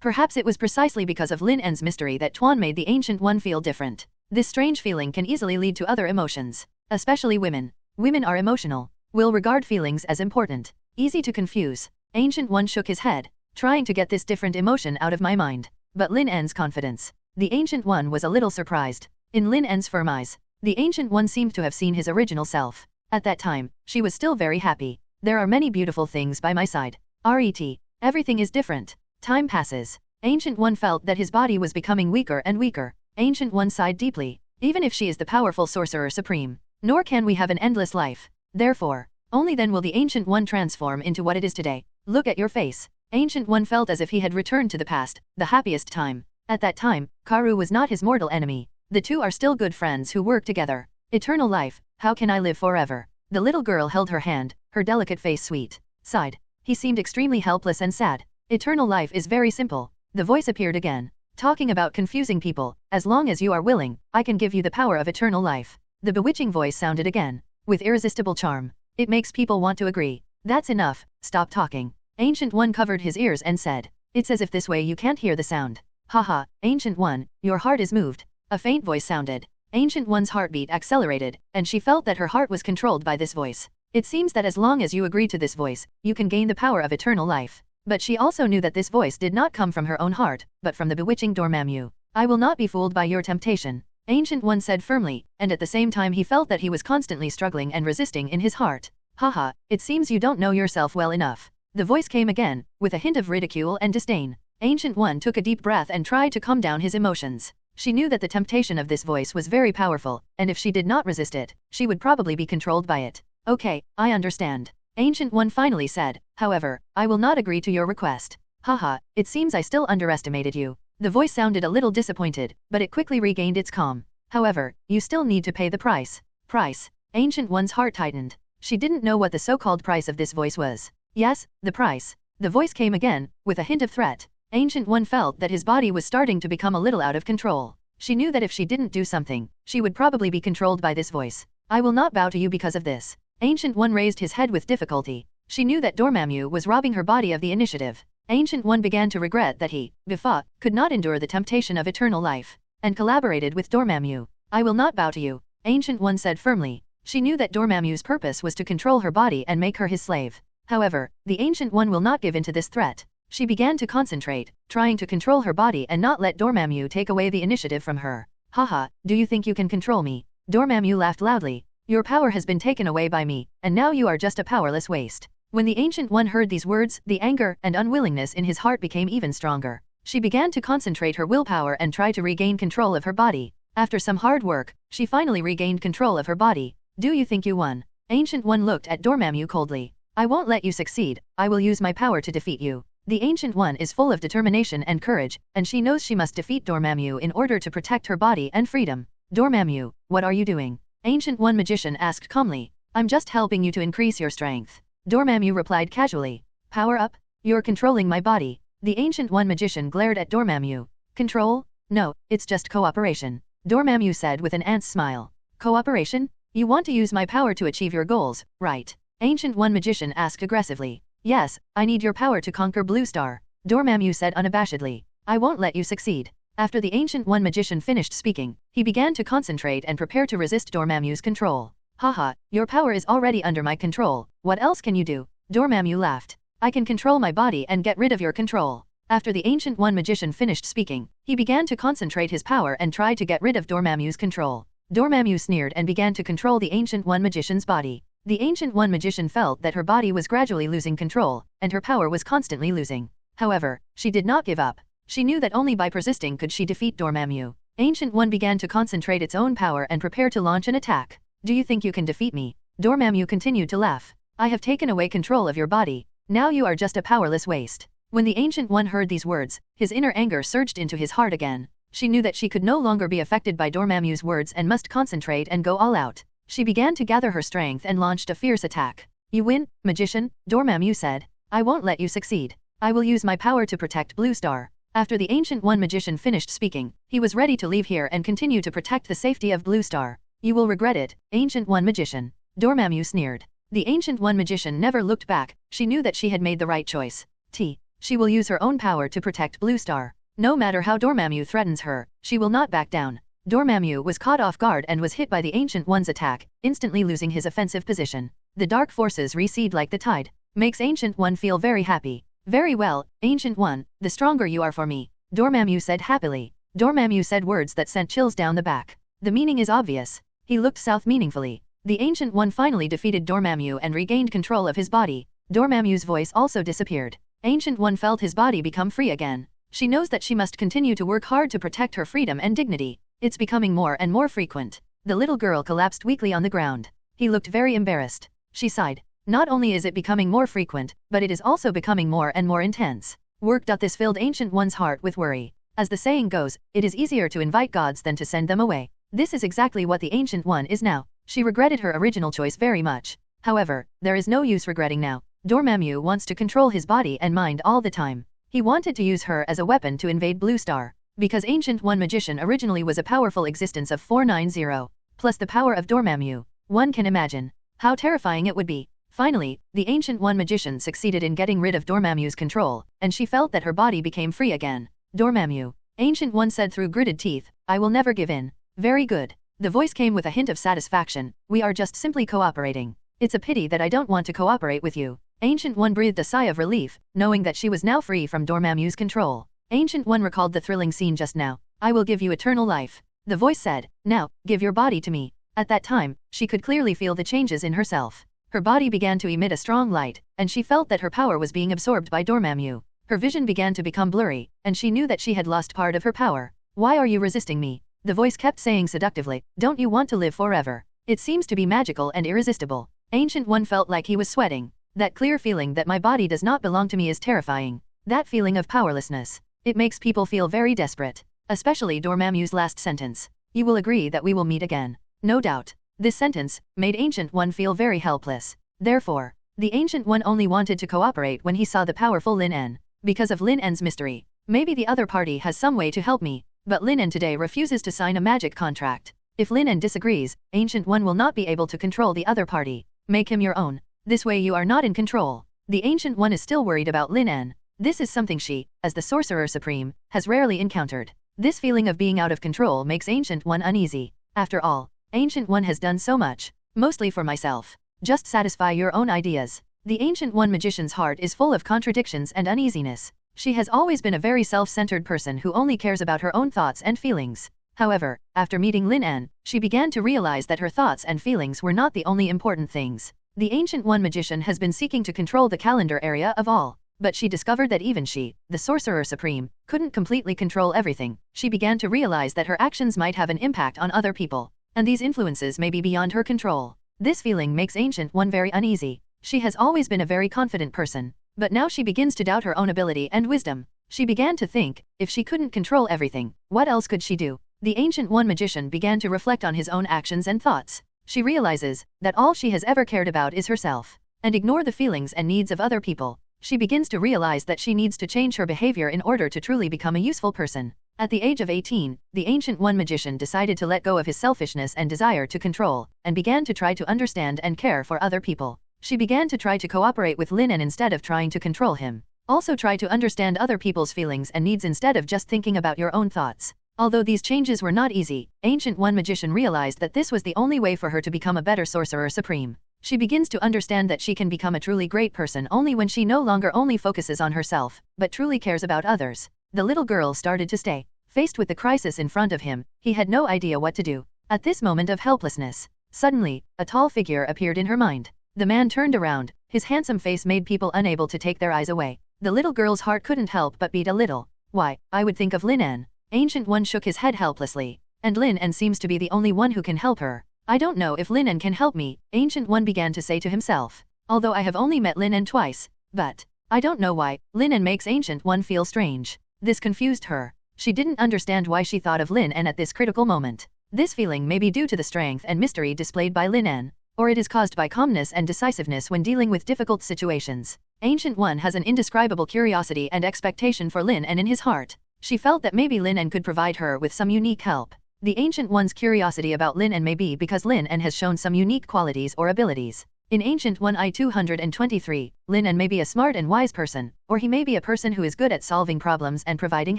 Speaker 3: Perhaps it was precisely because of Lin En's mystery that Tuan made the Ancient One feel different. This strange feeling can easily lead to other emotions, especially women. Women are emotional, will regard feelings as important, easy to confuse. Ancient One shook his head, trying to get this different emotion out of my mind. But Lin En's confidence. The Ancient One was a little surprised. In Lin En's firm eyes, the Ancient One seemed to have seen his original self. At that time, she was still very happy. There are many beautiful things by my side. Everything is different. Time passes. Ancient One felt that his body was becoming weaker and weaker. Ancient One sighed deeply. Even if she is the powerful Sorcerer Supreme, nor can we have an endless life. Therefore, only then will the Ancient One transform into what it is today. Look at your face. Ancient One felt as if he had returned to the past, the happiest time. At that time, Karu was not his mortal enemy. The two are still good friends who work together. Eternal life, how can I live forever? The little girl held her hand, her delicate face sweet. Sighed. He seemed extremely helpless and sad. Eternal life is very simple. The voice appeared again, talking about confusing people. As long as you are willing, I can give you the power of eternal life. The bewitching voice sounded again, with irresistible charm. It makes people want to agree. That's enough, stop talking. Ancient One covered his ears and said, it's as if this way you can't hear the sound. Haha, Ancient One, your heart is moved. A faint voice sounded. Ancient One's heartbeat accelerated, and she felt that her heart was controlled by this voice. It seems that as long as you agree to this voice, you can gain the power of eternal life. But she also knew that this voice did not come from her own heart, but from the bewitching Dormammu. I will not be fooled by your temptation, Ancient One said firmly, and at the same time he felt that he was constantly struggling and resisting in his heart. Haha, it seems you don't know yourself well enough. The voice came again, with a hint of ridicule and disdain. Ancient One took a deep breath and tried to calm down his emotions. She knew that the temptation of this voice was very powerful, and if she did not resist it, she would probably be controlled by it. Okay, I understand, Ancient One finally said. However, I will not agree to your request. Haha, it seems I still underestimated you. The voice sounded a little disappointed, but it quickly regained its calm. However, you still need to pay the price. Price? Ancient One's heart tightened. She didn't know what the so-called price of this voice was. Yes, the price. The voice came again, with a hint of threat. Ancient One felt that his body was starting to become a little out of control. She knew that if she didn't do something, she would probably be controlled by this voice. I will not bow to you because of this. Ancient One raised his head with difficulty. She knew that Dormammu was robbing her body of the initiative. Ancient One began to regret that he, Bifa, could not endure the temptation of eternal life, and collaborated with Dormammu. I will not bow to you, Ancient One said firmly. She knew that Dormammu's purpose was to control her body and make her his slave. However, the Ancient One will not give in to this threat. She began to concentrate, trying to control her body and not let Dormammu take away the initiative from her. Haha, do you think you can control me? Dormammu laughed loudly. Your power has been taken away by me, and now you are just a powerless waste. When the Ancient One heard these words, the anger and unwillingness in his heart became even stronger. She began to concentrate her willpower and try to regain control of her body. After some hard work, she finally regained control of her body. Do you think you won? Ancient One looked at Dormammu coldly. I won't let you succeed, I will use my power to defeat you. The Ancient One is full of determination and courage, and she knows she must defeat Dormammu in order to protect her body and freedom. Dormammu, what are you doing? Ancient One Magician asked calmly. I'm just helping you to increase your strength. Dormammu replied casually. Power up? You're controlling my body. The Ancient One Magician glared at Dormammu. Control? No, it's just cooperation. Dormammu said with an ant's smile. Cooperation? You want to use my power to achieve your goals, right? Ancient One Magician asked aggressively. Yes, I need your power to conquer Blue Star. Dormammu said unabashedly. I won't let you succeed. After the Ancient One Magician finished speaking, he began to concentrate and prepare to resist Dormammu's control. Haha, your power is already under my control, what else can you do? Dormammu laughed. I can control my body and get rid of your control. After the Ancient One Magician finished speaking, he began to concentrate his power and tried to get rid of Dormammu's control. Dormammu sneered and began to control the Ancient One Magician's body. The Ancient One Magician felt that her body was gradually losing control, and her power was constantly losing. However, she did not give up. She knew that only by persisting could she defeat Dormammu. Ancient One began to concentrate its own power and prepare to launch an attack. Do you think you can defeat me? Dormammu continued to laugh. I have taken away control of your body. Now you are just a powerless waste. When the Ancient One heard these words, his inner anger surged into his heart again. She knew that she could no longer be affected by Dormammu's words and must concentrate and go all out. She began to gather her strength and launched a fierce attack. You win, Magician, Dormammu said. I won't let you succeed. I will use my power to protect Blue Star. After the Ancient One Magician finished speaking, he was ready to leave here and continue to protect the safety of Blue Star. You will regret it, Ancient One Magician. Dormammu sneered. The Ancient One Magician never looked back. She knew that she had made the right choice. She will use her own power to protect Blue Star. No matter how Dormammu threatens her, she will not back down. Dormammu was caught off guard and was hit by the Ancient One's attack, instantly losing his offensive position. The dark forces recede like the tide. Makes Ancient One feel very happy. Very well, Ancient One, the stronger you are for me, Dormammu said happily. Dormammu said words that sent chills down the back. The meaning is obvious. He looked south meaningfully. The Ancient One finally defeated Dormammu and regained control of his body. Dormammu's voice also disappeared. Ancient One felt his body become free again. She knows that she must continue to work hard to protect her freedom and dignity. It's becoming more and more frequent. The little girl collapsed weakly on the ground. He looked very embarrassed. She sighed. Not only is it becoming more frequent, but it is also becoming more and more intense. Work. This filled Ancient One's heart with worry. As the saying goes, it is easier to invite gods than to send them away. This is exactly what the Ancient One is now. She regretted her original choice very much. However, there is no use regretting now. Dormammu wants to control his body and mind all the time. He wanted to use her as a weapon to invade Blue Star. Because Ancient One Magician originally was a powerful existence of 490, plus the power of Dormammu, one can imagine how terrifying it would be. Finally, the Ancient One Magician succeeded in getting rid of Dormammu's control, and she felt that her body became free again. Dormammu. Ancient One said through gritted teeth, I will never give in. Very good. The voice came with a hint of satisfaction, we are just simply cooperating. It's a pity that I don't want to cooperate with you. Ancient One breathed a sigh of relief, knowing that she was now free from Dormammu's control. Ancient One recalled the thrilling scene just now. I will give you eternal life. The voice said, now, give your body to me. At that time, she could clearly feel the changes in herself. Her body began to emit a strong light, and she felt that her power was being absorbed by Dormammu. Her vision began to become blurry, and she knew that she had lost part of her power. Why are you resisting me? The voice kept saying seductively, don't you want to live forever? It seems to be magical and irresistible. Ancient One felt like he was sweating. That clear feeling that my body does not belong to me is terrifying. That feeling of powerlessness. It makes people feel very desperate. Especially Dormammu's last sentence. You will agree that we will meet again. No doubt. This sentence made Ancient One feel very helpless. Therefore, the Ancient One only wanted to cooperate when he saw the powerful Lin En. Because of Lin En's mystery. Maybe the other party has some way to help me, but Lin En today refuses to sign a magic contract. If Lin En disagrees, Ancient One will not be able to control the other party. Make him your own. This way you are not in control. The Ancient One is still worried about Lin En. This is something she, as the Sorcerer Supreme, has rarely encountered. This feeling of being out of control makes Ancient One uneasy. After all, Ancient One has done so much. Mostly for myself. Just satisfy your own ideas. The Ancient One magician's heart is full of contradictions and uneasiness. She has always been a very self-centered person who only cares about her own thoughts and feelings. However, after meeting Lin En, she began to realize that her thoughts and feelings were not the only important things. The Ancient One magician has been seeking to control the calendar area of all. But she discovered that even she, the Sorcerer Supreme, couldn't completely control everything. She began to realize that her actions might have an impact on other people, and these influences may be beyond her control. This feeling makes Ancient One very uneasy. She has always been a very confident person, but now she begins to doubt her own ability and wisdom. She began to think, if she couldn't control everything, what else could she do? The Ancient One magician began to reflect on his own actions and thoughts. She realizes that all she has ever cared about is herself, and ignore the feelings and needs of other people. She begins to realize that she needs to change her behavior in order to truly become a useful person. At the age of 18, the Ancient One magician decided to let go of his selfishness and desire to control, and began to try to understand and care for other people. She began to try to cooperate with Lin En instead of trying to control him. Also try to understand other people's feelings and needs instead of just thinking about your own thoughts. Although these changes were not easy, Ancient One magician realized that this was the only way for her to become a better Sorcerer Supreme. She begins to understand that she can become a truly great person only when she no longer only focuses on herself, but truly cares about others. The little girl started to stay. Faced with the crisis in front of him, he had no idea what to do. At this moment of helplessness, suddenly, a tall figure appeared in her mind. The man turned around. His handsome face made people unable to take their eyes away. The little girl's heart couldn't help but beat a little. Why, I would think of Lin En. Ancient One shook his head helplessly. And Lin En seems to be the only one who can help her. I don't know if Lin En can help me, Ancient One began to say to himself. Although I have only met Lin En twice, but I don't know why Lin En makes Ancient One feel strange. This confused her. She didn't understand why she thought of Lin En at this critical moment. This feeling may be due to the strength and mystery displayed by Lin En, or it is caused by calmness and decisiveness when dealing with difficult situations. Ancient One has an indescribable curiosity and expectation for Lin En in his heart. She felt that maybe Lin En could provide her with some unique help. The Ancient One's curiosity about Lin En may be because Lin En has shown some unique qualities or abilities. In Ancient One I-223, Lin En may be a smart and wise person, or he may be a person who is good at solving problems and providing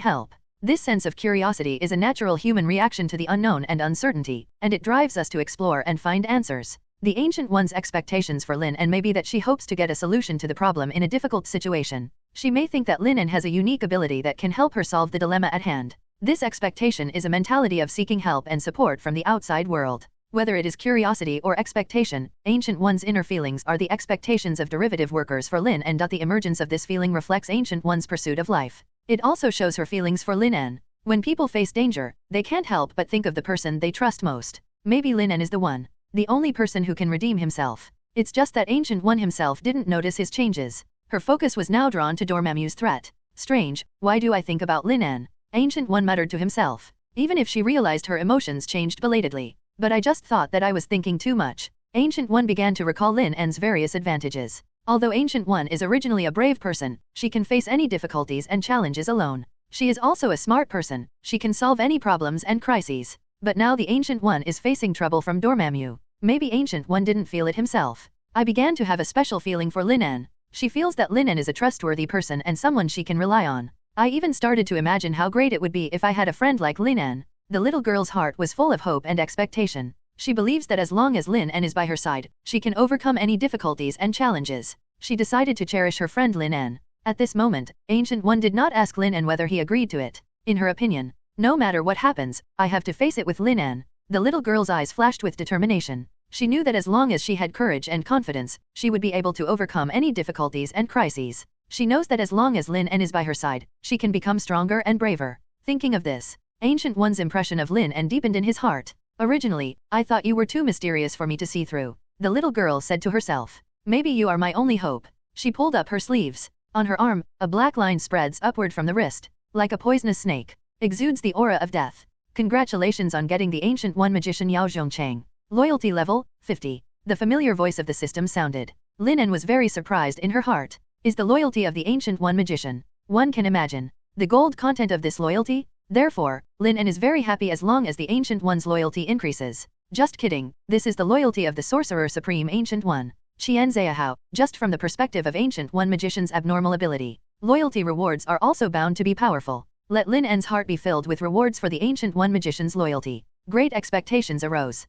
Speaker 3: help. This sense of curiosity is a natural human reaction to the unknown and uncertainty, and it drives us to explore and find answers. The Ancient One's expectations for Lin En may be that she hopes to get a solution to the problem in a difficult situation. She may think that Lin En has a unique ability that can help her solve the dilemma at hand. This expectation is a mentality of seeking help and support from the outside world. Whether it is curiosity or expectation, Ancient One's inner feelings are the expectations of derivative workers for Lin En. The emergence of this feeling reflects Ancient One's pursuit of life. It also shows her feelings for Lin En. When people face danger, they can't help but think of the person they trust most. Maybe Lin En is the one. The only person who can redeem himself. It's just that Ancient One himself didn't notice his changes. Her focus was now drawn to Dormammu's threat. Strange, why do I think about Lin En? Ancient One muttered to himself. Even if she realized her emotions changed belatedly. But I just thought that I was thinking too much. Ancient One began to recall Lin En's various advantages. Although Ancient One is originally a brave person, she can face any difficulties and challenges alone. She is also a smart person. She can solve any problems and crises. But now the Ancient One is facing trouble from Dormammu. Maybe Ancient One didn't feel it himself. I began to have a special feeling for Lin En. She feels that Lin En is a trustworthy person and someone she can rely on. I even started to imagine how great it would be if I had a friend like Lin En. The little girl's heart was full of hope and expectation. She believes that as long as Lin En is by her side, she can overcome any difficulties and challenges. She decided to cherish her friend Lin En. At this moment, Ancient One did not ask Lin En whether he agreed to it. In her opinion, no matter what happens, I have to face it with Lin En. The little girl's eyes flashed with determination. She knew that as long as she had courage and confidence, she would be able to overcome any difficulties and crises. She knows that as long as Lin En is by her side, she can become stronger and braver. Thinking of this, Ancient One's impression of Lin En deepened in his heart. Originally, I thought you were too mysterious for me to see through, the little girl said to herself. Maybe you are my only hope. She pulled up her sleeves. On her arm, a black line spreads upward from the wrist, like a poisonous snake. Exudes the aura of death. Congratulations on getting the Ancient One Magician Yao Zhongchang. Loyalty level, 50. The familiar voice of the system sounded. Lin En was very surprised in her heart. Is the loyalty of the Ancient One Magician? One can imagine the gold content of this loyalty. Therefore, Lin En is very happy as long as the Ancient One's loyalty increases. Just kidding, this is the loyalty of the Sorcerer Supreme Ancient One. Qian Ziyahao, just from the perspective of Ancient One Magician's abnormal ability. Loyalty rewards are also bound to be powerful. Let Lin En's heart be filled with rewards for the Ancient One Magician's loyalty. Great expectations arose.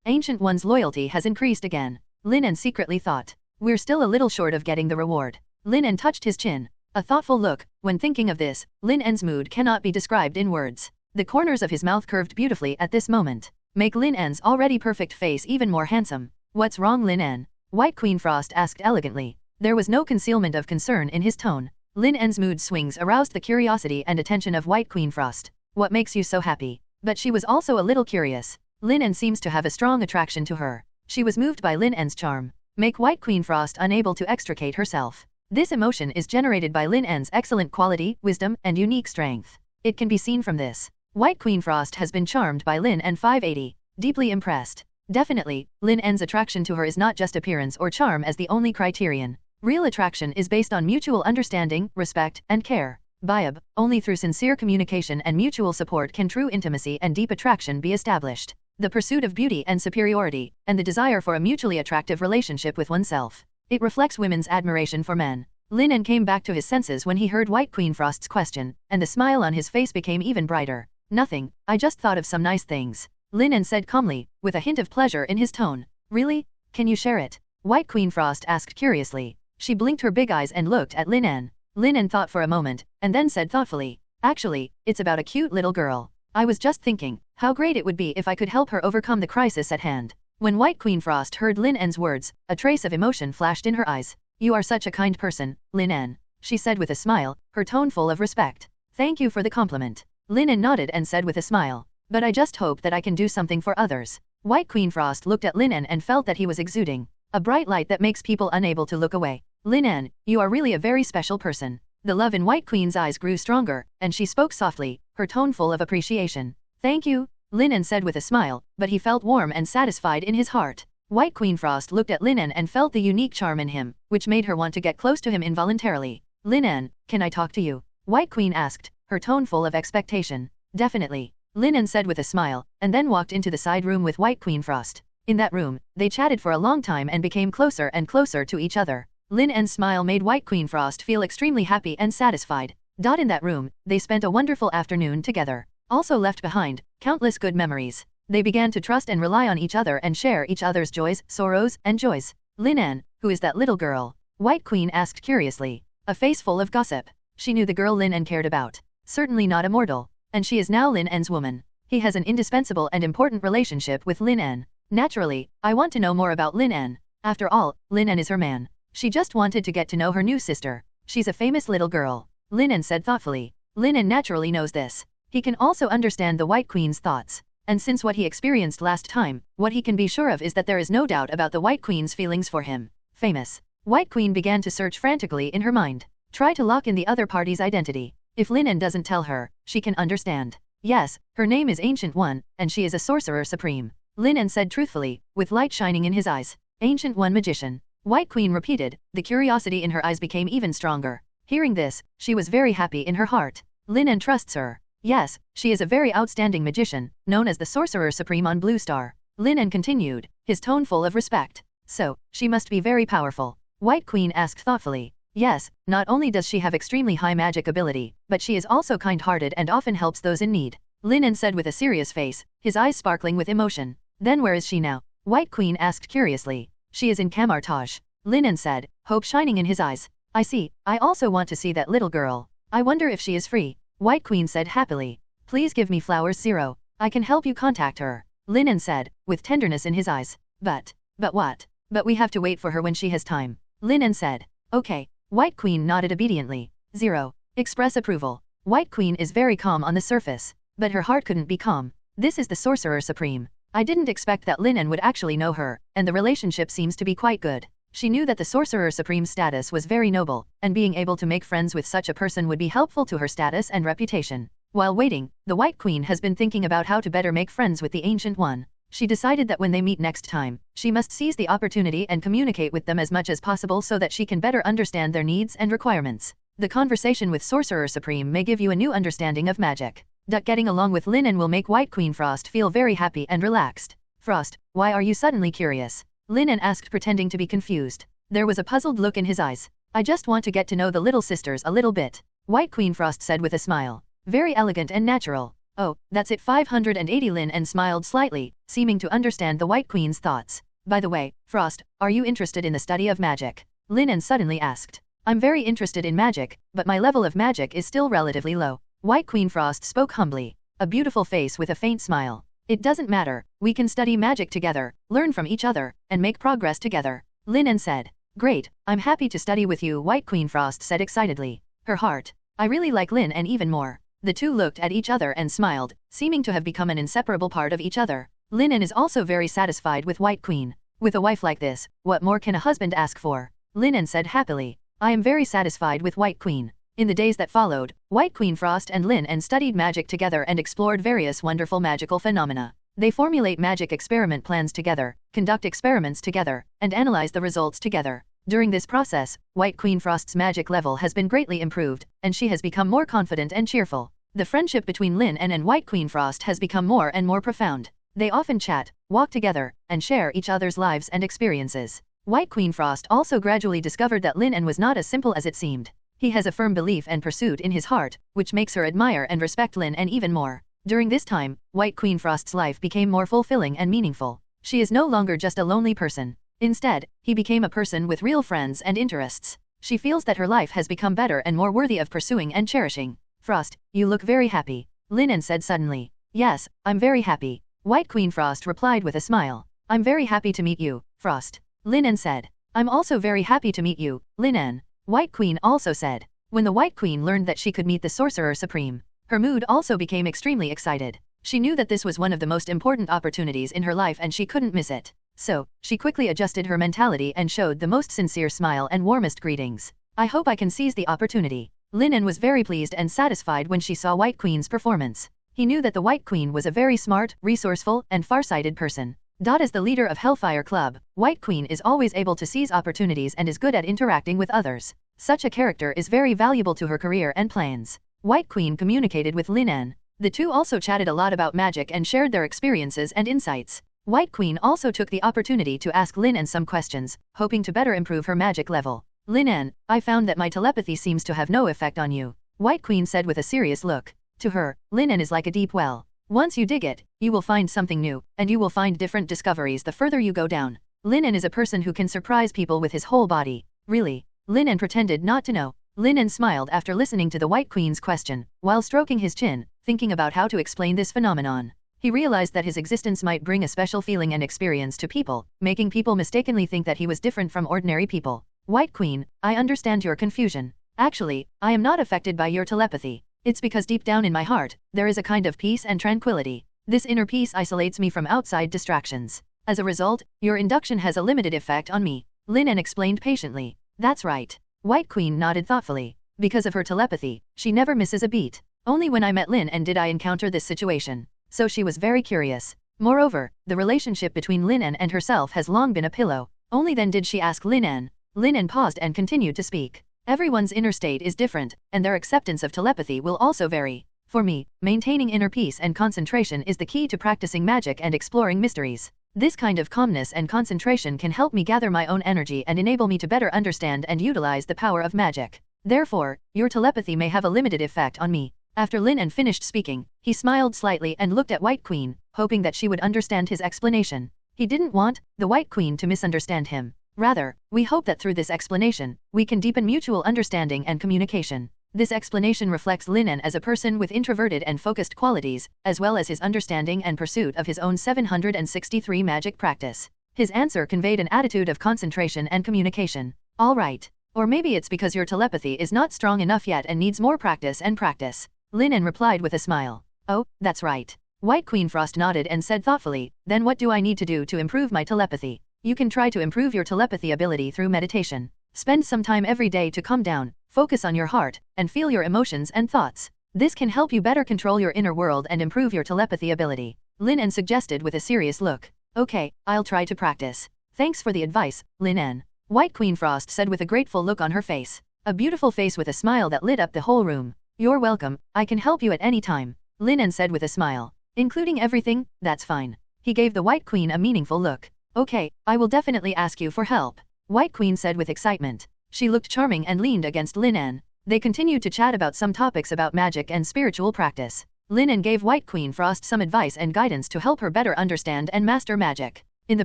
Speaker 3: Ancient One's loyalty has increased again. Lin En secretly thought. We're still a little short of getting the reward. Lin En touched his chin. A thoughtful look. When thinking of this, Lin En's mood cannot be described in words. The corners of his mouth curved beautifully at this moment. Make Lin En's already perfect face even more handsome. What's wrong, Lin En? White Queen Frost asked elegantly. There was no concealment of concern in his tone. Lin En's mood swings aroused the curiosity and attention of White Queen Frost. What makes you so happy? But she was also a little curious. Lin En seems to have a strong attraction to her. She was moved by Lin En's charm. Make White Queen Frost unable to extricate herself. This emotion is generated by Lin En's excellent quality, wisdom, and unique strength. It can be seen from this. White Queen Frost has been charmed by Lin En 580. Deeply impressed. Definitely, Lin En's attraction to her is not just appearance or charm as the only criterion. Real attraction is based on mutual understanding, respect, and care. Biab, only through sincere communication and mutual support can true intimacy and deep attraction be established. The pursuit of beauty and superiority, and the desire for a mutually attractive relationship with oneself. It reflects women's admiration for men. Lin En came back to his senses when he heard White Queen Frost's question, and the smile on his face became even brighter. Nothing, I just thought of some nice things. Lin En said calmly, with a hint of pleasure in his tone. Really? Can you share it? White Queen Frost asked curiously. She blinked her big eyes and looked at Lin En. Lin En thought for a moment, and then said thoughtfully. Actually, it's about a cute little girl. I was just thinking, how great it would be if I could help her overcome the crisis at hand. When White Queen Frost heard Lin En's words, a trace of emotion flashed in her eyes. You are such a kind person, Lin En, she said with a smile, her tone full of respect. Thank you for the compliment. Lin En nodded and said with a smile. But I just hope that I can do something for others. White Queen Frost looked at Lin En and felt that he was exuding a bright light that makes people unable to look away. Lin En, you are really a very special person. The love in White Queen's eyes grew stronger, and she spoke softly, her tone full of appreciation. Thank you, Lin En said with a smile, but he felt warm and satisfied in his heart. White Queen Frost looked at Lin En and felt the unique charm in him, which made her want to get close to him involuntarily. Lin En, can I talk to you? White Queen asked, her tone full of expectation. Definitely, Lin En said with a smile, and then walked into the side room with White Queen Frost. In that room, they chatted for a long time and became closer and closer to each other. Lin En's smile made White Queen Frost feel extremely happy and satisfied. In that room, they spent a wonderful afternoon together. Also left behind, countless good memories. They began to trust and rely on each other and share each other's joys, sorrows, and joys. Lin En, who is that little girl? White Queen asked curiously. A face full of gossip. She knew the girl Lin En cared about. Certainly not a mortal. And she is now Lin En's woman. He has an indispensable and important relationship with Lin En. Naturally, I want to know more about Lin En. After all, Lin En is her man. She just wanted to get to know her new sister. She's a famous little girl. Lin En said thoughtfully. Lin En naturally knows this. He can also understand the White Queen's thoughts. And since what he experienced last time, what he can be sure of is that there is no doubt about the White Queen's feelings for him. Famous. White Queen began to search frantically in her mind. Try to lock in the other party's identity. If Lin En doesn't tell her, she can understand. Yes, her name is Ancient One, and she is a sorcerer supreme. Lin En said truthfully, with light shining in his eyes. Ancient One Magician. White Queen repeated, the curiosity in her eyes became even stronger. Hearing this, she was very happy in her heart. Lin En trusts her. Yes, she is a very outstanding magician, known as the Sorcerer Supreme on Blue Star. Lin En continued, his tone full of respect. So, she must be very powerful. White Queen asked thoughtfully. Yes, not only does she have extremely high magic ability, but she is also kind-hearted and often helps those in need. Lin En said with a serious face, his eyes sparkling with emotion. Then where is she now? White Queen asked curiously. She is in Camartage. Lin En said, hope shining in his eyes. I see, I also want to see that little girl. I wonder if she is free. White Queen said happily. Please give me flowers 0. I can help you contact her. Lin En said, with tenderness in his eyes. But what? But we have to wait for her when she has time. Lin En said. Okay. White Queen nodded obediently. 0. Express approval. White Queen is very calm on the surface. But her heart couldn't be calm. This is the Sorcerer Supreme. I didn't expect that Lin En would actually know her, and the relationship seems to be quite good. She knew that the Sorcerer Supreme's status was very noble, and being able to make friends with such a person would be helpful to her status and reputation. While waiting, the White Queen has been thinking about how to better make friends with the Ancient One. She decided that when they meet next time, she must seize the opportunity and communicate with them as much as possible so that she can better understand their needs and requirements. The conversation with Sorcerer Supreme may give you a new understanding of magic. Getting along with Lin En will make White Queen Frost feel very happy and relaxed. Frost, why are you suddenly curious? Lin En asked, pretending to be confused. There was a puzzled look in his eyes. I just want to get to know the little sisters a little bit. White Queen Frost said with a smile. Very elegant and natural. Oh, that's it. 580. Lin En smiled slightly, seeming to understand the White Queen's thoughts. By the way, Frost, are you interested in the study of magic? Lin En suddenly asked. I'm very interested in magic, but my level of magic is still relatively low. White Queen Frost spoke humbly. A beautiful face with a faint smile. It doesn't matter, we can study magic together, learn from each other, and make progress together. Lin En said. Great, I'm happy to study with you, White Queen Frost said excitedly. Her heart. I really like Lin En even more. The two looked at each other and smiled, seeming to have become an inseparable part of each other. Lin En is also very satisfied with White Queen. With a wife like this, what more can a husband ask for? Lin En said happily. I am very satisfied with White Queen. In the days that followed, White Queen Frost and Lin En studied magic together and explored various wonderful magical phenomena. They formulate magic experiment plans together, conduct experiments together, and analyze the results together. During this process, White Queen Frost's magic level has been greatly improved, and she has become more confident and cheerful. The friendship between Lin En and White Queen Frost has become more and more profound. They often chat, walk together, and share each other's lives and experiences. White Queen Frost also gradually discovered that Lin En was not as simple as it seemed. He has a firm belief and pursuit in his heart, which makes her admire and respect Lin En even more. During this time, White Queen Frost's life became more fulfilling and meaningful. She is no longer just a lonely person. Instead, he became a person with real friends and interests. She feels that her life has become better and more worthy of pursuing and cherishing. Frost, you look very happy. Lin En said suddenly. Yes, I'm very happy. White Queen Frost replied with a smile. I'm very happy to meet you, Frost. Lin En said. I'm also very happy to meet you, Lin En. White Queen also said. When the White Queen learned that she could meet the Sorcerer Supreme, her mood also became extremely excited. She knew that this was one of the most important opportunities in her life and she couldn't miss it. So, she quickly adjusted her mentality and showed the most sincere smile and warmest greetings. I hope I can seize the opportunity. Lin En was very pleased and satisfied when she saw White Queen's performance. He knew that the White Queen was a very smart, resourceful, and far-sighted person. As the leader of Hellfire Club, White Queen is always able to seize opportunities and is good at interacting with others. Such a character is very valuable to her career and plans. White Queen communicated with Lin En. The two also chatted a lot about magic and shared their experiences and insights. White Queen also took the opportunity to ask Lin En some questions, hoping to better improve her magic level. Lin En, I found that my telepathy seems to have no effect on you. White Queen said with a serious look. To her, Lin En is like a deep well. Once you dig it, you will find something new, and you will find different discoveries the further you go down. Lin En is a person who can surprise people with his whole body. Really? Lin En pretended not to know. Lin En smiled after listening to the White Queen's question, while stroking his chin, thinking about how to explain this phenomenon. He realized that his existence might bring a special feeling and experience to people, making people mistakenly think that he was different from ordinary people. White Queen, I understand your confusion. Actually, I am not affected by your telepathy. It's because deep down in my heart, there is a kind of peace and tranquility. This inner peace isolates me from outside distractions. As a result, your induction has a limited effect on me. Lin En explained patiently. That's right. White Queen nodded thoughtfully. Because of her telepathy, she never misses a beat. Only when I met Lin En did I encounter this situation. So she was very curious. Moreover, the relationship between Lin En and herself has long been a pillow. Only then did she ask Lin En. Lin En paused and continued to speak. Everyone's inner state is different, and their acceptance of telepathy will also vary. For me, maintaining inner peace and concentration is the key to practicing magic and exploring mysteries. This kind of calmness and concentration can help me gather my own energy and enable me to better understand and utilize the power of magic. Therefore, your telepathy may have a limited effect on me. After Lin En finished speaking, he smiled slightly and looked at White Queen, hoping that she would understand his explanation. He didn't want the White Queen to misunderstand him. Rather, we hope that through this explanation, we can deepen mutual understanding and communication. This explanation reflects Lin En as a person with introverted and focused qualities, as well as his understanding and pursuit of his own 763 magic practice. His answer conveyed an attitude of concentration and communication. All right. Or maybe it's because your telepathy is not strong enough yet and needs more practice and practice. Lin En replied with a smile. Oh, that's right. White Queen Frost nodded and said thoughtfully, then what do I need to do to improve my telepathy? You can try to improve your telepathy ability through meditation. Spend some time every day to calm down, focus on your heart, and feel your emotions and thoughts. This can help you better control your inner world and improve your telepathy ability. Lin En suggested with a serious look. Okay, I'll try to practice. Thanks for the advice, Lin En. White Queen Frost said with a grateful look on her face. A beautiful face with a smile that lit up the whole room. You're welcome, I can help you at any time. Lin En said with a smile. Including everything, that's fine. He gave the White Queen a meaningful look. Okay, I will definitely ask you for help. White Queen said with excitement. She looked charming and leaned against Lin En. They continued to chat about some topics about magic and spiritual practice. Lin En gave White Queen Frost some advice and guidance to help her better understand and master magic. In the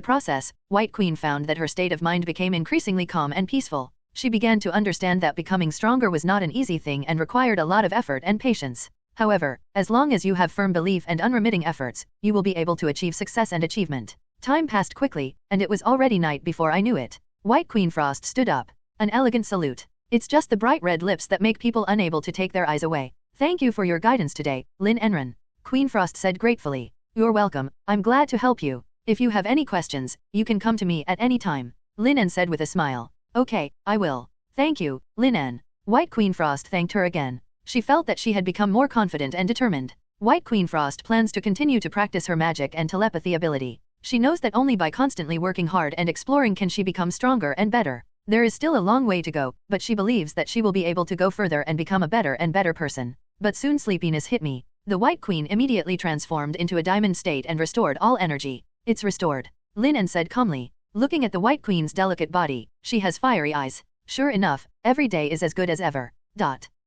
Speaker 3: process, White Queen found that her state of mind became increasingly calm and peaceful. She began to understand that becoming stronger was not an easy thing and required a lot of effort and patience. However, as long as you have firm belief and unremitting efforts, you will be able to achieve success and achievement. Time passed quickly, and it was already night before I knew it. White Queen Frost stood up. An elegant salute. It's just the bright red lips that make people unable to take their eyes away. Thank you for your guidance today, Lin En. Queen Frost said gratefully. You're welcome, I'm glad to help you. If you have any questions, you can come to me at any time. Lin En said with a smile. Okay, I will. Thank you, Lin En. White Queen Frost thanked her again. She felt that she had become more confident and determined. White Queen Frost plans to continue to practice her magic and telepathy ability. She knows that only by constantly working hard and exploring can she become stronger and better. There is still a long way to go, but she believes that she will be able to go further and become a better person. But soon sleepiness hit me. The White Queen immediately transformed into a diamond state and restored all energy. It's restored. Lin En said calmly. Looking at the White Queen's delicate body, she has fiery eyes. Sure enough, every day is as good as ever.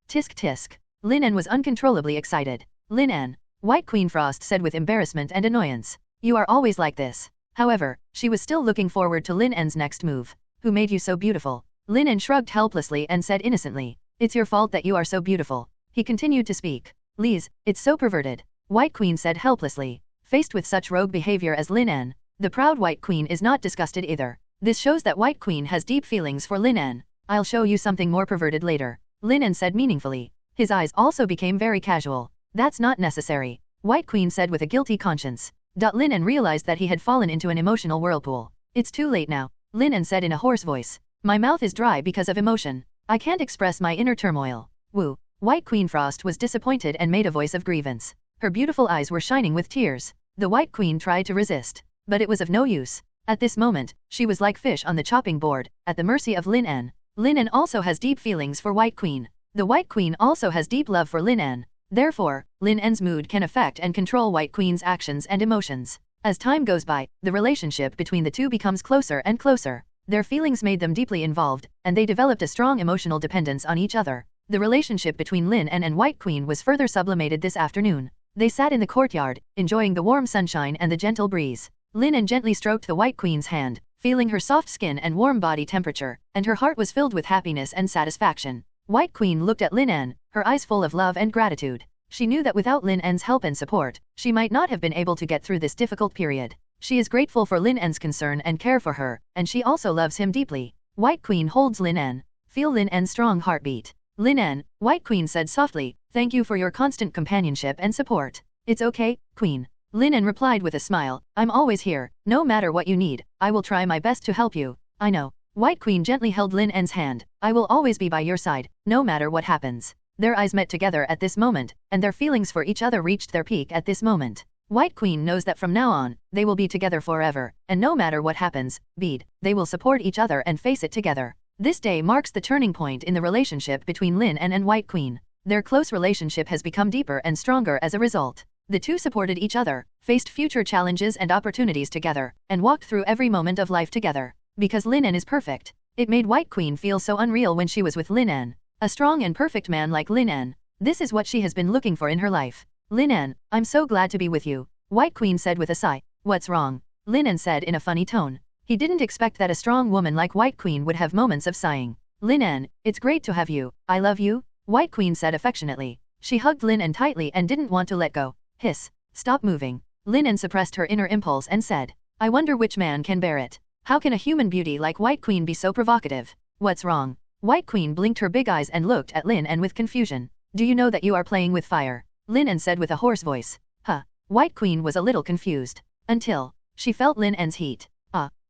Speaker 3: Tisk tisk. Lin En was uncontrollably excited. Lin En. White Queen Frost said with embarrassment and annoyance. You are always like this. However, she was still looking forward to Lin En's next move. Who made you so beautiful? Lin En shrugged helplessly and said innocently. It's your fault that you are so beautiful. He continued to speak. Lise, it's so perverted. White Queen said helplessly. Faced with such rogue behavior as Lin En, the proud White Queen is not disgusted either. This shows that White Queen has deep feelings for Lin En. I'll show you something more perverted later. Lin En said meaningfully. His eyes also became very casual. That's not necessary. White Queen said with a guilty conscience. Lin En realized that he had fallen into an emotional whirlpool. It's too late now. Lin En said in a hoarse voice. My mouth is dry because of emotion. I can't express my inner turmoil. Woo. White Queen Frost was disappointed and made a voice of grievance. Her beautiful eyes were shining with tears. The White Queen tried to resist, but it was of no use. At this moment, she was like fish on the chopping board, at the mercy of Lin En. Lin En also has deep feelings for White Queen. The White Queen also has deep love for Lin En. Therefore, Lin En's mood can affect and control White Queen's actions and emotions. As time goes by, the relationship between the two becomes closer and closer. Their feelings made them deeply involved, and they developed a strong emotional dependence on each other. The relationship between Lin En and White Queen was further sublimated this afternoon. They sat in the courtyard, enjoying the warm sunshine and the gentle breeze. Lin En gently stroked the White Queen's hand, feeling her soft skin and warm body temperature, and her heart was filled with happiness and satisfaction. White Queen looked at Lin En, her eyes full of love and gratitude. She knew that without Lin En's help and support, she might not have been able to get through this difficult period. She is grateful for Lin En's concern and care for her, and she also loves him deeply. White Queen holds Lin En. Feel Lin En's strong heartbeat. Lin En, White Queen said softly, thank you for your constant companionship and support. It's okay, Queen. Lin En replied with a smile, I'm always here, no matter what you need, I will try my best to help you. I know. White Queen gently held Lin En's hand. I will always be by your side, no matter what happens. Their eyes met together at this moment, and their feelings for each other reached their peak at this moment. White Queen knows that from now on, they will be together forever, and no matter what happens, they will support each other and face it together. This day marks the turning point in the relationship between Lin En and White Queen. Their close relationship has become deeper and stronger as a result. The two supported each other, faced future challenges and opportunities together, and walked through every moment of life together. Because Lin En is perfect. It made White Queen feel so unreal when she was with Lin En. A strong and perfect man like Lin En. This is what she has been looking for in her life. Lin En, I'm so glad to be with you, White Queen said with a sigh. What's wrong? Lin En said in a funny tone. He didn't expect that a strong woman like White Queen would have moments of sighing. Lin En, it's great to have you, I love you, White Queen said affectionately. She hugged Lin En tightly and didn't want to let go. Hiss. Stop moving. Lin En suppressed her inner impulse and said. I wonder which man can bear it. How can a human beauty like White Queen be so provocative? What's wrong? White Queen blinked her big eyes and looked at Lin En with confusion. Do you know that you are playing with fire? Lin En said with a hoarse voice. Huh. White Queen was a little confused. Until she felt Lin En's heat.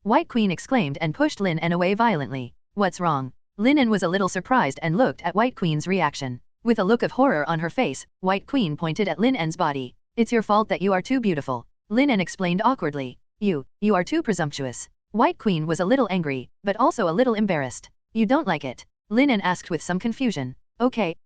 Speaker 3: White Queen exclaimed and pushed Lin En away violently. What's wrong? Lin En was a little surprised and looked at White Queen's reaction. With a look of horror on her face, White Queen pointed at Lin En's body. It's your fault that you are too beautiful. Lin En explained awkwardly. You are too presumptuous. White Queen was a little angry, but also a little embarrassed. You don't like it? Lin En asked with some confusion. Okay,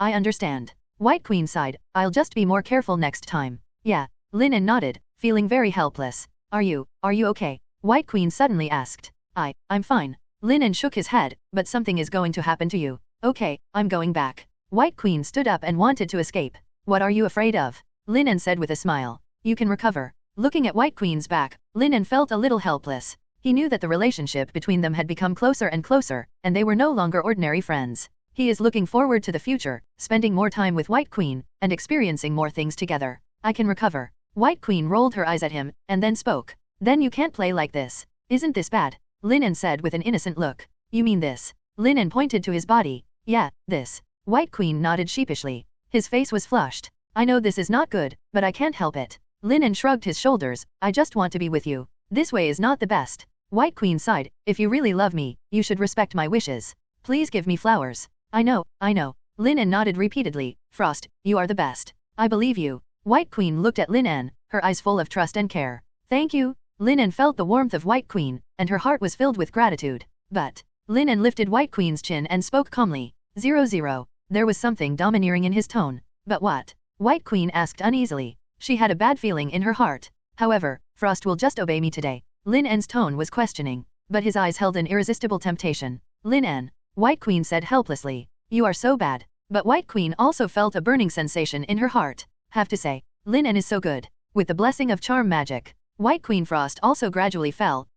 Speaker 3: I understand. White Queen sighed. I'll just be more careful next time. Yeah. Lin En nodded, feeling very helpless. Are you okay? White Queen suddenly asked. I'm fine. Lin En shook his head, but something is going to happen to you. Okay, I'm going back. White Queen stood up and wanted to escape. What are you afraid of? Lin En said with a smile. You can recover. Looking at White Queen's back, Lin En felt a little helpless. He knew that the relationship between them had become closer and closer, and they were no longer ordinary friends. He is looking forward to the future, spending more time with White Queen, and experiencing more things together. I can recover. White Queen rolled her eyes at him, and then spoke. Then you can't play like this. Isn't this bad? Lin En said with an innocent look. You mean this? Lin En pointed to his body. Yeah, this. White Queen nodded sheepishly. His face was flushed. I know this is not good, but I can't help it. Lin En shrugged his shoulders. I just want to be with you. This way is not the best. White Queen sighed. If you really love me, you should respect my wishes. Please give me flowers. I know. Lin En nodded repeatedly. Frost, you are the best. I believe you. White Queen looked at Lin En, her eyes full of trust and care. Thank you. Lin En felt the warmth of White Queen, and her heart was filled with gratitude. But Lin En lifted White Queen's chin and spoke calmly. 0. There was something domineering in his tone. But what? White Queen asked uneasily. She had a bad feeling in her heart. However, Frost will just obey me today. Lin En's tone was questioning, but his eyes held an irresistible temptation. Lin En, White Queen said helplessly. You are so bad. But White Queen also felt a burning sensation in her heart. Have to say, Lin En is so good. With the blessing of charm magic, White Queen Frost also gradually fell.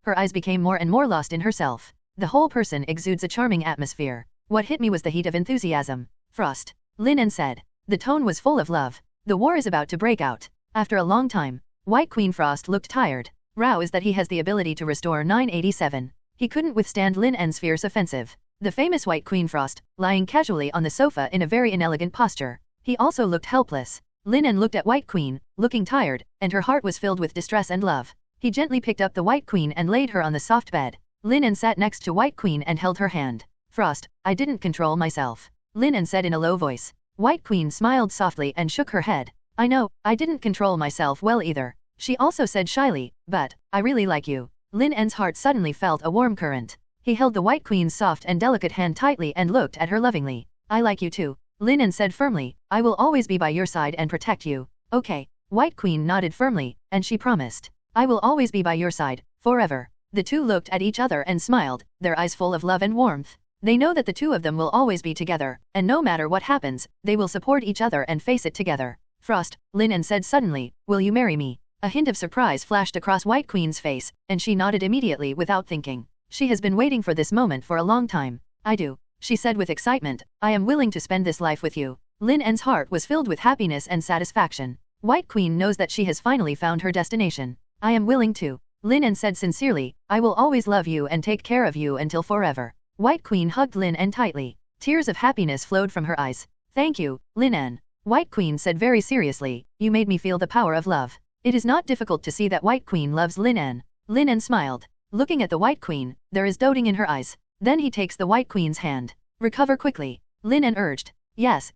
Speaker 3: Her eyes became more and more lost in herself. The whole person exudes a charming atmosphere. What hit me was the heat of enthusiasm. Frost, Lin En said. The tone was full of love. The war is about to break out. After a long time, White Queen Frost looked tired. Rao is that he has the ability to restore 987. He couldn't withstand Lin En's fierce offensive. The famous White Queen Frost, lying casually on the sofa in a very inelegant posture. He also looked helpless. Lin En looked at White Queen, looking tired, and her heart was filled with distress and love. He gently picked up the White Queen and laid her on the soft bed. Lin En sat next to White Queen and held her hand. Frost, I didn't control myself. Lin En said in a low voice. White Queen smiled softly and shook her head. I know, I didn't control myself well either. She also said shyly, but I really like you. Lin En's heart suddenly felt a warm current. He held the White Queen's soft and delicate hand tightly and looked at her lovingly. I like you too. Lin En said firmly. I will always be by your side and protect you. Okay. White Queen nodded firmly, and she promised. I will always be by your side, forever. The two looked at each other and smiled, their eyes full of love and warmth. They know that the two of them will always be together, and no matter what happens, they will support each other and face it together. Frost, Lin En said suddenly, will you marry me? A hint of surprise flashed across White Queen's face, and she nodded immediately without thinking. She has been waiting for this moment for a long time. I do. She said with excitement, I am willing to spend this life with you. Lin En's heart was filled with happiness and satisfaction. White Queen knows that she has finally found her destination. I am willing to. Lin En said sincerely, I will always love you and take care of you until forever. White Queen hugged Lin En tightly. Tears of happiness flowed from her eyes. Thank you, Lin En. White Queen said very seriously, you made me feel the power of love. It is not difficult to see that White Queen loves Lin En. Lin En smiled. Looking at the White Queen, there is doting in her eyes. Then he takes the White Queen's hand. Recover quickly. Lin En urged. Yes.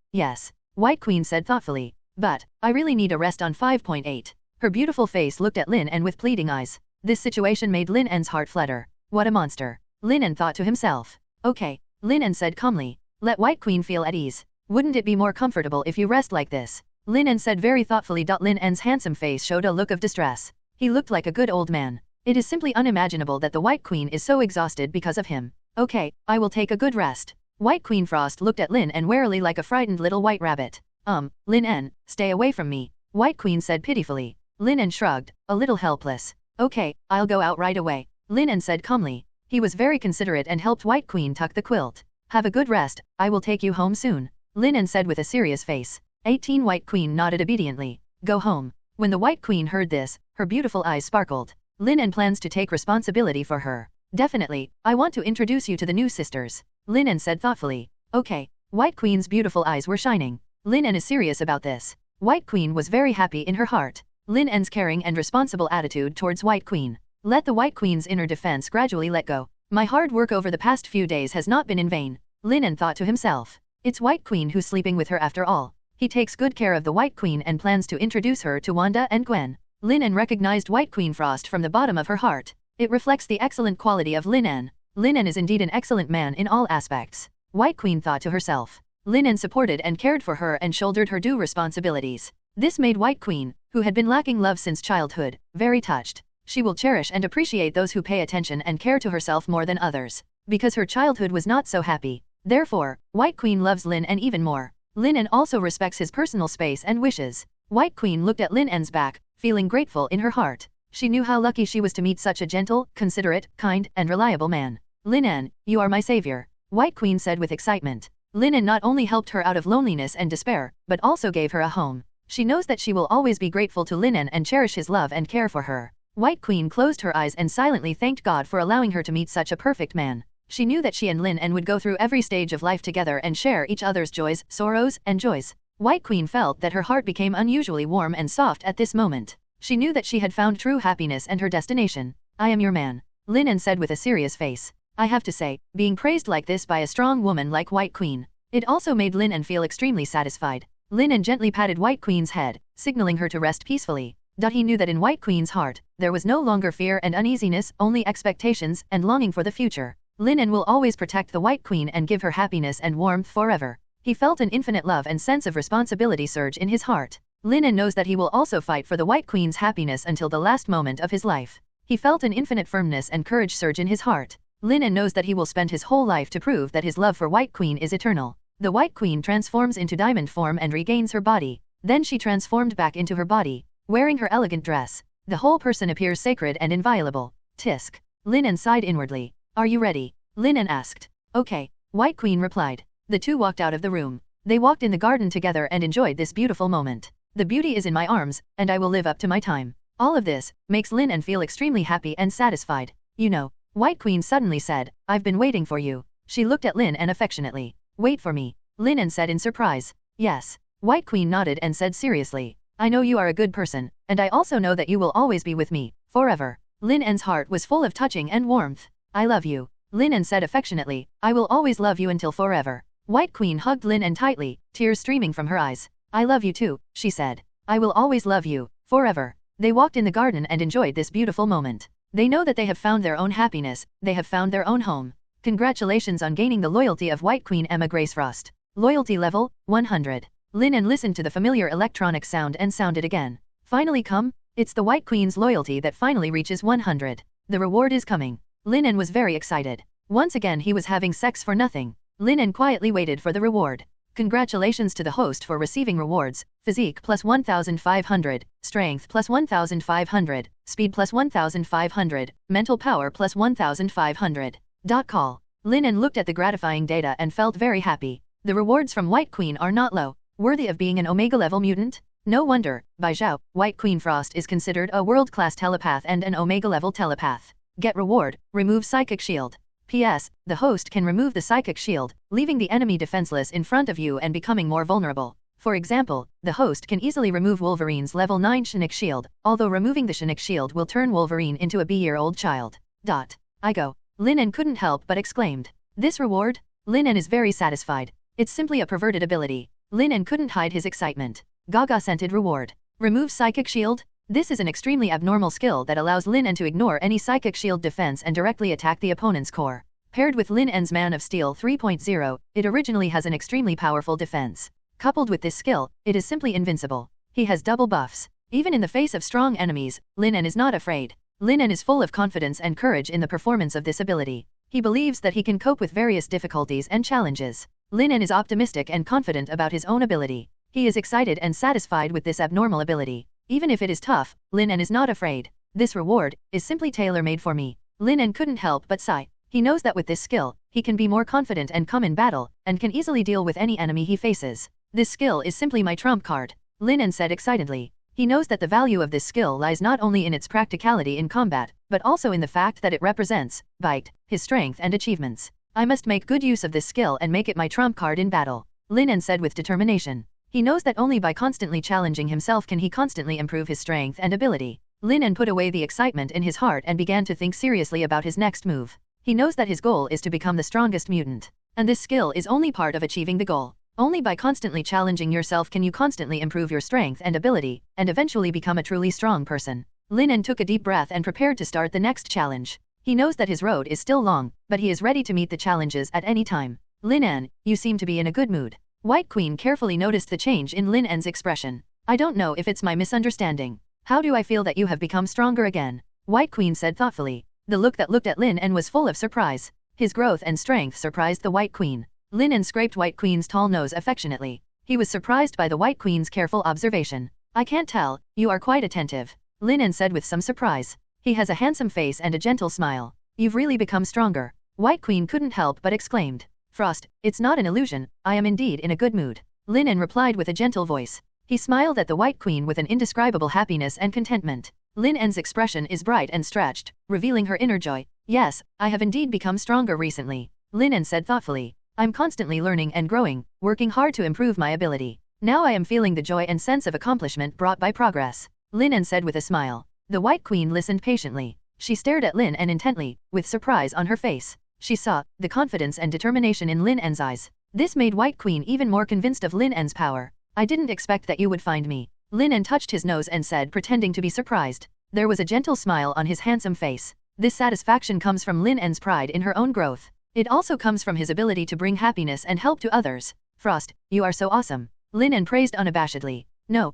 Speaker 3: White Queen said thoughtfully. But I really need a rest on 5.8. Her beautiful face looked at Lin En with pleading eyes. This situation made Lin En's heart flutter. What a monster. Lin En thought to himself. Okay. Lin En said calmly. Let White Queen feel at ease. Wouldn't it be more comfortable if you rest like this? Lin En said very thoughtfully. Lin En's handsome face showed a look of distress. He looked like a good old man. It is simply unimaginable that the White Queen is so exhausted because of him. Okay, I will take a good rest. White Queen Frost looked at Lin En warily like a frightened little white rabbit. Lin En, stay away from me, White Queen said pitifully. Lin En shrugged, a little helpless. Okay, I'll go out right away, Lin En said calmly. He was very considerate and helped White Queen tuck the quilt. Have a good rest, I will take you home soon, Lin En said with a serious face. 18 White Queen nodded obediently. Go home. When the White Queen heard this, her beautiful eyes sparkled. Lin En plans to take responsibility for her. Definitely, I want to introduce you to the new sisters, Lin En said thoughtfully. Okay. White Queen's beautiful eyes were shining. Lin En is serious about this. White Queen was very happy in her heart. Lin En's caring and responsible attitude towards White Queen. Let the White Queen's inner defense gradually let go. My hard work over the past few days has not been in vain, Lin En thought to himself. It's White Queen who's sleeping with her after all. He takes good care of the White Queen and plans to introduce her to Wanda and Gwen. Lin En recognized White Queen Frost from the bottom of her heart. It reflects the excellent quality of Lin En. Lin En is indeed an excellent man in all aspects, White Queen thought to herself. Lin En supported and cared for her and shouldered her due responsibilities. This made White Queen, who had been lacking love since childhood, very touched. She will cherish and appreciate those who pay attention and care to herself more than others, because her childhood was not so happy. Therefore, White Queen loves Lin En even more. Lin En also respects his personal space and wishes. White Queen looked at Lin En's back, feeling grateful in her heart. She knew how lucky she was to meet such a gentle, considerate, kind, and reliable man. Lin En, you are my savior, White Queen said with excitement. Lin En not only helped her out of loneliness and despair, but also gave her a home. She knows that she will always be grateful to Lin En and cherish his love and care for her. White Queen closed her eyes and silently thanked God for allowing her to meet such a perfect man. She knew that she and Lin En would go through every stage of life together and share each other's joys, sorrows, and joys. White Queen felt that her heart became unusually warm and soft at this moment. She knew that she had found true happiness and her destination. I am your man, Lin En said with a serious face. I have to say, being praised like this by a strong woman like White Queen, it also made Lin En feel extremely satisfied. Lin En gently patted White Queen's head, signaling her to rest peacefully. He knew that in White Queen's heart, there was no longer fear and uneasiness, only expectations and longing for the future. Lin En will always protect the White Queen and give her happiness and warmth forever. He felt an infinite love and sense of responsibility surge in his heart. Lin En knows that he will also fight for the White Queen's happiness until the last moment of his life. He felt an infinite firmness and courage surge in his heart. Lin En knows that he will spend his whole life to prove that his love for White Queen is eternal. The White Queen transforms into diamond form and regains her body. Then she transformed back into her body, wearing her elegant dress. The whole person appears sacred and inviolable. Tisk. Lin En sighed inwardly. Are you ready? Lin En asked. Okay, White Queen replied. The two walked out of the room. They walked in the garden together and enjoyed this beautiful moment. The beauty is in my arms, and I will live up to my time. All of this makes Lin En feel extremely happy and satisfied. You know, White Queen suddenly said, I've been waiting for you. She looked at Lin En affectionately. Wait for me, Lin En said in surprise. Yes. White Queen nodded and said seriously. I know you are a good person, and I also know that you will always be with me, forever. Lin En's heart was full of touching and warmth. I love you, Lin En said affectionately. I will always love you until forever. White Queen hugged Lin En tightly, tears streaming from her eyes. I love you too, she said. I will always love you, forever. They walked in the garden and enjoyed this beautiful moment. They know that they have found their own happiness, they have found their own home. Congratulations on gaining the loyalty of White Queen Emma Grace Frost. Loyalty level, 100. Lin En listened to the familiar electronic sound and sounded again. Finally come, it's the White Queen's loyalty that finally reaches 100. The reward is coming. Lin En was very excited. Once again he was having sex for nothing. Lin En quietly waited for the reward. Congratulations to the host for receiving rewards. Physique plus 1500, Strength plus 1500, Speed plus 1500, Mental Power plus 1500. Call. Lin En looked at the gratifying data and felt very happy. The rewards from White Queen are not low. Worthy of being an Omega-level mutant? No wonder, by Zhao, White Queen Frost is considered a world-class telepath and an Omega-level telepath. Get reward, remove Psychic Shield. P.S. The host can remove the Psychic Shield, leaving the enemy defenseless in front of you and becoming more vulnerable. For example, the host can easily remove Wolverine's level 9 Sonic Shield, although removing the Sonic Shield will turn Wolverine into a B-year-old child. I go. Lin En couldn't help but exclaimed. This reward? Lin En is very satisfied. It's simply a perverted ability. Lin En couldn't hide his excitement. Gaga scented reward. Remove Psychic Shield? This is an extremely abnormal skill that allows Lin En to ignore any Psychic Shield defense and directly attack the opponent's core. Paired with Lin En's Man of Steel 3.0, it originally has an extremely powerful defense. Coupled with this skill, it is simply invincible. He has double buffs. Even in the face of strong enemies, Lin En is not afraid. Lin En is full of confidence and courage in the performance of this ability. He believes that he can cope with various difficulties and challenges. Lin En is optimistic and confident about his own ability. He is excited and satisfied with this abnormal ability. Even if it is tough, Lin En is not afraid. This reward is simply tailor-made for me. Lin En couldn't help but sigh. He knows that with this skill, he can be more confident and calm in battle, and can easily deal with any enemy he faces. This skill is simply my trump card, Lin En said excitedly. He knows that the value of this skill lies not only in its practicality in combat, but also in the fact that it represents, his strength and achievements. I must make good use of this skill and make it my trump card in battle, Lin En said with determination. He knows that only by constantly challenging himself can he constantly improve his strength and ability. Lin En put away the excitement in his heart and began to think seriously about his next move. He knows that his goal is to become the strongest mutant. And this skill is only part of achieving the goal. Only by constantly challenging yourself can you constantly improve your strength and ability, and eventually become a truly strong person. Lin En took a deep breath and prepared to start the next challenge. He knows that his road is still long, but he is ready to meet the challenges at any time. Lin En, you seem to be in a good mood. White Queen carefully noticed the change in Lin En's expression. I don't know if it's my misunderstanding. How do I feel that you have become stronger again? White Queen said thoughtfully. The look that looked at Lin En was full of surprise. His growth and strength surprised the White Queen. Lin En scraped White Queen's tall nose affectionately. He was surprised by the White Queen's careful observation. I can't tell, you are quite attentive, Lin En said with some surprise. He has a handsome face and a gentle smile. You've really become stronger. White Queen couldn't help but exclaimed. Frost, it's not an illusion, I am indeed in a good mood, Lin En replied with a gentle voice. He smiled at the White Queen with an indescribable happiness and contentment. Lin En's expression is bright and stretched, revealing her inner joy. Yes, I have indeed become stronger recently, Lin En said thoughtfully. I'm constantly learning and growing, working hard to improve my ability. Now I am feeling the joy and sense of accomplishment brought by progress, Lin En said with a smile. The White Queen listened patiently. She stared at Lin En intently, with surprise on her face. She saw the confidence and determination in Lin En's eyes. This made White Queen even more convinced of Lin En's power. I didn't expect that you would find me. Lin En touched his nose and said, pretending to be surprised. There was a gentle smile on his handsome face. This satisfaction comes from Lin En's pride in her own growth. It also comes from his ability to bring happiness and help to others. Frost, you are so awesome, Lin En praised unabashedly. No,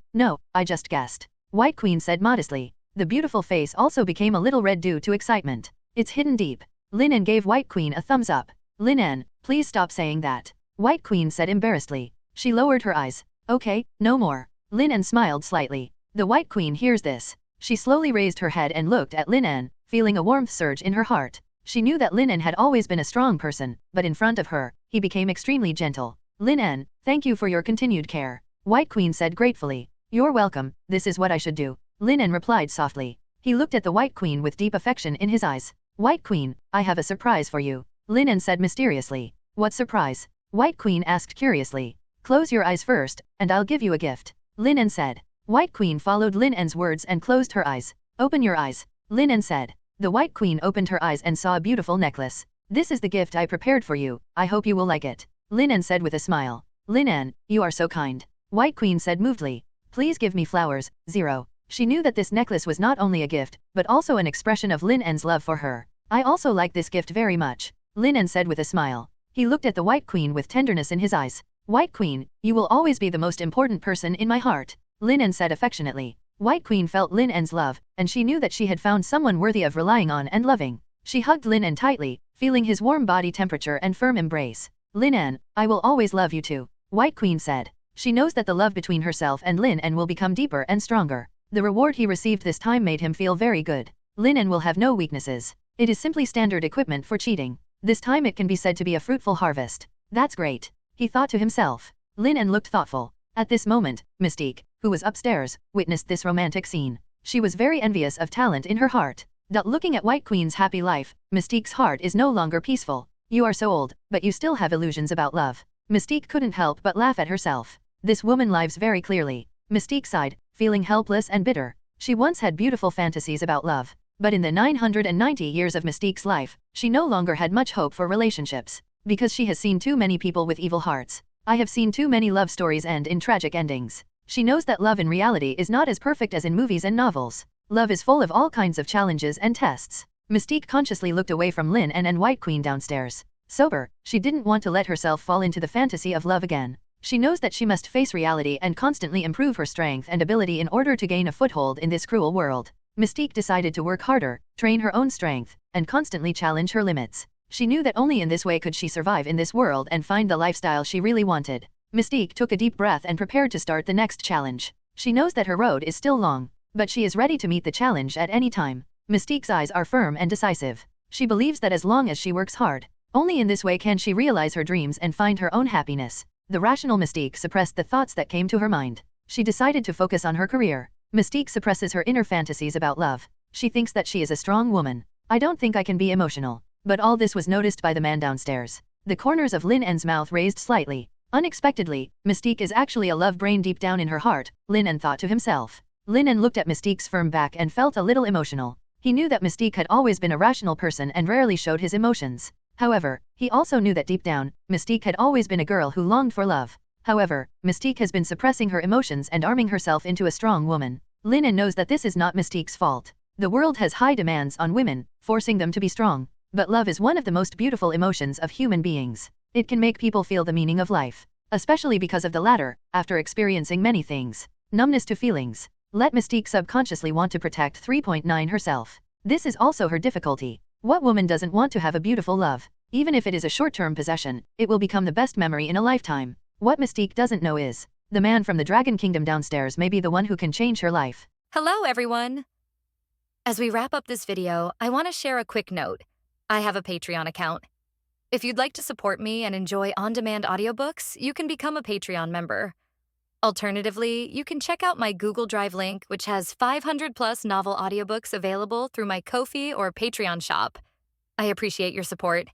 Speaker 3: I just guessed, White Queen said modestly. The beautiful face also became a little red due to excitement. It's hidden deep. Lin En gave White Queen a thumbs up. Lin En, please stop saying that, White Queen said embarrassedly. She lowered her eyes. Okay, no more. Lin En smiled slightly. The White Queen hears this. She slowly raised her head and looked at Lin En, feeling a warmth surge in her heart. She knew that Lin En had always been a strong person, but in front of her, he became extremely gentle. Lin En, thank you for your continued care, White Queen said gratefully. You're welcome, this is what I should do, Lin En replied softly. He looked at the White Queen with deep affection in his eyes. White Queen, I have a surprise for you, Lin En said mysteriously. What surprise? White Queen asked curiously. Close your eyes first, and I'll give you a gift, Lin En said. White Queen followed Lin En's words and closed her eyes. Open your eyes, Lin En said. The White Queen opened her eyes and saw a beautiful necklace. This is the gift I prepared for you, I hope you will like it, Lin En said with a smile. Lin En, you are so kind, White Queen said movedly. Please give me flowers, 0. She knew that this necklace was not only a gift, but also an expression of Lin En's love for her. I also like this gift very much, Lin En said with a smile. He looked at the White Queen with tenderness in his eyes. White Queen, you will always be the most important person in my heart, Lin En said affectionately. White Queen felt Lin En's love, and she knew that she had found someone worthy of relying on and loving. She hugged Lin En tightly, feeling his warm body temperature and firm embrace. Lin En, I will always love you too, White Queen said. She knows that the love between herself and Lin En will become deeper and stronger. The reward he received this time made him feel very good. Lin En will have no weaknesses. It is simply standard equipment for cheating. This time it can be said to be a fruitful harvest. That's great, he thought to himself. Lin En looked thoughtful. At this moment, Mystique, who was upstairs, witnessed this romantic scene. She was very envious of talent in her heart. Looking at White Queen's happy life, Mystique's heart is no longer peaceful. You are so old, but you still have illusions about love. Mystique couldn't help but laugh at herself. This woman lives very clearly. Mystique sighed, feeling helpless and bitter. She once had beautiful fantasies about love. But in the 990 years of Mystique's life, she no longer had much hope for relationships. Because she has seen too many people with evil hearts. I have seen too many love stories end in tragic endings. She knows that love in reality is not as perfect as in movies and novels. Love is full of all kinds of challenges and tests. Mystique consciously looked away from Lin En and White Queen downstairs. Sober, she didn't want to let herself fall into the fantasy of love again. She knows that she must face reality and constantly improve her strength and ability in order to gain a foothold in this cruel world. Mystique decided to work harder, train her own strength, and constantly challenge her limits. She knew that only in this way could she survive in this world and find the lifestyle she really wanted. Mystique took a deep breath and prepared to start the next challenge. She knows that her road is still long, but she is ready to meet the challenge at any time. Mystique's eyes are firm and decisive. She believes that as long as she works hard, only in this way can she realize her dreams and find her own happiness. The rational Mystique suppressed the thoughts that came to her mind. She decided to focus on her career. Mystique suppresses her inner fantasies about love. She thinks that she is a strong woman. I don't think I can be emotional. But all this was noticed by the man downstairs. The corners of Lin En's mouth raised slightly. Unexpectedly, Mystique is actually a love brain deep down in her heart, Lin En thought to himself. Lin En looked at Mystique's firm back and felt a little emotional. He knew that Mystique had always been a rational person and rarely showed his emotions. However, he also knew that deep down, Mystique had always been a girl who longed for love. However, Mystique has been suppressing her emotions and arming herself into a strong woman. Lin En knows that this is not Mystique's fault. The world has high demands on women, forcing them to be strong. But love is one of the most beautiful emotions of human beings. It can make people feel the meaning of life. Especially because of the latter, after experiencing many things. Numbness to feelings. Let Mystique subconsciously want to protect 3.9 herself. This is also her difficulty. What woman doesn't want to have a beautiful love? Even if it is a short-term possession, it will become the best memory in a lifetime. What Mystique doesn't know is, the man from the Dragon Kingdom downstairs may be the one who can change her life.
Speaker 4: Hello, everyone! As we wrap up this video, I want to share a quick note. I have a Patreon account. If you'd like to support me and enjoy on-demand audiobooks, you can become a Patreon member. Alternatively, you can check out my Google Drive link, which has 500+ novel audiobooks available through my Ko-fi or Patreon shop. I appreciate your support.